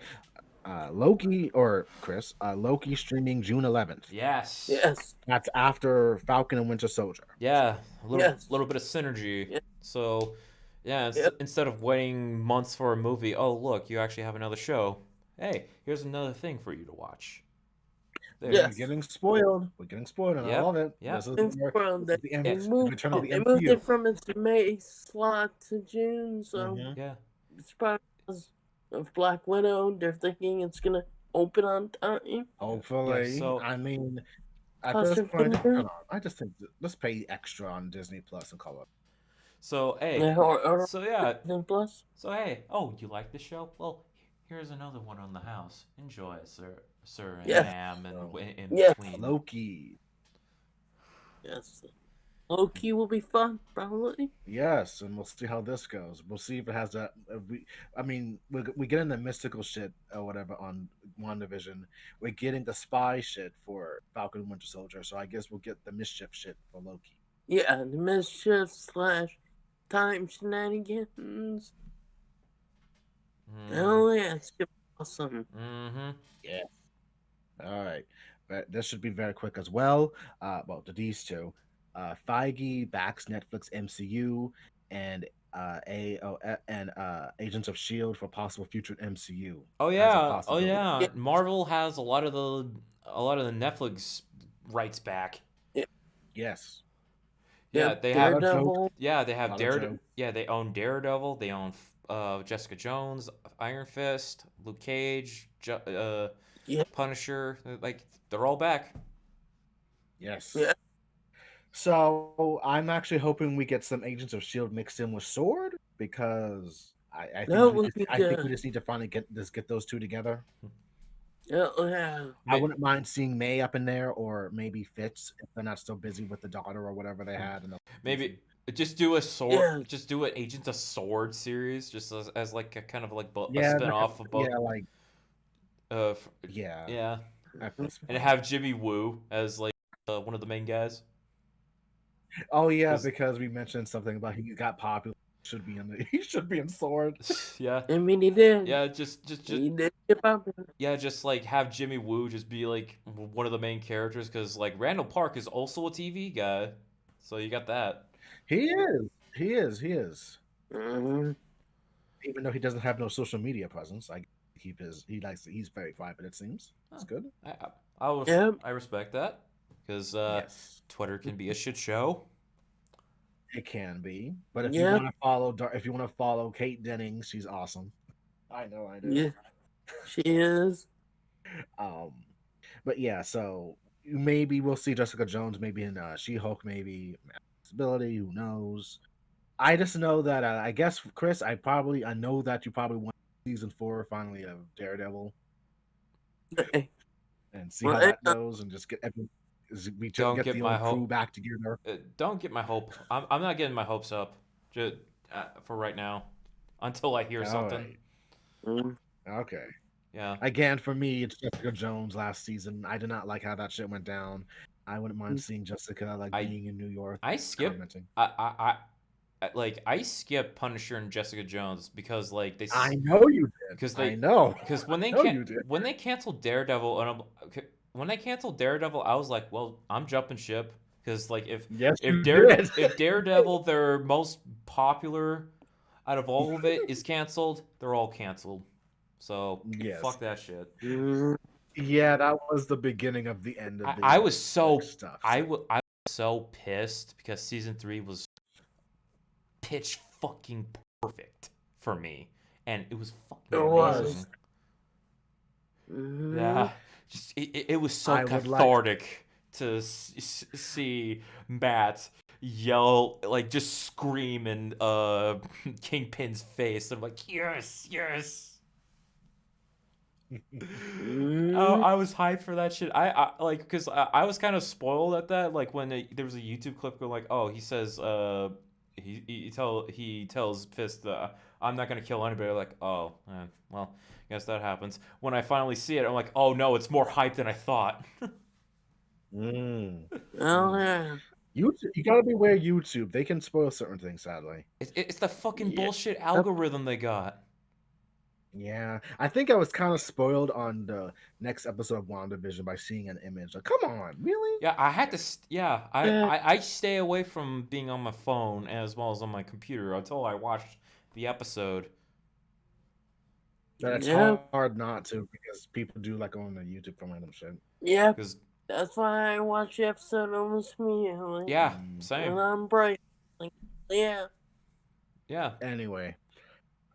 Loki or Chris, Loki streaming June 11th.
Yes.
Yes.
That's after Falcon and Winter Soldier.
Yeah, a
Yes.
little bit of synergy.
Yeah.
So, yeah,
Yeah.
instead of waiting months for a movie, oh look, you actually have another show. Hey, here's another thing for you to watch.
See,
There.
we're
Yes.
getting spoiled. We're getting spoiled, and I love
Yep.
it. This
Yep.
is
And
where
well,
this is the
Yeah.
return of the
they moved
MCU.
it from its May slot to June, so
Hmm.
Yeah.
it's probably because of Black Widow. They're thinking it's gonna open on time.
Yeah.
Hopefully,
So
I mean, at
Cross
this
your
point,
fingers.
hold on. I just think let's pay extra on Disney Plus and call it.
hey.
Yeah, or
So yeah.
Disney Plus.
So hey. Oh, you like this show? Well, here's another one on the house. Enjoy, sir, and
Yes.
ma'am, and
So,
in
Yes.
between.
Loki.
Yes. Loki will be fun, probably.
Yes, and we'll see how this goes. We'll see if it has that. I mean, we get into mystical shit or whatever on WandaVision. We're getting the spy shit for Falcon and Winter Soldier, so I guess we'll get the mischief shit for Loki.
Yeah, the mischief slash time shenanigans.
Mm-hmm.
Oh yeah, it's gonna be awesome.
Mm-hmm.
Yeah. All right. But this should be very quick as well. Well, to these two. Feige backs Netflix MCU and Agents of Shield for possible future MCU
Oh
as a
yeah. Oh
possibility.
yeah.
Yeah,
Marvel has a lot of the Netflix rights back.
yeah,
Yes.
Yeah,
yep.
they
A lot
have.
of jokes.
Daredevil.
Yeah, they
A
have
lot of jokes.
Yeah, they own Daredevil. They own Jessica Jones, Iron Fist, Luke Cage,
Yeah,
Punisher. Like they're all back.
Yes.
yeah.
So I'm actually hoping we get some Agents of Shield mixed in with Sword because
That would be
I think we
good.
just need to finally get those two together.
Yeah.
I wouldn't mind seeing May up in there or maybe Fitz if they're not so busy with the daughter or whatever they had in the season.
Maybe just do a sword.
Yeah.
Just do an Agents of Sword series, just as like a kind of like a
Yeah,
spin off of both.
yeah, like
Uh, f-
yeah.
yeah,
At this
and
point.
have Jimmy Woo as like one of the main guys.
Oh yeah,
'Cause-
because we mentioned something about he got popular. Should be in he should be in Sword.
yeah,
I mean, he did.
yeah. Just
He did get popular.
yeah, just like have Jimmy Woo just be like one of the main characters because like Randall Park is also a TV guy, so you got that.
He is. He is. He is.
Hmm.
Even though he doesn't have no social media presence, I keep his. He likes. He's very private. It seems. It's
Huh.
good.
Yep.
I respect that because
Yes,
Twitter can be a shit show.
it can be. But if you
Yep.
want to follow, if you want to follow Kate Dennings, she's awesome. I know. I do.
Yeah. She is.
Um, but yeah. So maybe we'll see Jessica Jones. Maybe in She-Hulk. Maybe Possibility. Who knows? I just know that I guess Chris, I know that you probably want season 4 finally of Daredevil and see how
Well,
that goes and just get
Don't
get
get
the
my
old crew
hope.
back together.
Don't get my hope. I'm not getting my hopes up, just for right now, until I hear
All
something.
right.
mm,
Okay.
Yeah.
Again, for me, it's Jessica Jones last season. I did not like how that shit went down. I wouldn't mind seeing Jessica like
I
being in New York
I skipped.
commenting.
I like I skipped Punisher and Jessica Jones because like
I know you did.
because
I
they
know.
because
I know you did.
when they canceled Daredevil and when they canceled Daredevil, I was like, well, I'm jumping ship because like
Yes, you did.
If Daredevil, their most popular out of all of it, is canceled, they're all canceled. So
Yes.
fuck that shit.
Mm,
Yeah, that was the beginning of the end of
I
the
was
Netflix
so
stuff. So
I was so pissed because season 3 was pitch fucking perfect for me, and it was fucking
it
amazing.
was. Mm-hmm.
Yeah, just it was so
I would like.
cathartic to see Matt yell, like just scream in Kingpin's face. I'm like, yes, yes.
Mm-hmm.
I was hyped for that shit. I like because I was kind of spoiled at that. Like when there was a YouTube clip going like, oh, he says, he tells Fist, I'm not gonna kill anybody. Like, oh, well, I guess that happens. When I finally see it, I'm like, oh no, it's more hype than I thought.
Mm,
Oh
mm.
yeah.
YouTube, you gotta beware YouTube. They can spoil certain things, sadly.
It's the fucking
Yeah.
bullshit algorithm they got.
Yeah, I think I was kind of spoiled on the next episode of WandaVision by seeing an image. Like, come on, really?
Yeah, I had to. Yeah,
Yeah.
I stay away from being on my phone as well as on my computer until I watched the episode.
But it's
Yeah.
hard not to because people do like on the YouTube for random shit.
Yeah.
Because
That's why I watch the episode almost immediately
yeah,
Mm.
same.
when I'm bright. Like, yeah.
Yeah.
Anyway,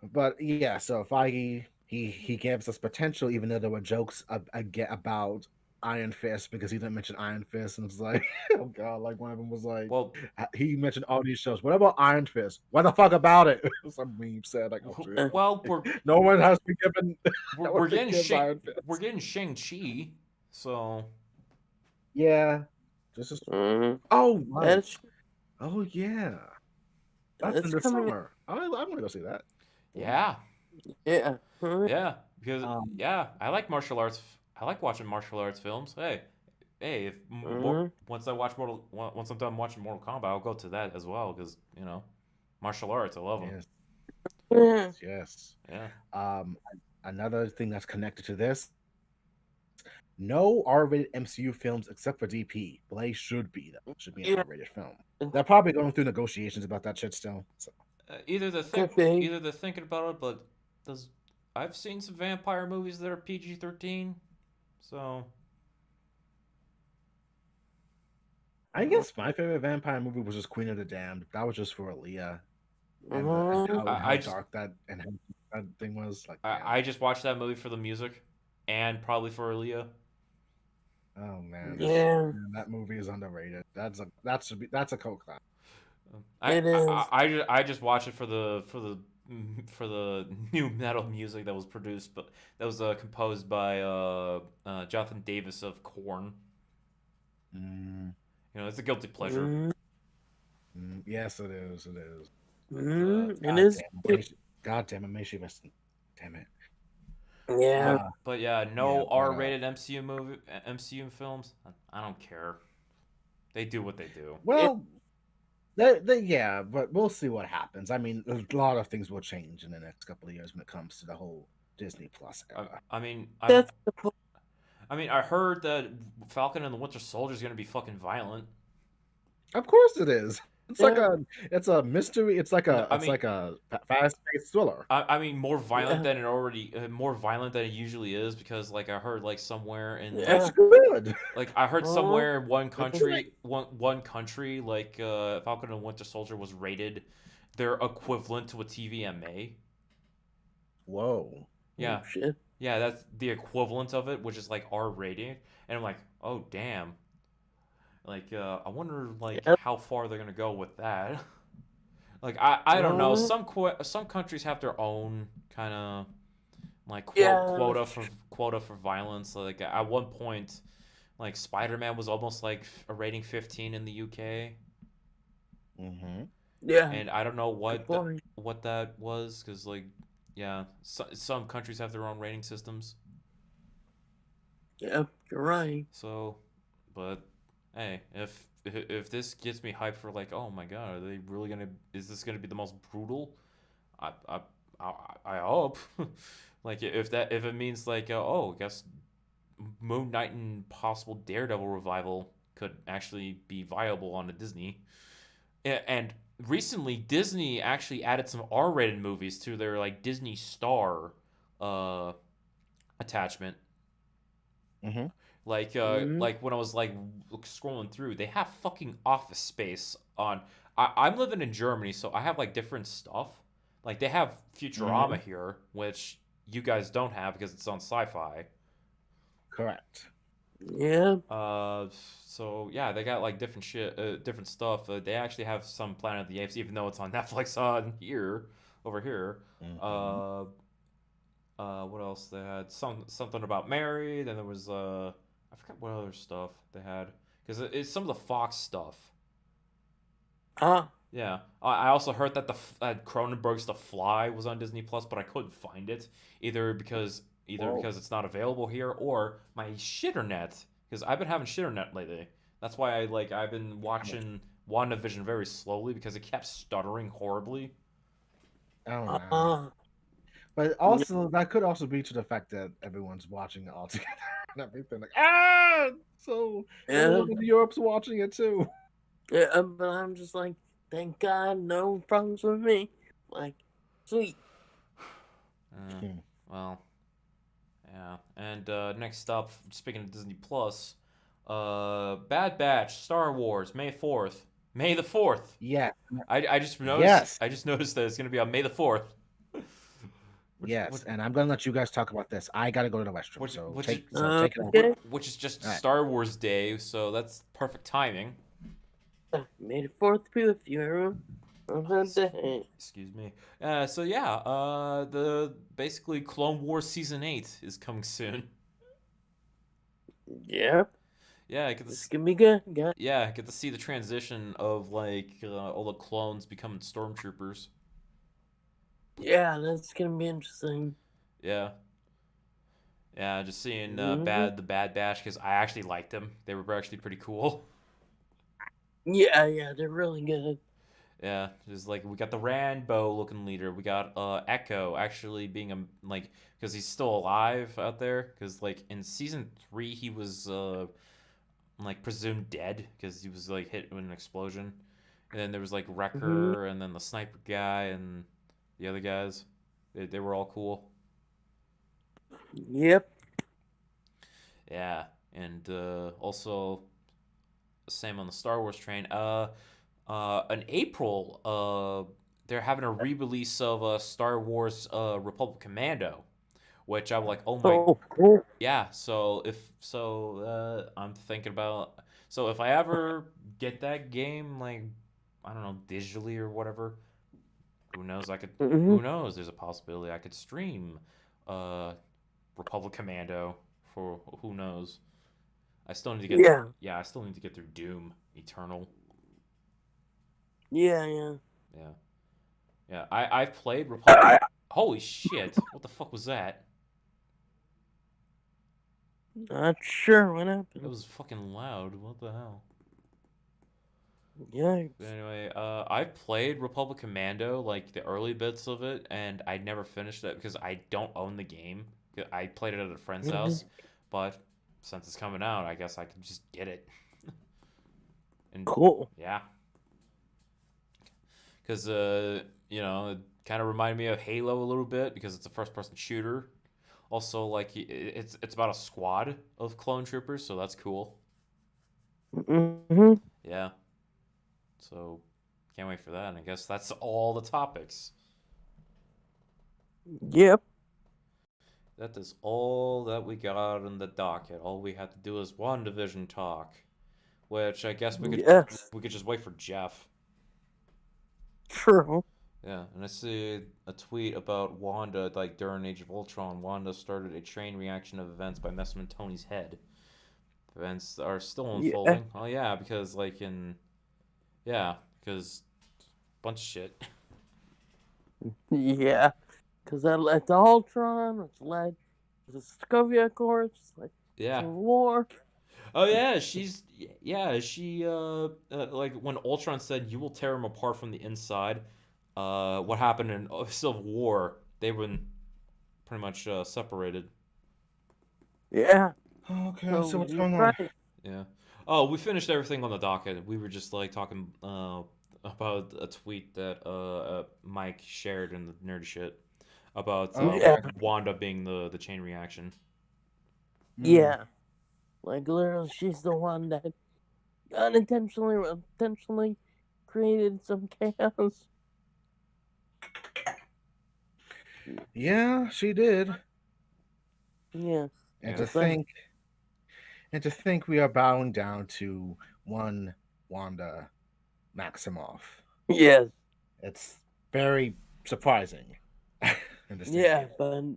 but yeah, so Feige he gives us potential, even though there were jokes about Iron Fist because he didn't mention Iron Fist, and it's like, oh god, like one of them was like,
Well,
he mentioned all these shows. What about Iron Fist? What the fuck about it? Some meme said like, oh shit,
well,
no one has been given, no one
we're
been
getting
gives Iron
We're
Fist.
getting Shang-Chi, so
Yeah, this is
Mm-hmm.
oh right,
That's
oh yeah, that's in
that's
the
coming.
summer. I want to go see that. Cool.
yeah,
Yeah. Mhm.
yeah, because
Um,
yeah, I like martial arts. I like watching martial arts films. Hey, if
Mhm.
once I'm done watching Mortal Kombat, I'll go to that as well because martial arts. I love them.
yes,
Yeah.
yes.
Yeah.
Um, another thing that's connected to this: no R-rated MCU films except for DP. Blade should be though. Should be an
Yeah.
R-rated film. They're probably going through negotiations about that shit still. So
Could be.
Either they're thinking about it, but does I've seen some vampire movies that are PG-13, so
I guess my favorite vampire movie was just Queen of the Damned. That was just for Aaliyah and
Mhm.
I
how
just
dark that and how that thing was. Like, man,
I just watched that movie for the music, and probably for Aaliyah.
oh man,
Because
Yeah.
man, that movie is underrated. That's a cult classic.
It is.
I just watched it for for the new metal music that was produced, but that was composed by Jonathan Davis of Korn.
Mm,
It's a guilty pleasure.
Mhm.
yes, it is. It is.
Mhm. It
God
is.
damn, God damn it, may she rest. Damn it.
Yeah.
But yeah,
Yeah,
no
but
R-rated MCU films. I don't care. They do what they do.
It,
well, yeah, but we'll see what happens. I mean, a lot of things will change in the next couple of years when it comes to the whole Disney Plus era.
I mean,
that's the point.
I heard that Falcon and the Winter Soldier is gonna be fucking violent.
Of course, it is. It's like
Yeah.
it's a mystery.
No,
It's like a fast-paced thriller.
I mean
Yeah.
more violent than it usually is because like I heard like somewhere in
That's
Yeah.
good.
like I heard
Mhm.
somewhere in
That's great.
one country like Falcon and Winter Soldier was rated their equivalent to a TVMA.
Whoa.
Oh
Yeah,
shit.
yeah, that's the equivalent of it, which is like R rated, and I'm like, oh damn, like I wonder like
Yeah.
how far they're gonna go with that. Like I don't know.
Mhm.
Some countries have their own kind of like
Yeah. That's true.
quota for violence. Like at one point, like Spider-Man was almost like a rating 15 in the UK,
Mm-hmm.
Yeah.
and I don't know
Good point.
what that was because like yeah, some countries have their own rating systems.
Yeah. You're right.
So, but hey, if if this gets me hyped for like, oh my god, are they really gonna? Is this gonna be the most brutal? I I I hope. Like if it means like oh, I guess Moon Knight and possible Daredevil revival could actually be viable on a Disney. And recently Disney actually added some R-rated movies to their like Disney Star uh attachment.
Hmm.
Mm-hmm.
Like when I was like scrolling through, they have fucking Office Space on. I'm living in Germany, so I have like different stuff. Like they have
Hmm.
Futurama here, which you guys don't have because it's on Sci-Fi.
Correct.
Yeah.
Uh, so yeah, they got like different shit, different stuff. They actually have some Planet of the Apes, even though it's on Netflix on here, over here.
Hmm.
Uh, what else they had? Something about Mary. Then there was I forgot what other stuff they had because it's some of the Fox stuff.
Ah.
Yeah, I also heard that that Cronenberg's The Fly was on Disney Plus, but I couldn't find it either
Whoa.
because it's not available here or my shitternet because I've been having shitternet lately. That's why I've been watching WandaVision very slowly because it kept stuttering horribly.
Oh no.
Ah.
But
Yeah.
also that could also be to the fact that everyone's watching it all together and everything. Like so
Yeah.
everyone in Europe's watching it too.
Yeah. But I'm just like, thank God, no problems with me. Like, sweet.
Uh,
Hmm.
well, yeah. And next up, speaking of Disney Plus, Bad Batch, Star Wars, May 4th, May the 4th.
Yeah.
Noticed.
Yes.
I just noticed that it's gonna be on May the 4th. which
Yes.
which
And I'm gonna let you guys talk about this. I gotta go to the restroom.
which
So
which is
take it away.
which,
Okay.
which is just
All right.
Star Wars Day, so that's perfect timing.
May the fourth be with you, everyone. On that day.
Excuse me. So yeah, the basically Clone Wars season 8 is coming soon.
Yep.
Yeah, I get
It's
this.
gonna be good. Good.
Yeah, I get to see the transition of like all the clones becoming stormtroopers.
Yeah, that's gonna be interesting.
Yeah, yeah, just seeing
Hmm.
the Bad Batch because I actually liked them. They were actually pretty cool.
Yeah, yeah, they're really good.
Yeah, just like we got the Rambo looking leader. We got Echo actually being a like because he's still alive out there. Because like in season 3 he was like presumed dead because he was like hit with an explosion. And then there was like
Hmm.
Wrecker and then the sniper guy and the other guys. They were all cool.
Yep.
Yeah, and also same on the Star Wars train. In April, they're having a re-release of Star Wars Republic Commando, which I'm like, oh my,
Oh, cool.
yeah. I'm thinking about. So if I ever get that game, like, I don't know, digitally or whatever, who knows?
Hmm.
Who knows? There's a possibility I could stream, uh, Republic Commando for who knows. I still need to get,
Yeah.
yeah, I still need to get through Doom Eternal.
Yeah, yeah.
Yeah. Yeah, I've played Republic. Holy shit! What the fuck was that?
Not sure what
It
happened.
was fucking loud. What the hell?
Yikes.
Anyway, I've played Republic Commando, like the early bits of it, and I never finished it because I don't own the game. I played it at a friend's
Hmm.
house, but since it's coming out, I guess I could just get it. And
Cool.
yeah, because it kind of reminded me of Halo a little bit because it's a first-person shooter. Also, like it's about a squad of clone troopers, so that's cool.
Hmm.
Yeah. So can't wait for that. And I guess that's all the topics.
Yep.
That is all that we got on the docket. All we have to do is WandaVision talk, which I guess
Yes.
we could just wait for Jeff.
True.
Yeah, and I see a tweet about Wanda, like during Age of Ultron, Wanda started a chain reaction of events by messing with Tony's head. Events are still
Yeah.
unfolding. Oh yeah, because yeah, because bunch of shit.
Yeah. Because that led to Ultron, which led to the Sokovia Accords, which led to
Yeah,
Civil War.
Oh yeah, she like when Ultron said you will tear him apart from the inside. What happened in Civil War? They were pretty much separated.
Yeah.
Okay, so
So
what's
you're
going on?
right.
Yeah. Oh, we finished everything on the docket. We were just like talking about a tweet that Mike shared in the nerdy shit about
Oh,
Yeah.
okay.
Wanda being the chain reaction.
Mm.
Yeah. Like literally, she's the one that unintentionally or intentionally created some chaos.
Yeah, she did.
Yeah.
And
Yeah.
to
It's like
think, we are bowing down to one Wanda Maximoff.
yes.
It's very surprising.
Yeah,
Understandable.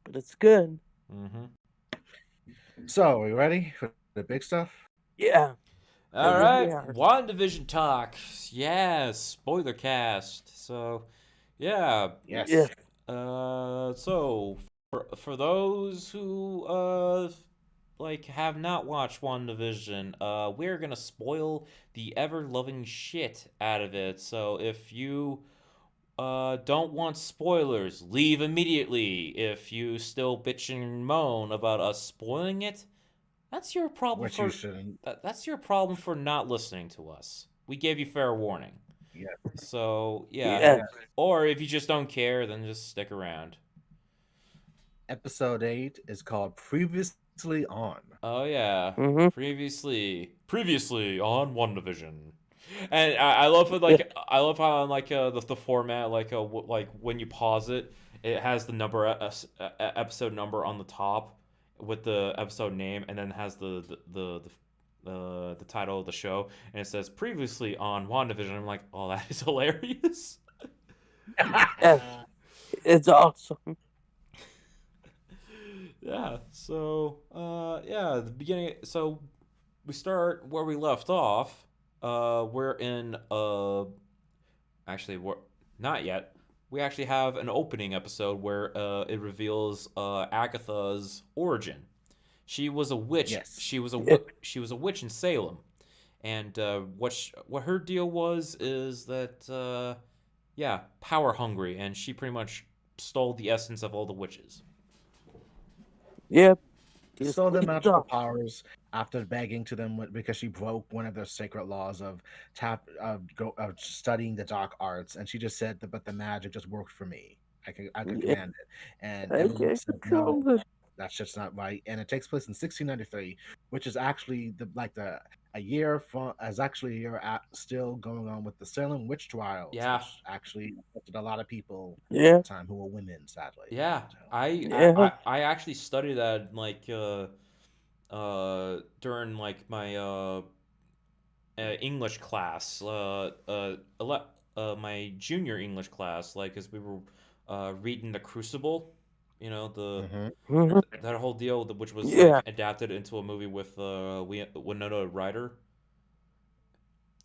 but it's good.
Mm-hmm.
So, are you ready for the big stuff?
Yeah. I
All
think we
right,
are.
WandaVision talk. Yeah, spoiler cast. So, yeah.
Yes.
Yes.
So for those who like have not watched WandaVision, we're gonna spoil the ever loving shit out of it. So if you don't want spoilers, leave immediately. If you still bitch and moan about us spoiling it, that's your problem
Which you
for
shouldn't.
that's your problem for not listening to us. We gave you fair warning.
Yeah.
So, yeah.
Yes.
Yeah.
Or if you just don't care, then just stick around.
Episode 8 is called Previously On.
Oh yeah,
Mm-hmm.
previously on WandaVision, and I love it.
Yeah.
Like I love how on like the format like like when you pause it, it has the number episode number on the top with the episode name, and then has the title of the show, and it says previously on WandaVision. I'm like, oh, that is hilarious.
Yes. It's awesome.
Yeah. So yeah, the beginning. So we start where we left off. We're in actually we're not yet. We actually have an opening episode where it reveals Agatha's origin. She was a witch.
Yes.
Yeah.
She was a witch in Salem, and what her deal was is that yeah, power hungry, and she pretty much stole the essence of all the witches.
Yep. Just
Stole their
leads
magical
off.
powers after begging to them because she broke one of their sacred laws of of studying the dark arts, and she just said that, but the magic just worked for me. I could
Yeah.
command it, and
I
everyone
can
said no.
control it.
That's just not right. And it takes place in 1693, which is actually the a year from as actually a year still going on with the Salem witch trials,
Yeah,
which actually affected a lot of people at
Yeah.
the time who were women, sadly.
yeah.
So,
Yeah.
I actually studied that like during like my English class, my junior English class, like as we were reading the Crucible, you know
mhm.
Mhm.
that whole deal, which was like
Yeah.
adapted into a movie with Winona Ryder.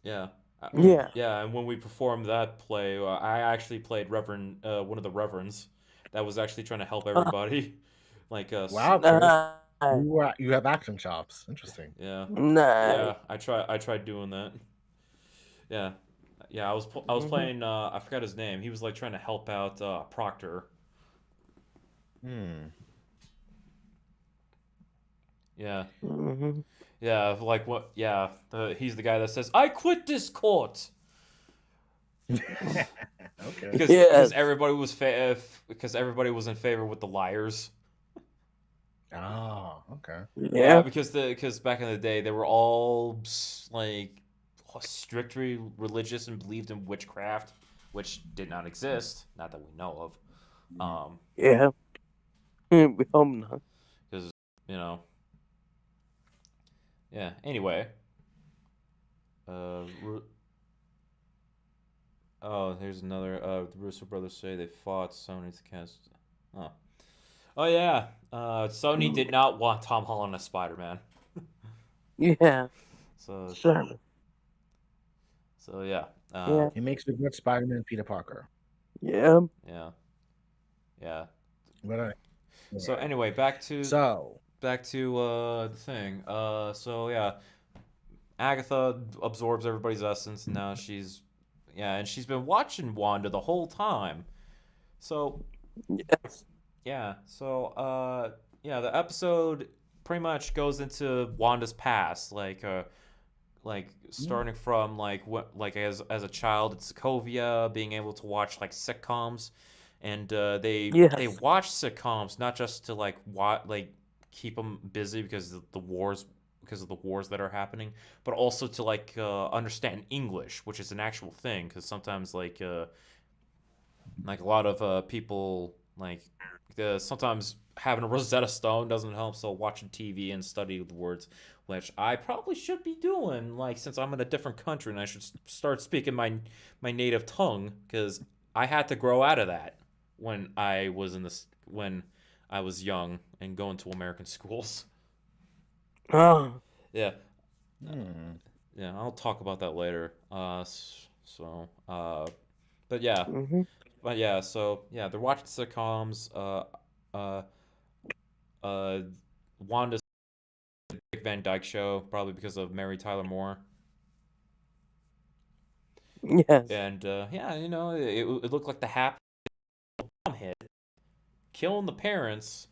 Yeah.
Mm.
Yeah.
Yeah, and when we performed that play, I actually played Reverend, one of the Reverends, that was actually trying to help
Uh,
everybody. Like,
Wow, Chris.
nice.
You have acting chops. Interesting.
yeah,
Nice.
yeah. I tried doing that. Yeah, yeah. I was
Mhm.
playing. I forgot his name. He was like trying to help out Proctor.
Hmm.
Yeah,
Mhm.
yeah. Like what? Yeah, he's the guy that says, "I quit this court."
Okay.
Because
Yes.
everybody was because everybody was in favor with the liars.
Oh, okay.
Yeah,
Yeah.
because back in the day they were all like strictly religious and believed in witchcraft, which did not exist, not that we know of.
Yeah. We hope not.
Because you know, yeah. Anyway, uh, oh, here's another. The Russo brothers say they fought Sony to cast. Oh, oh yeah. Sony did not want Tom Holland as Spider-Man.
Yeah.
So
Sure.
so yeah.
Yeah.
He makes a good Spider-Man Peter Parker.
Yeah.
Yeah. Yeah.
But
So
anyway.
anyway, back to
So,
back to the thing. So yeah, Agatha absorbs everybody's essence, and now and she's been watching Wanda the whole time. So
Yes.
yeah, the episode pretty much goes into Wanda's past, like
Mm.
starting from like what like as a child in Sokovia, being able to watch like sitcoms, and they
Yes.
watch sitcoms not just to like keep them busy because of the wars that are happening, but also to understand English, which is an actual thing. Because sometimes like a lot of people sometimes having a Rosetta Stone doesn't help, so watching TV and study the words, which I probably should be doing. Like since I'm in a different country and I should start speaking my native tongue because I had to grow out of that when I was young and going to American schools.
Oh.
Yeah,
Mm.
yeah, I'll talk about that later. So but yeah,
Mm-hmm.
so yeah, they're watching sitcoms. Uh, uh, Wanda's Dick Van Dyke Show, probably because of Mary Tyler Moore.
Yes.
And yeah, it looked like the happy bomb hit, killing the parents.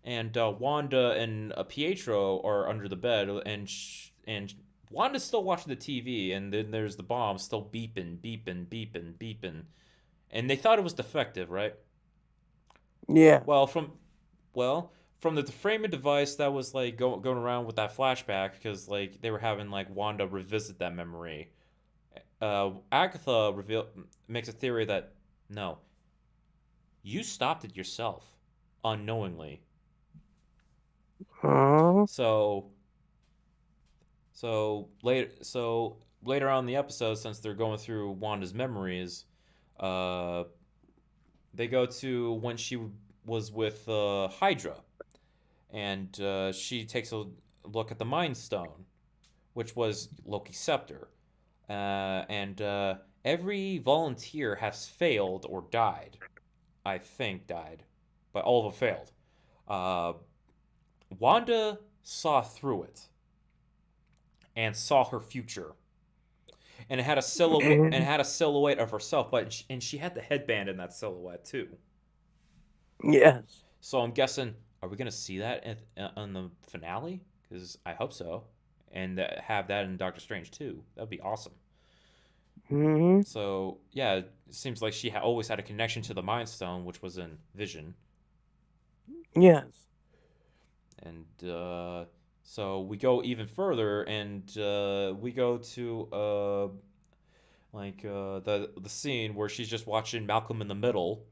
And Wanda and Pietro are under the bed, and Wanda's still watching the TV, and then there's the bomb still beeping, beeping, beeping, beeping, and they thought it was defective, right?
Yeah.
Well, from the framing device that was like going around with that flashback, because like they were having like Wanda revisit that memory. Agatha makes a theory that no, you stopped it yourself, unknowingly.
Huh?
So later on in the episode, since they're going through Wanda's memories, uh, they go to when she was with Hydra, and she takes a look at the Mind Stone, which was Loki's scepter, and every volunteer has failed or died. I think died, but all of them failed. Uh, Wanda saw through it and saw her future, and it had a
Mm-hmm.
silhouette of herself, and she had the headband in that silhouette too.
Yes.
So I'm guessing, are we gonna see that on the finale? Because I hope so, and have that in Doctor Strange too. That'd be awesome.
Mm-hmm.
So yeah, it seems like she always had a connection to the Mind Stone, which was in Vision,
Yes.
and so we go even further, and we go to the scene where she's just watching Malcolm in the Middle,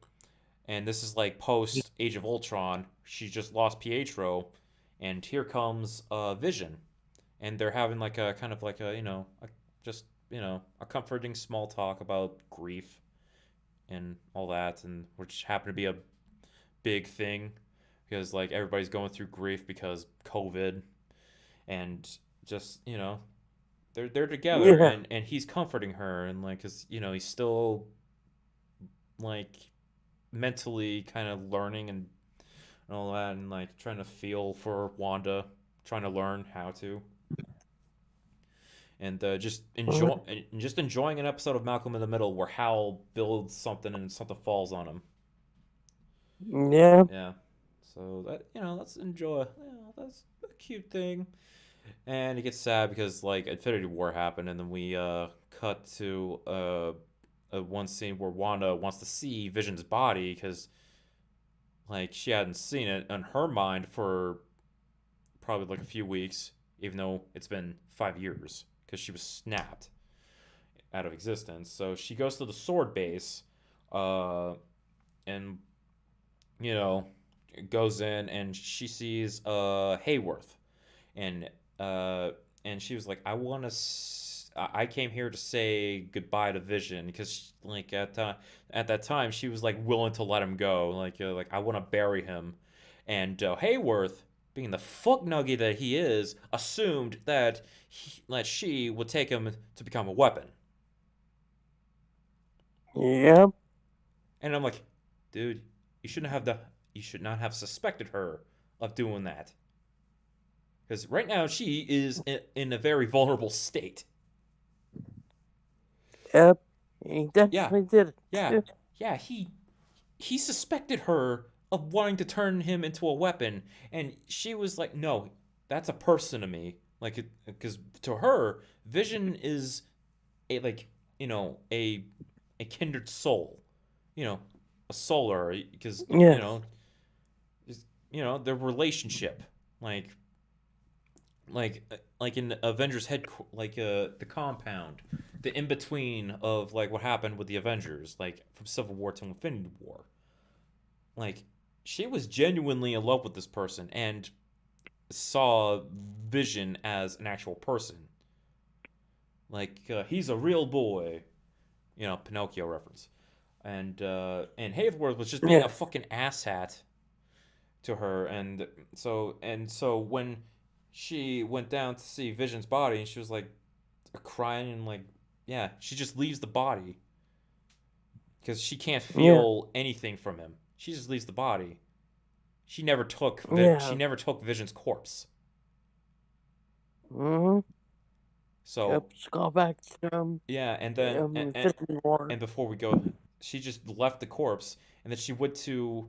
and this is like post Age of Ultron. She just lost Pietro, and here comes Vision, and they're having like a kind of like just a comforting small talk about grief and all that, and which happened to be a big thing because like everybody's going through grief because COVID, and just they're together,
Yeah.
and he's comforting her, and like cause he's still like mentally kind of learning and all that, and like trying to feel for Wanda, trying to learn how to, and just enjoying an episode of Malcolm in the Middle where Hal builds something and something falls on him.
Yeah.
Yeah, so that let's enjoy. That's a cute thing. And it gets sad because like Infinity War happened, and then we cut to one scene where Wanda wants to see Vision's body because like she hadn't seen it in her mind for probably like a few weeks, even though it's been 5 years because she was snapped out of existence. So she goes to the sword base, uh, and you know goes in and she sees Hayworth, and uh, and she was like, I want to. I came here to say goodbye to Vision because, like, at that time, she was like willing to let him go. Like I want to bury him, and Hayworth, being the fuck nugget that he is, assumed that she would take him to become a weapon.
Yep.
And I'm like, dude, you shouldn't have the, you should not have suspected her of doing that. Because right now she is in a very vulnerable state.
Yep. He
Yeah,
definitely did it
yeah,
too.
yeah. He suspected her of wanting to turn him into a weapon, and she was like, "No, that's a person to me." Like, because to her, Vision is a like a kindred soul, you know, a solar because
Yeah.
their relationship, like like in Avengers head the compound, the in between of like what happened with the Avengers, like from Civil War to Infinity War. Like she was genuinely in love with this person and saw Vision as an actual person. Like he's a real boy, Pinocchio reference. And Hayworth was just being a
Yeah.
fucking asshat to her, and so when she went down to see Vision's body, and she was like crying and like, yeah, she just leaves the body because she can't
Yeah.
feel anything from him. She just leaves the body. She
Yeah.
never took Vision's corpse.
Mm-hmm.
So
Yep. Just go back to
yeah, and then
Infinity War.
and before we go, she just left the corpse, and then she went to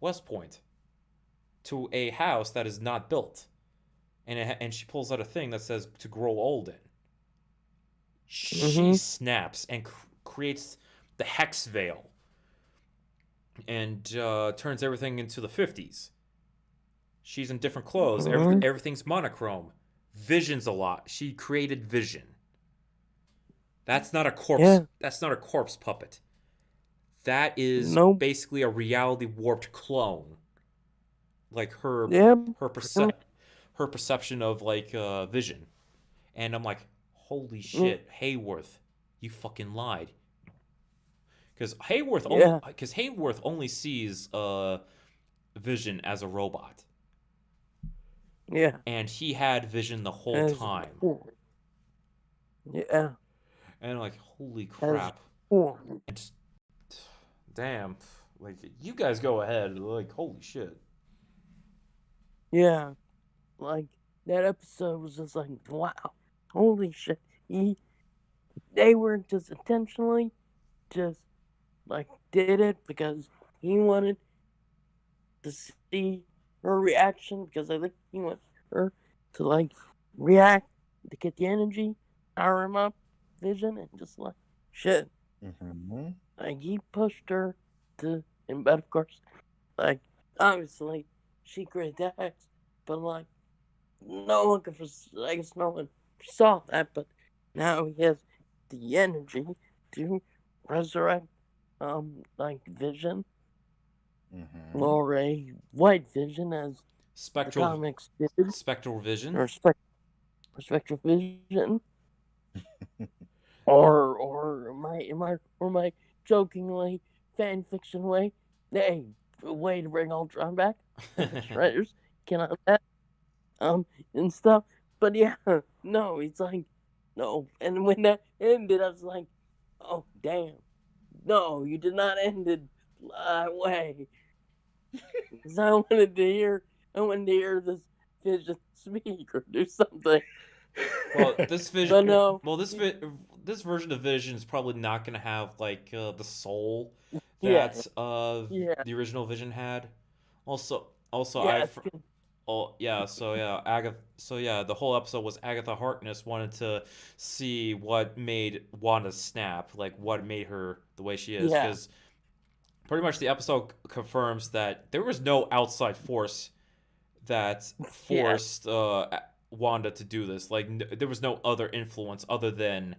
West Point to a house that is not built, and she pulls out a thing that says to grow old in. She
Mm-hmm.
snaps and creates the hex veil and turns everything into the 50s. She's in different clothes.
Mm-hmm.
Everything's monochrome. Vision's a lot. She created Vision. That's not a corpse.
Yeah.
That's not a corpse puppet. That is
Nope.
basically a reality warped clone. Like
Yep.
her her perception of like Vision. And I'm like, holy shit, Hayworth, you fucking lied. Because
Yeah.
Hayworth only sees Vision as a robot,
Yeah.
and he had Vision the whole
As
time.
cool. Yeah.
And I'm like, holy
As
crap!
cool.
And just, damn, like you guys go ahead. Like, holy shit.
Yeah. Like that episode was just like, wow, holy shit. They were just intentionally just like did it because he wanted to see her reaction because I think he wants her to like react to get the energy, power him up, Vision, and just like shit.
Mm-hmm.
Like he pushed her to, and but of course, like obviously she created that X, but like no one could, I guess no one saw that, but now he has the energy to resurrect, like Vision
Mm-hmm.
or a White Vision as the
Spectral
comics did,
Spectral Vision.
or Spectral Vision, or my jokingly fan fiction way, hey, way to bring Ultron back, and the Shredders cannot that, and stuff. But yeah, no, it's like no, and when that ended, I was like, oh damn, no, you did not end it that way. Because I wanted to hear this Vision speak or do something.
Well, this
But
Vision.
no,
Well, this version of Vision is probably not gonna have like the soul
yeah,
that
yeah,
the original Vision had. Also,
yeah, it's good.
oh yeah, so yeah, Agatha. So yeah, the whole episode was Agatha Harkness wanted to see what made Wanda snap, like what made her the way she is,
Yeah,
because pretty much the episode confirms that there was no outside force that
yeah,
forced Wanda to do this. Like there was no other influence other than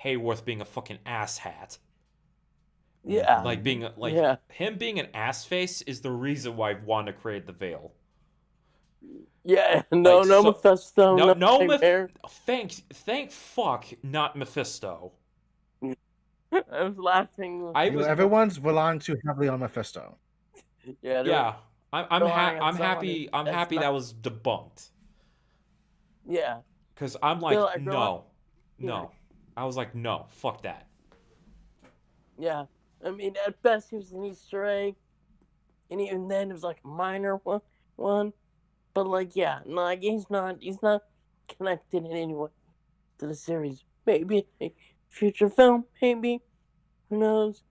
Hayworth being a fucking asshat.
yeah,
Like
Mm-hmm.
being like
yeah,
him being an ass face is the reason why Wanda created the veil.
yeah. No,
Like
no
so,
Mephisto,
no
no
no
Nightmare.
thank fuck not Mephisto.
I was laughing.
I was
Everyone's relying too heavily on Mephisto.
Yeah, they're
yeah.
relying on someone
I'm
that's
happy
not.
that was debunked.
Yeah,
Cause I'm
they're
like
like relying.
no,
Yeah,
no. I was like no, fuck that.
yeah. I mean, at best, he was an Easter egg. and even then it was like a minor one. But like, yeah, no, like he's not connected in any way to the series. Maybe a future film, maybe, who knows?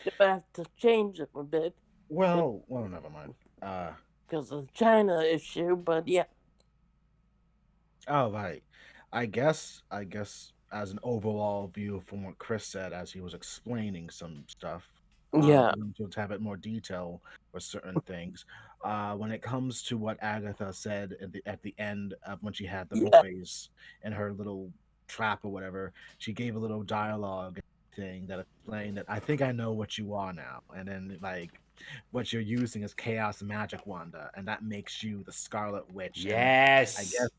They might have to change it a bit
Well, never mind.
because of the China issue. But yeah,
Oh, right. I guess as an overall view from what Chris said as he was explaining some stuff,
yeah,
going into a tad bit more detail with certain things. When it comes to what Agatha said at the end of when she had the
yeah,
boys in her little trap or whatever, she gave a little dialogue thing that explained that I think I know what you are now, and then like what you're using is chaos magic, Wanda, and that makes you the Scarlet Witch, and I guess.
Yes.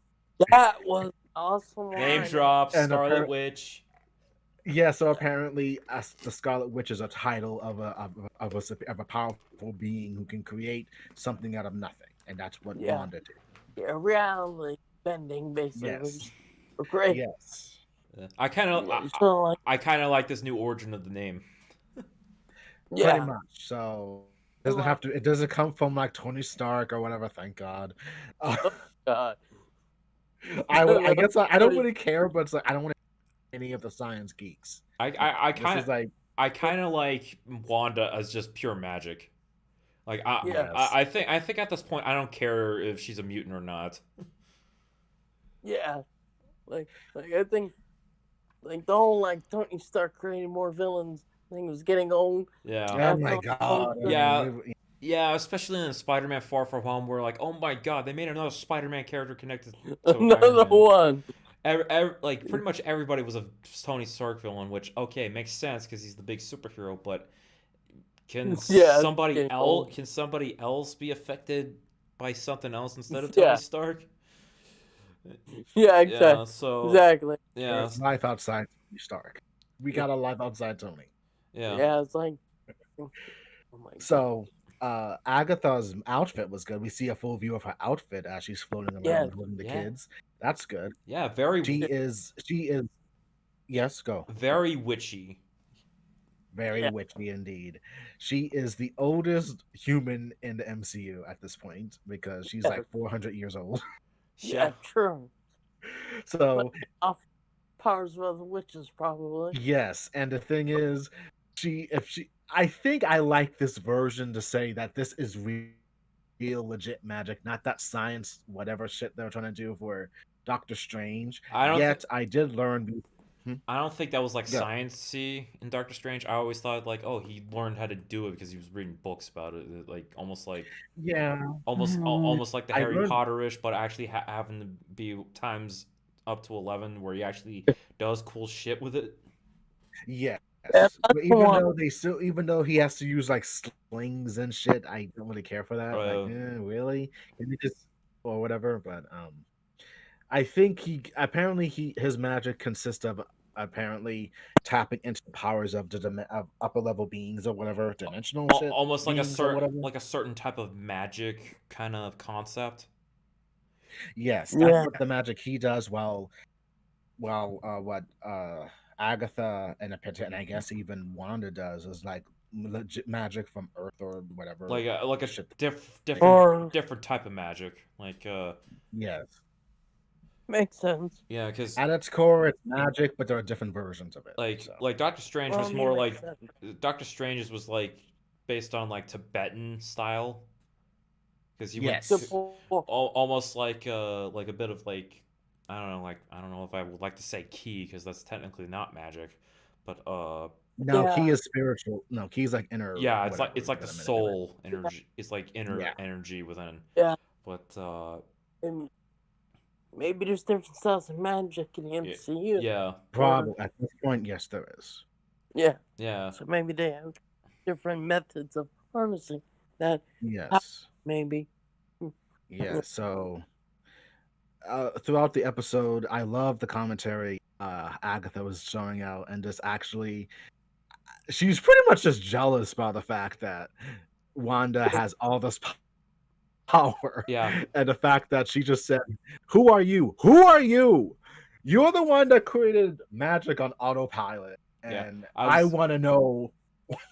that was an awesome
Name
line.
drop.
And
Scarlet
apparently,
Witch.
yeah. So apparently, the Scarlet Witch is a title of a powerful being who can create something out of nothing, and that's what
Yeah,
Wanda did.
yeah, reality bending basically.
Yes,
Great.
yes,
I kind of
Yeah, so like,
I kind of like this new origin of the name.
pretty
yeah,
much. So it
and
doesn't have
like,
to. It doesn't come from like Tony Stark or whatever. Thank God. Uh,
oh god,
I guess I don't
Tony-
really care, but it's like I don't want any of the science geeks.
I
No,
I, I
this
kind of
is like
I kind of like Wanda as just pure magic. Like
yeah,
yes,
I think at this point I don't care if she's a mutant or not.
yeah, like I think like the whole like Tony Stark creating more villains thing was getting old
Yeah.
oh
after
my
like, all
God. I
the
mean,
Yeah. Yeah, especially in Spider-Man Far From Home, where like, oh my god, they made another Spider-Man character connected to Iron
another
Man.
one.
Like pretty much everybody was a Tony Stark villain, which okay makes sense because he's the big superhero. But
Yeah, it's getting old.
can somebody else be affected by something else instead of Tony
Yeah,
Stark?
yeah,
Yeah.
exactly,
So
exactly.
yeah,
there's life outside Tony Stark. We
Yeah,
got a life outside Tony.
yeah.
yeah, it's like, oh my god,
So Agatha's outfit was good. We see a full view of her outfit as she's floating
yeah,
around holding the
Yeah.
kids. That's good.
Yeah.
She is yes, go.
Very witchy.
Very
yeah,
witchy indeed. She is the oldest human in the MCU at this point because she's
yeah,
like 400 years old.
Yeah.
yeah, true. But
So
off powers of other witches, probably.
yes, and the thing is, I think I like this version to say that this is real legit magic, not that science, whatever shit they're trying to do for Doctor Strange.
I don't think
Yet I did learn. Hmm?
I don't think that was like
Yeah,
sciencey in Doctor Strange. I always thought like, oh, he learned how to do it because he was reading books about it, like
yeah.
almost like the
I
Harry
learned.
Potter-ish, but actually having to be times up to 11 where he actually does cool shit with it.
Yes,
Yeah, that's
but
the one.
even though he has to use like slings and shit, I don't really care for that. Like,
Uh,
really? Can you just or whatever? But I think his magic consists of apparently tapping into the powers of of upper level beings or whatever dimensional shit
almost
beings or whatever.
like a certain type of magic kind of concept.
Yes, that's
Yeah,
what the magic he does. While what Agatha and I guess even Wanda does is like legit magic from Earth or whatever
Like a
shit.
or
different type of magic.
Yes,
makes sense.
Yeah, because
at its core, it's magic, but there are different versions of it. So
like Doctor Strange
Well, I
was
mean,
more
it makes
like
sense.
Doctor Strange's was like based on like Tibetan style because he went to
yes,
Simple.
almost like a bit of like I don't know if I would like to say key because that's technically not magic, but
no,
Yeah,
Key is spiritual. No, Key's like inner
yeah,
whatever.
it's like the
Got a minute to it.
soul energy. It's like inner
Yeah,
energy within.
yeah.
But
And maybe there's different styles of magic in the
yeah,
MCU.
yeah,
Or
probably at this point, yes, there is.
yeah,
yeah.
so maybe they have different methods of harnessing that.
Yes,
Maybe.
yeah. So throughout the episode, I love the commentary Agatha was showing out, and just actually, she's pretty much just jealous about the fact that Wanda has all this power,
Yeah,
and the fact that she just said, "Who are you? Who are you? You're the one that created magic on autopilot,
yeah.
and
I
I
was
want to know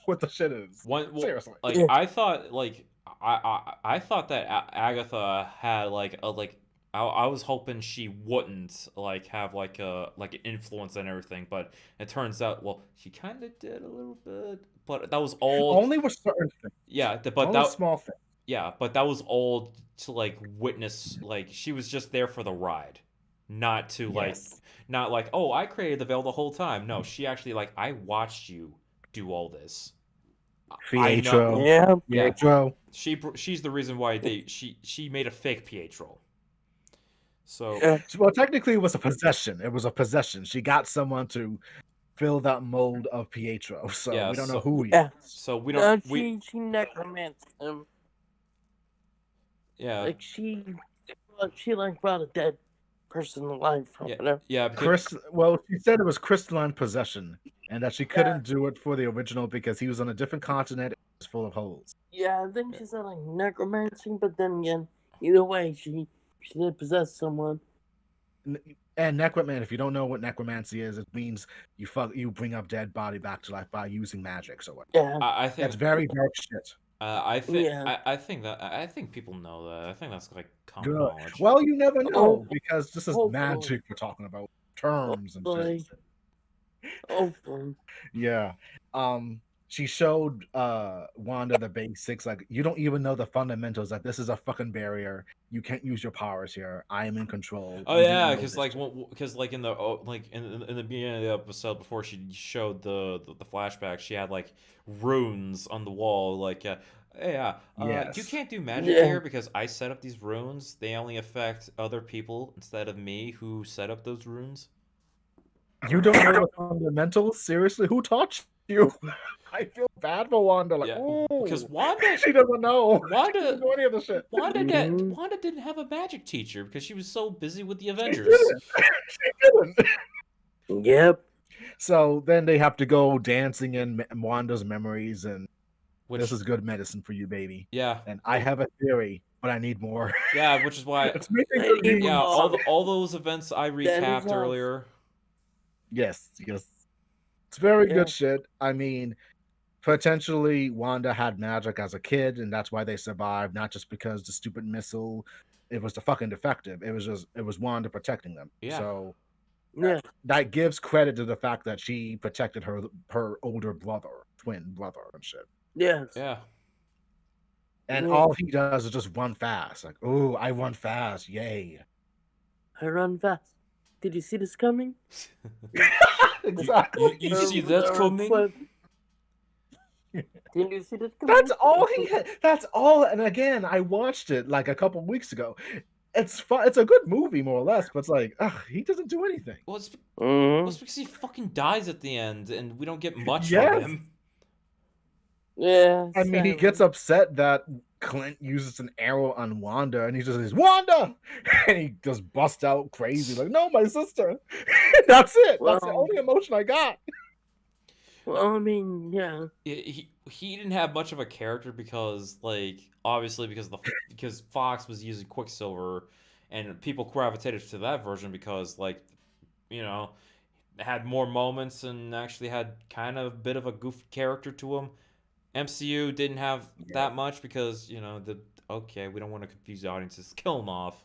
what the shit is."
one well,
Seriously.
like
Yeah,
I thought I thought that Agatha had I was hoping she wouldn't like have like an influence and everything, but it turns out well she kind of did a little bit, but that was all.
Only with certain things.
Yeah, but
Only
that
small things.
yeah, but that was all to like witness. Like she was just there for the ride, not to like
Yes.
not like oh I created the veil the whole time. No, she actually like I watched you do all this. I know.
Pietro.
Yeah.
Yeah,
Pietro.
she's the reason why she made a fake Pietro. So
Yeah.
Well, technically, it was a possession. It was a possession. She got someone to fill that mold of Pietro, so
yeah,
we don't know who he
Yeah.
is.
so we don't
She necromanced him.
yeah
Like she like brought a dead person to life or
yeah
whatever.
yeah because
Well, she said it was crystalline possession, and that she
Yeah.
couldn't do it for the original because he was on a different continent. It was full of holes.
Yeah, I think she said like necromancy, but then again, either way, she did possess someone.
And necromancy, if you don't know what necromancy is, it means you bring up dead body back to life by using magic. So what?
Yeah.
I
That's
think
very dark shit.
Yeah.
I think people know that. I think that's like common
Good.
knowledge.
Well, you never know
Oh,
because this is
hopefully.
magic we're talking about, terms and shit.
Hopefully.
Yeah. She showed Wanda the basics. Like, you don't even know the fundamentals. Like, this is a fucking barrier. You can't use your powers here. I am in control.
Oh
You didn't
yeah,
know
because
this
like
shit.
because like in the like in the beginning of the episode before she showed the flashback, she had like runes on the wall. Like yeah, you
Yes.
can't do magic
Yeah.
here because I set up these runes. They only affect other people instead of me who set up those runes.
You don't know the fundamentals? Seriously? Who taught you? I feel bad for Wanda. Like,
Yeah, because
ooh,
Wanda
she doesn't know. She
Wanda
doesn't know any of the shit.
Mhm.
Wanda didn't have a magic teacher because she was so busy with the
She
Avengers.
didn't. She didn't.
Yep.
So then they have to go dancing in Wanda's memories, and this
Which
is good medicine for you, baby.
yeah,
And I have a theory, but I need more.
yeah, which is why
It's making
I
good
need
yeah,
memes.
more.
all those events I
Daddy's
recapped
house.
earlier.
Yes, yes. It's very
Yeah.
good shit. I mean, potentially Wanda had magic as a kid, and that's why they survived, not just because the stupid missile, it was the fucking defective. It was Wanda protecting them.
Yeah.
So
Yeah.
that gives credit to the fact that she protected her older brother, twin brother and shit.
Yes.
Yeah.
And
Yeah.
all he does is just run fast. Like, oh, I run fast. Yay.
I run fast. Did you see this coming?
Exactly.
You see that coming?
Did you see this coming?
That's all he had. That's all. And again, I watched it like a couple weeks ago. It's fun. It's a good movie, more or less, but it's like, ugh, he doesn't do anything.
Well, it's
Mhm.
because he fucking dies at the end, and we don't get much from
Yes.
him.
Yeah.
I mean, he gets upset that Clint uses an arrow on Wanda, and he just says, Wanda! And he just busts out crazy, like, no, my sister. That's it. That's the
Well-
only emotion I got.
Well, I mean, yeah.
He didn't have much of a character because like obviously because Fox was using Quicksilver, and people gravitated to that version because like you know had more moments and actually had kind of a bit of a goofy character to him. MCU didn't have that much because okay, we don't want to confuse the audiences, kill him off.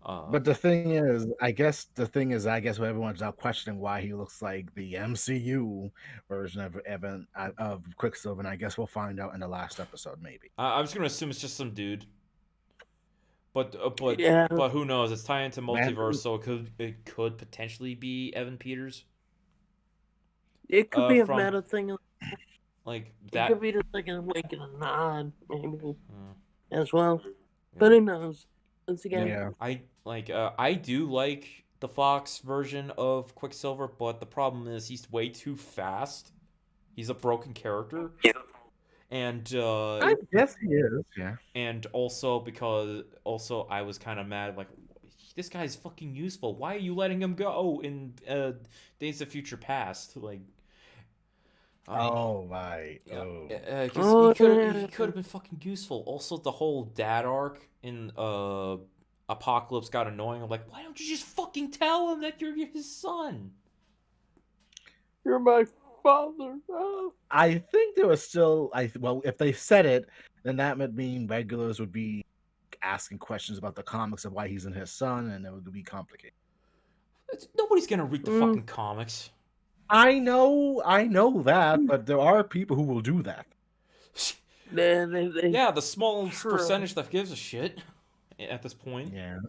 But the thing is, I guess everyone's now questioning why he looks like the MCU version of of Quicksilver, and I guess we'll find out in the last episode, maybe.
I'm just gonna assume it's just some dude. But
Yeah.
but who knows? It's tied into
Man-
multiverse, so it could potentially be Evan Peters.
It could be a
from-
meta thing.
Like
It
that.
could be just like a wink and a nod, maybe,
Mm.
as well. But who knows? Once again,
Yeah.
I do like the Fox version of Quicksilver, but the problem is he's way too fast. He's a broken character. And
I guess he is, yeah.
and also because I was kind of mad like this guy's fucking useful. Why are you letting him go in Days of Future Past? Like
Oh, right.
because he could have been fucking useful. Also, the whole dad arc in Apocalypse got annoying. I'm like, why don't you just fucking tell him that you're his son?
you're my father. Oh.
I think there was still, well, if they said it, then that would mean regulars would be asking questions about the comics of why he's in his son, and it would be complicated.
Nobody's gonna read the fucking comics.
I know that, but there are people who will do that.
Yeah, the small
True.
percentage that gives a shit at this point.
Yes.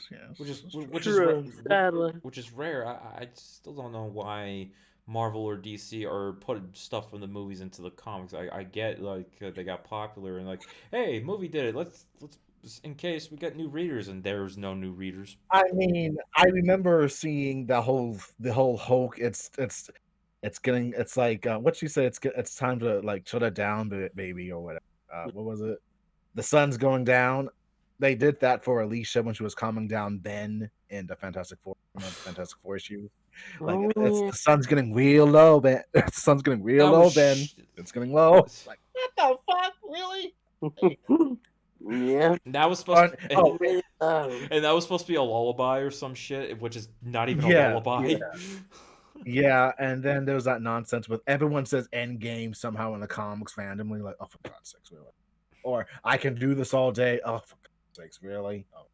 Sadly.
Which is rare. I still don't know why Marvel or DC are putting stuff from the movies into the comics. I get like they got popular and like, hey, movie did it. Let's in case we get new readers, and there's no new readers.
I mean, I remember seeing the whole Hulk. It's like what you say. It's time to like shut it down, baby, or whatever. What was it? The sun's going down. They did that for Alicia when she was calming down Ben in the Fantastic Four. Remember the Fantastic Four issue? Like it's the sun's getting real low, Ben. The sun's getting real low, Ben. It's getting low. Like what the fuck, really?
Yeah.
That was supposed
to,
and that was supposed to be a lullaby or some shit, which is not even a lullaby.
Yeah, and then there was that nonsense with everyone says Endgame somehow in the comics randomly, like, oh, for God's sakes, really? Or I can do this all day. Oh, for God's sakes, really? Oh.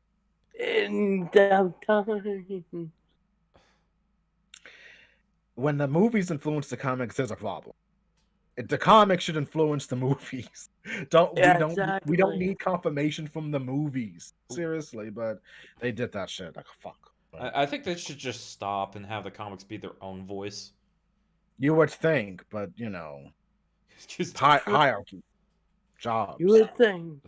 In downtime.
When the movies influence the comics, there's a problem. The comics should influence the movies. We don't need confirmation from the movies. Seriously, but they did that shit. Like fuck.
I think they should just stop and have the comics be their own voice.
You would think, but you know, hierarchy, jobs.
You would think.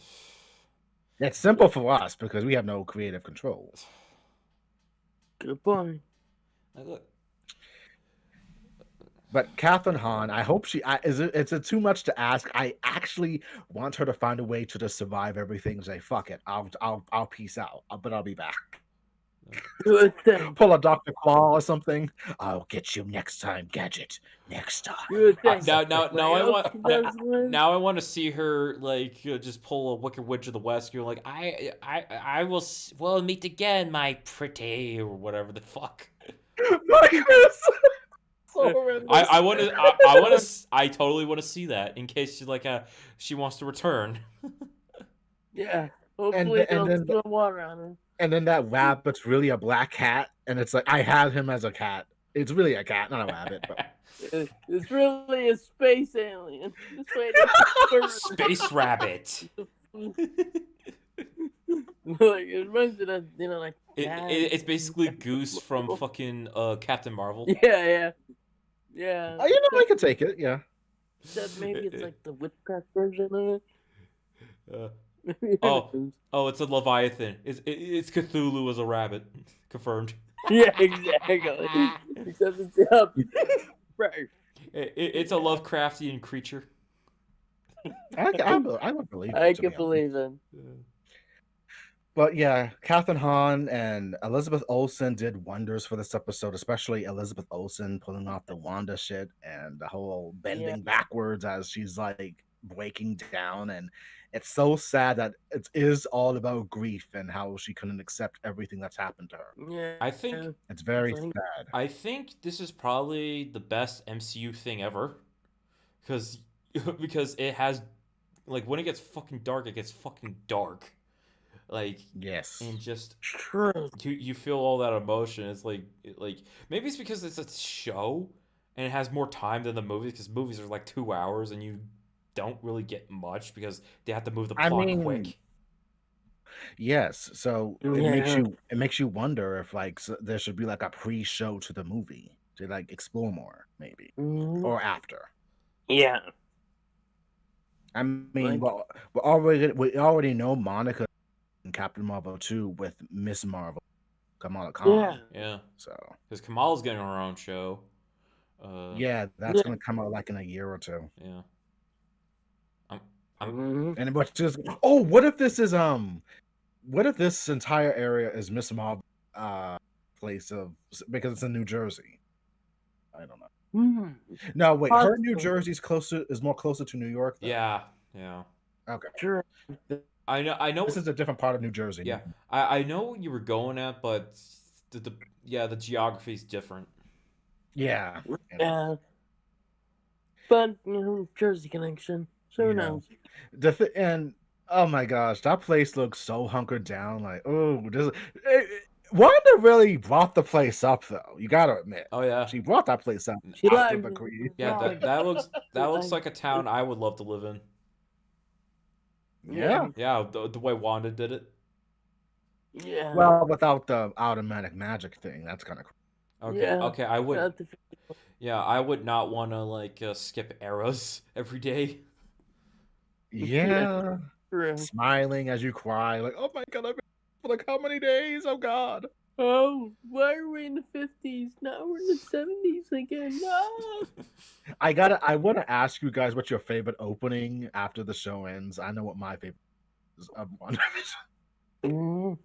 It's simple for us because we have no creative control.
Good point.
Look.
But Catherine Hahn, I hope is it too much to ask? I actually want her to find a way to just survive everything and say, fuck it, I'll peace out, but I'll be back.
Good thing.
Pull a Dr. Claw or something. I'll get you next time, Gadget. Next time.
Good thing.
Now I want to see her like just pull a Wicked Witch of the West. You're like, I will. We'll meet again, my pretty, or whatever the fuck.
My Chris.
I totally want to see that in case she wants to return.
Yeah, hopefully they'll spill water on her.
And then that rabbit's really a black cat, and it's like I have him as a cat. It's really a cat, not a rabbit. But
it's really a space alien.
Space rabbit.
Like it reminds me of like
it's basically Goose from fucking Captain Marvel.
Yeah.
I can take it. Yeah.
Said maybe it's like the witchcraft version of
it. It's a Leviathan. It's Cthulhu as a rabbit. Confirmed.
Yeah, exactly. Except it's right.
It's a Lovecraftian creature.
I would believe it.
I can believe it.
But yeah, Catherine Hahn and Elizabeth Olsen did wonders for this episode, especially Elizabeth Olsen pulling off the Wanda shit and the whole bending backwards as she's like breaking down. And it's so sad that it is all about grief and how she couldn't accept everything that's happened to her.
Yeah,
I think
it's very sad.
I think this is probably the best MCU thing ever, because it has like when it gets fucking dark, it gets fucking dark. Like
yes,
and just
true.
You feel all that emotion. It's like maybe it's because it's a show and it has more time than the movies, because movies are like 2 hours and you don't really get much because they have to move the plot quick.
Yes, so it makes you wonder if like there should be like a pre-show to the movie to like explore more, maybe or after.
Yeah,
I mean, we already know Monica and Captain Marvel 2 with Miss Marvel, Kamala Khan.
Yeah.
So
because Kamala's getting her own show.
That's gonna come out like in a year or two.
Yeah.
And what's just what if this entire area is Miss Marvel place because it's in New Jersey? I don't know. No, wait, her New Jersey is more closer to New York though.
Yeah.
Okay.
Sure.
I know
this is a different part of New Jersey.
Yeah. I know what you were going at, but the geography is different.
Yeah. But Jersey connection. So who
Yeah.
knows?
And oh my gosh, that place looks so hunkered down. Like, oh, Wanda really brought the place up, though. You gotta admit,
Oh yeah,
she brought that place up
She
after
lied
the
with
Creed.
yeah.
God.
That looks like a town I would love to live in.
Yeah.
Yeah, the way Wanda did it.
Yeah.
Well, without the automatic magic thing, that's kind of.
Okay,
Yeah.
okay. I would.
Not the
Yeah, I would not want to like skip eras every day.
Yeah.
true.
Smiling as you cry, like, oh my god, I've been for like how many days? Oh god.
Oh, why are we in the 50s? Now we're in the 70s again. No.
I want to ask you guys what your favorite opening after the show ends. I know what my favorite is of WandaVision.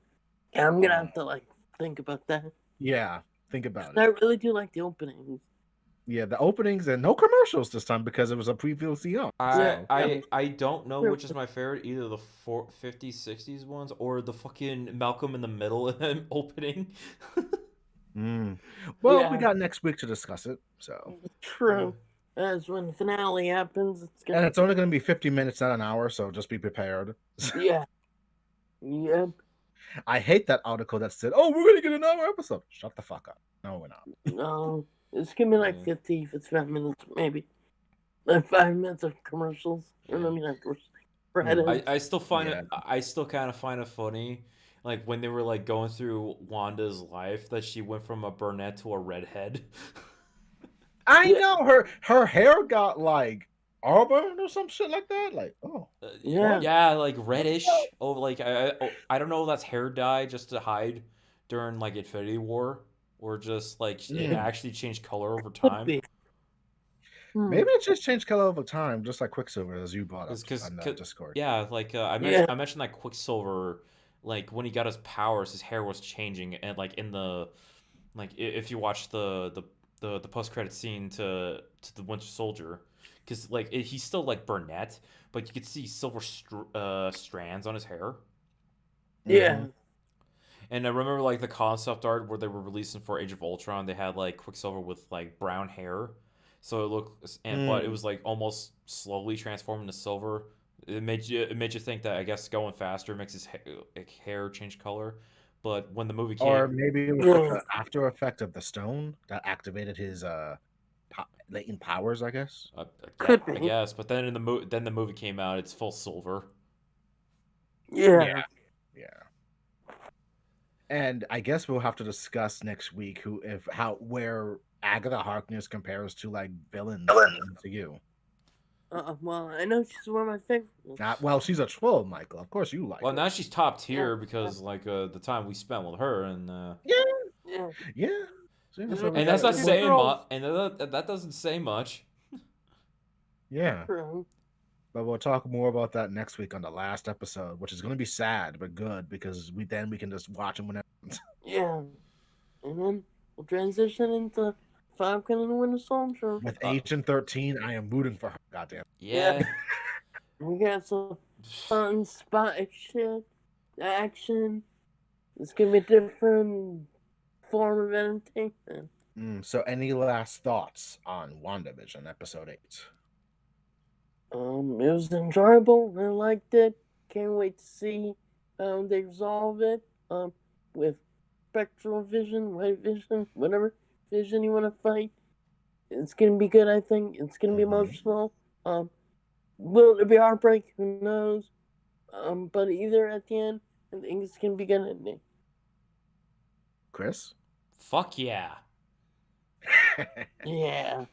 Yeah, I'm gonna have to like think about that.
Yeah, think about
I
it.
really do like the openings.
Yeah, the openings and no commercials this time because it was a previously on.
Yeah.
I don't know
True.
which is my favorite, either the 50s, 60s ones or the fucking Malcolm in the Middle opening.
Well, we
Yeah.
got next week to discuss it. So,
True. As when the finale happens, it's
and
gonna.
it's only going to be 50 minutes, not an hour. So just be prepared.
Yeah. Yep.
I hate that article that said, "Oh, we're going to get an hour episode." Shut the fuck up. No, we're not.
No. It's gonna be like
Yeah.
50 if it's 5 minutes, maybe. Like 5 minutes of commercials. Or
Yeah.
maybe not credits.
I still find
Yeah.
it. I still kind of find it funny, like when they were like going through Wanda's life, that she went from a brunette to a redhead.
I
Yeah.
know her hair got like auburn or some shit like that. Like, oh,
Yeah.
Yeah, like reddish. Oh, like I don't know if that's hair dye just to hide during like Infinity War, or just like it
Mm.
actually changed color over
Could
time.
be.
maybe it just changed color over time, just like Quicksilver, as you brought up
Because
on the Discord.
yeah, like
Yeah.
I mentioned that Quicksilver, like when he got his powers, his hair was changing, and like in the like if you watch the post credit scene to the Winter Soldier, because like he's still like brunette, but you could see silver strands on his hair.
Yeah.
Mhm.
And I remember like the concept art where they were releasing for Age of Ultron, they had like Quicksilver with like brown hair, so it looked but it was like almost slowly transforming to silver. It made you think that I guess going faster makes his hair change color, but when the movie
Or
came,
maybe it was like the after effect of the stone that activated his latent powers, I guess.
Could
I
be.
guess, but then then the movie came out, it's full silver.
Yeah.
Yeah. And I guess we'll have to discuss next week where Agatha Harkness compares to like villains to you.
Well, I know she's one of my favorites.
Well, she's a troll, Michael. Of course you like
Well,
her.
now she's top tier
Yeah.
because like the time we spent with her, and
Yeah.
Yeah. So
And
that's not
Two
saying
girls.
much, and that doesn't say much.
Yeah.
True.
But we'll talk more about that next week on the last episode, which is going to be sad but good because we can just watch them whenever.
Yeah. And then we'll transition into Falcon and the Winter Soldier.
With Agent 13, I am rooting for her. Goddamn.
Yeah.
We got some fun spot shit, action. It's gonna be a different form of entertainment.
So, any last thoughts on WandaVision episode 8?
It was enjoyable. I liked it. Can't wait to see they resolve it. With spectral vision, white vision, whatever vision you want to fight. It's gonna be good. I think it's gonna be emotional. Will there be heartbreak? Who knows? But either at the end, I think it's gonna be good ending.
Chris?
Fuck yeah.
Yeah.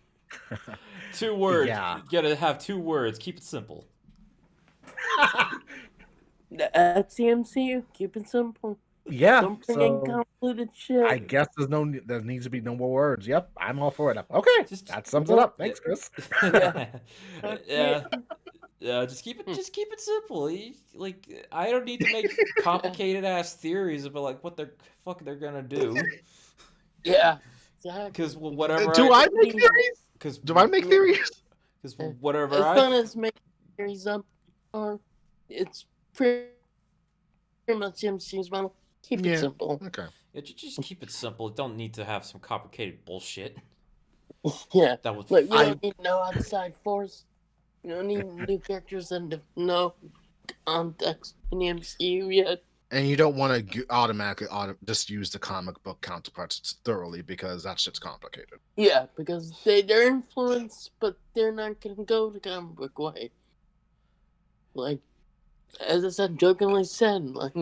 2 words.
Yeah.
You gotta have 2 words. Keep it simple.
That's the MCU. Keep it simple.
Yeah.
Don't bring in
So,
convoluted shit.
I guess there needs to be no more words. Yep, I'm all for it. Okay, that sums it up. Thanks, Chris.
Yeah. Yeah, just keep it simple. Like I don't need to make complicated ass theories about like what they're gonna do.
Yeah. Exactly.
Because whatever.
Do I make theories?
Because
Do I make theories?
Because whatever.
As fun as making theories up, or it's pretty much MCU's model. Keep it simple.
Okay.
Yeah, just keep it simple. It don't need to have some complicated bullshit.
Yeah.
That was
Like we don't need no outside force. You don't need new characters and no context in the MCU yet.
And you don't want to automatically just use the comic book counterparts thoroughly because that shit's complicated.
Yeah, because they're influenced, but they're not gonna go the comic book way. Like, as I said, jokingly said, like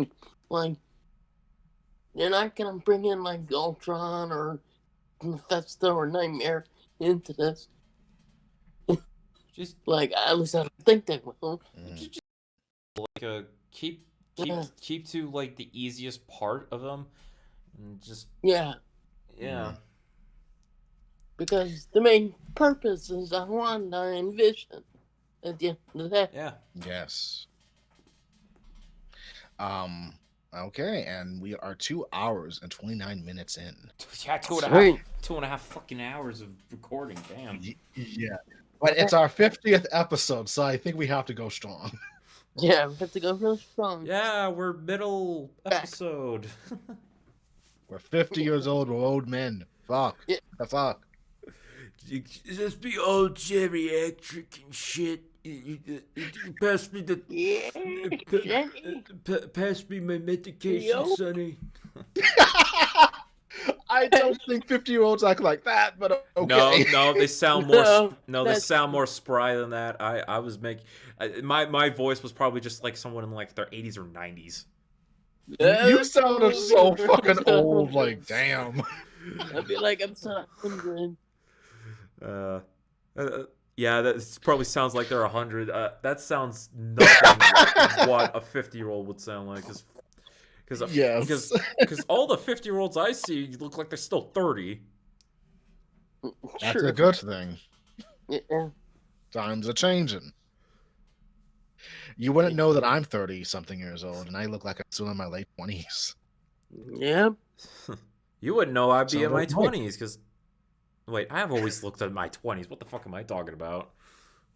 they're not gonna bring in like Ultron or Mephisto or Nightmare into this.
Just
Like, at least I don't think they will.
just like keep
Yeah.
to like the easiest part of them, and just
Yeah,
yeah.
because the main purpose is on Wanda and Vision at the end of the day.
Yeah.
Yes. Okay, and we are 2 hours and 29 minutes in.
Yeah, two and a
Sweet.
half 2.5 fucking hours of recording. Damn.
Yeah. But it's our 50th episode, so I think we have to go strong.
Yeah, we have to go really strong.
Yeah, we're middle episode.
We're 50 years old, we're old men. Fuck.
Yeah.
The fuck.
Just be all geriatric and shit. Pass me the
Yeah, Jenny.
pass me my medication,
Yo.
Sonny.
I don't think 50-year-olds act like that, but okay.
No, they sound more.
No,
They
that's-
sound more spry than that. I was making my voice was probably just like someone in like their 80s or 90s.
You sounded so fucking old, like, damn.
I'd be like, I'm so 100.
Yeah, that probably sounds like they're 100. That sounds nothing like what a 50-year-old would sound like.
Yes.
Because all the 50-year-olds I see look like they're still 30.
That's
Sure.
a good thing.
Yeah.
Times are changing. You wouldn't know that I'm 30-something years old, and I look like I'm still in my late 20s.
Yeah.
You wouldn't know I'd be
So
in my
does Mike.
20s because. Wait, I have always looked at my 20s. What the fuck am I talking about?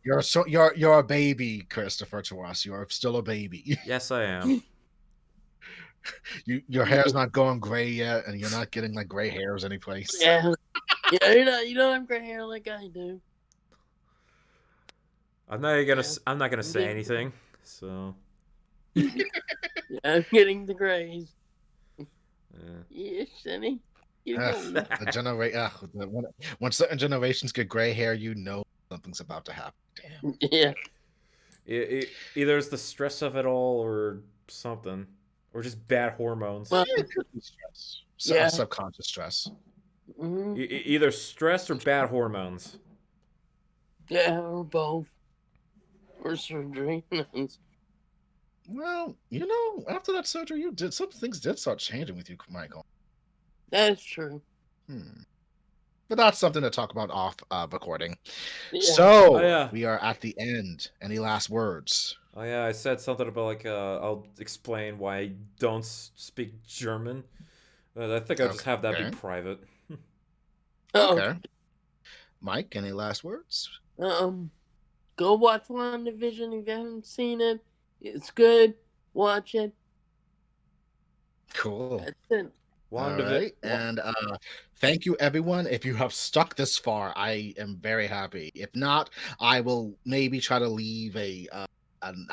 You're a baby, Christopher, to us. You're still a baby.
Yes, I am.
Your hair's not going gray yet, and you're not getting like gray hairs anyplace.
Yeah. Yeah, you don't have gray hair like I do.
I'm not gonna
Yeah.
say anything. So.
Yeah, I'm getting the grays.
Yeah.
Yeah, Jenny. You
Ugh,
know.
when certain generations get gray hair, you know something's about to happen. Damn.
Yeah.
Either it's the stress of it all or something. Or just bad hormones.
Well,
It could be stress.
Yeah.
Subconscious stress.
mhm.
Either stress or bad hormones.
Yeah, or both. Or surgery.
Well, after that surgery, some things did start changing with you, Michael.
That's true.
But that's something to talk about off recording.
Yeah.
So
Oh, yeah.
we are at the end. Any last words?
Oh yeah, I said something about like I'll explain why I don't speak German. I think I'll just have that be
Okay.
private.
Oh,
Okay. Mike, any last words?
go watch WandaVision if you haven't seen it. It's good. Watch it.
Cool.
That's it.
All right. And thank you, everyone. If you have stuck this far, I am very happy. If not, I will maybe try to leave a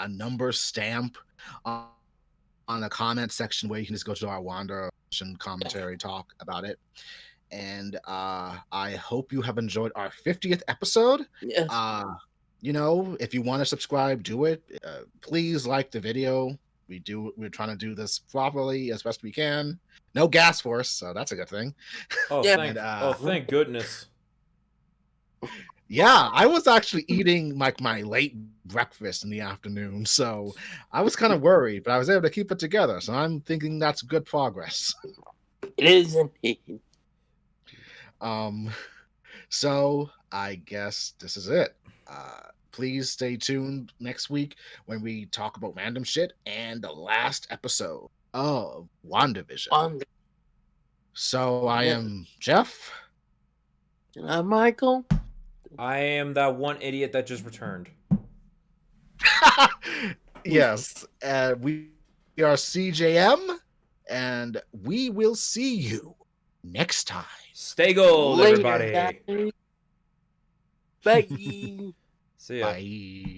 number stamp on the comment section where you can just go to our WandaVision commentary talk about it. And I hope you have enjoyed our 50th episode.
Yes.
If you want to subscribe, do it. Please like the video. We're trying to do this properly as best we can. No gas force, so that's a good thing.
Oh,
Yeah.
thank goodness.
Yeah, I was actually eating like my late breakfast in the afternoon, so I was kind of worried, but I was able to keep it together. So I'm thinking that's good progress.
It is indeed.
So I guess this is it. Please stay tuned next week when we talk about random shit and the last episode of WandaVision. So I am Jeff.
And I'm Michael.
I am that one idiot that just returned.
Yes, we are CJM, and we will see you next time.
Stay gold,
Later,
everybody.
guys. Bye.
See ya.
Bye.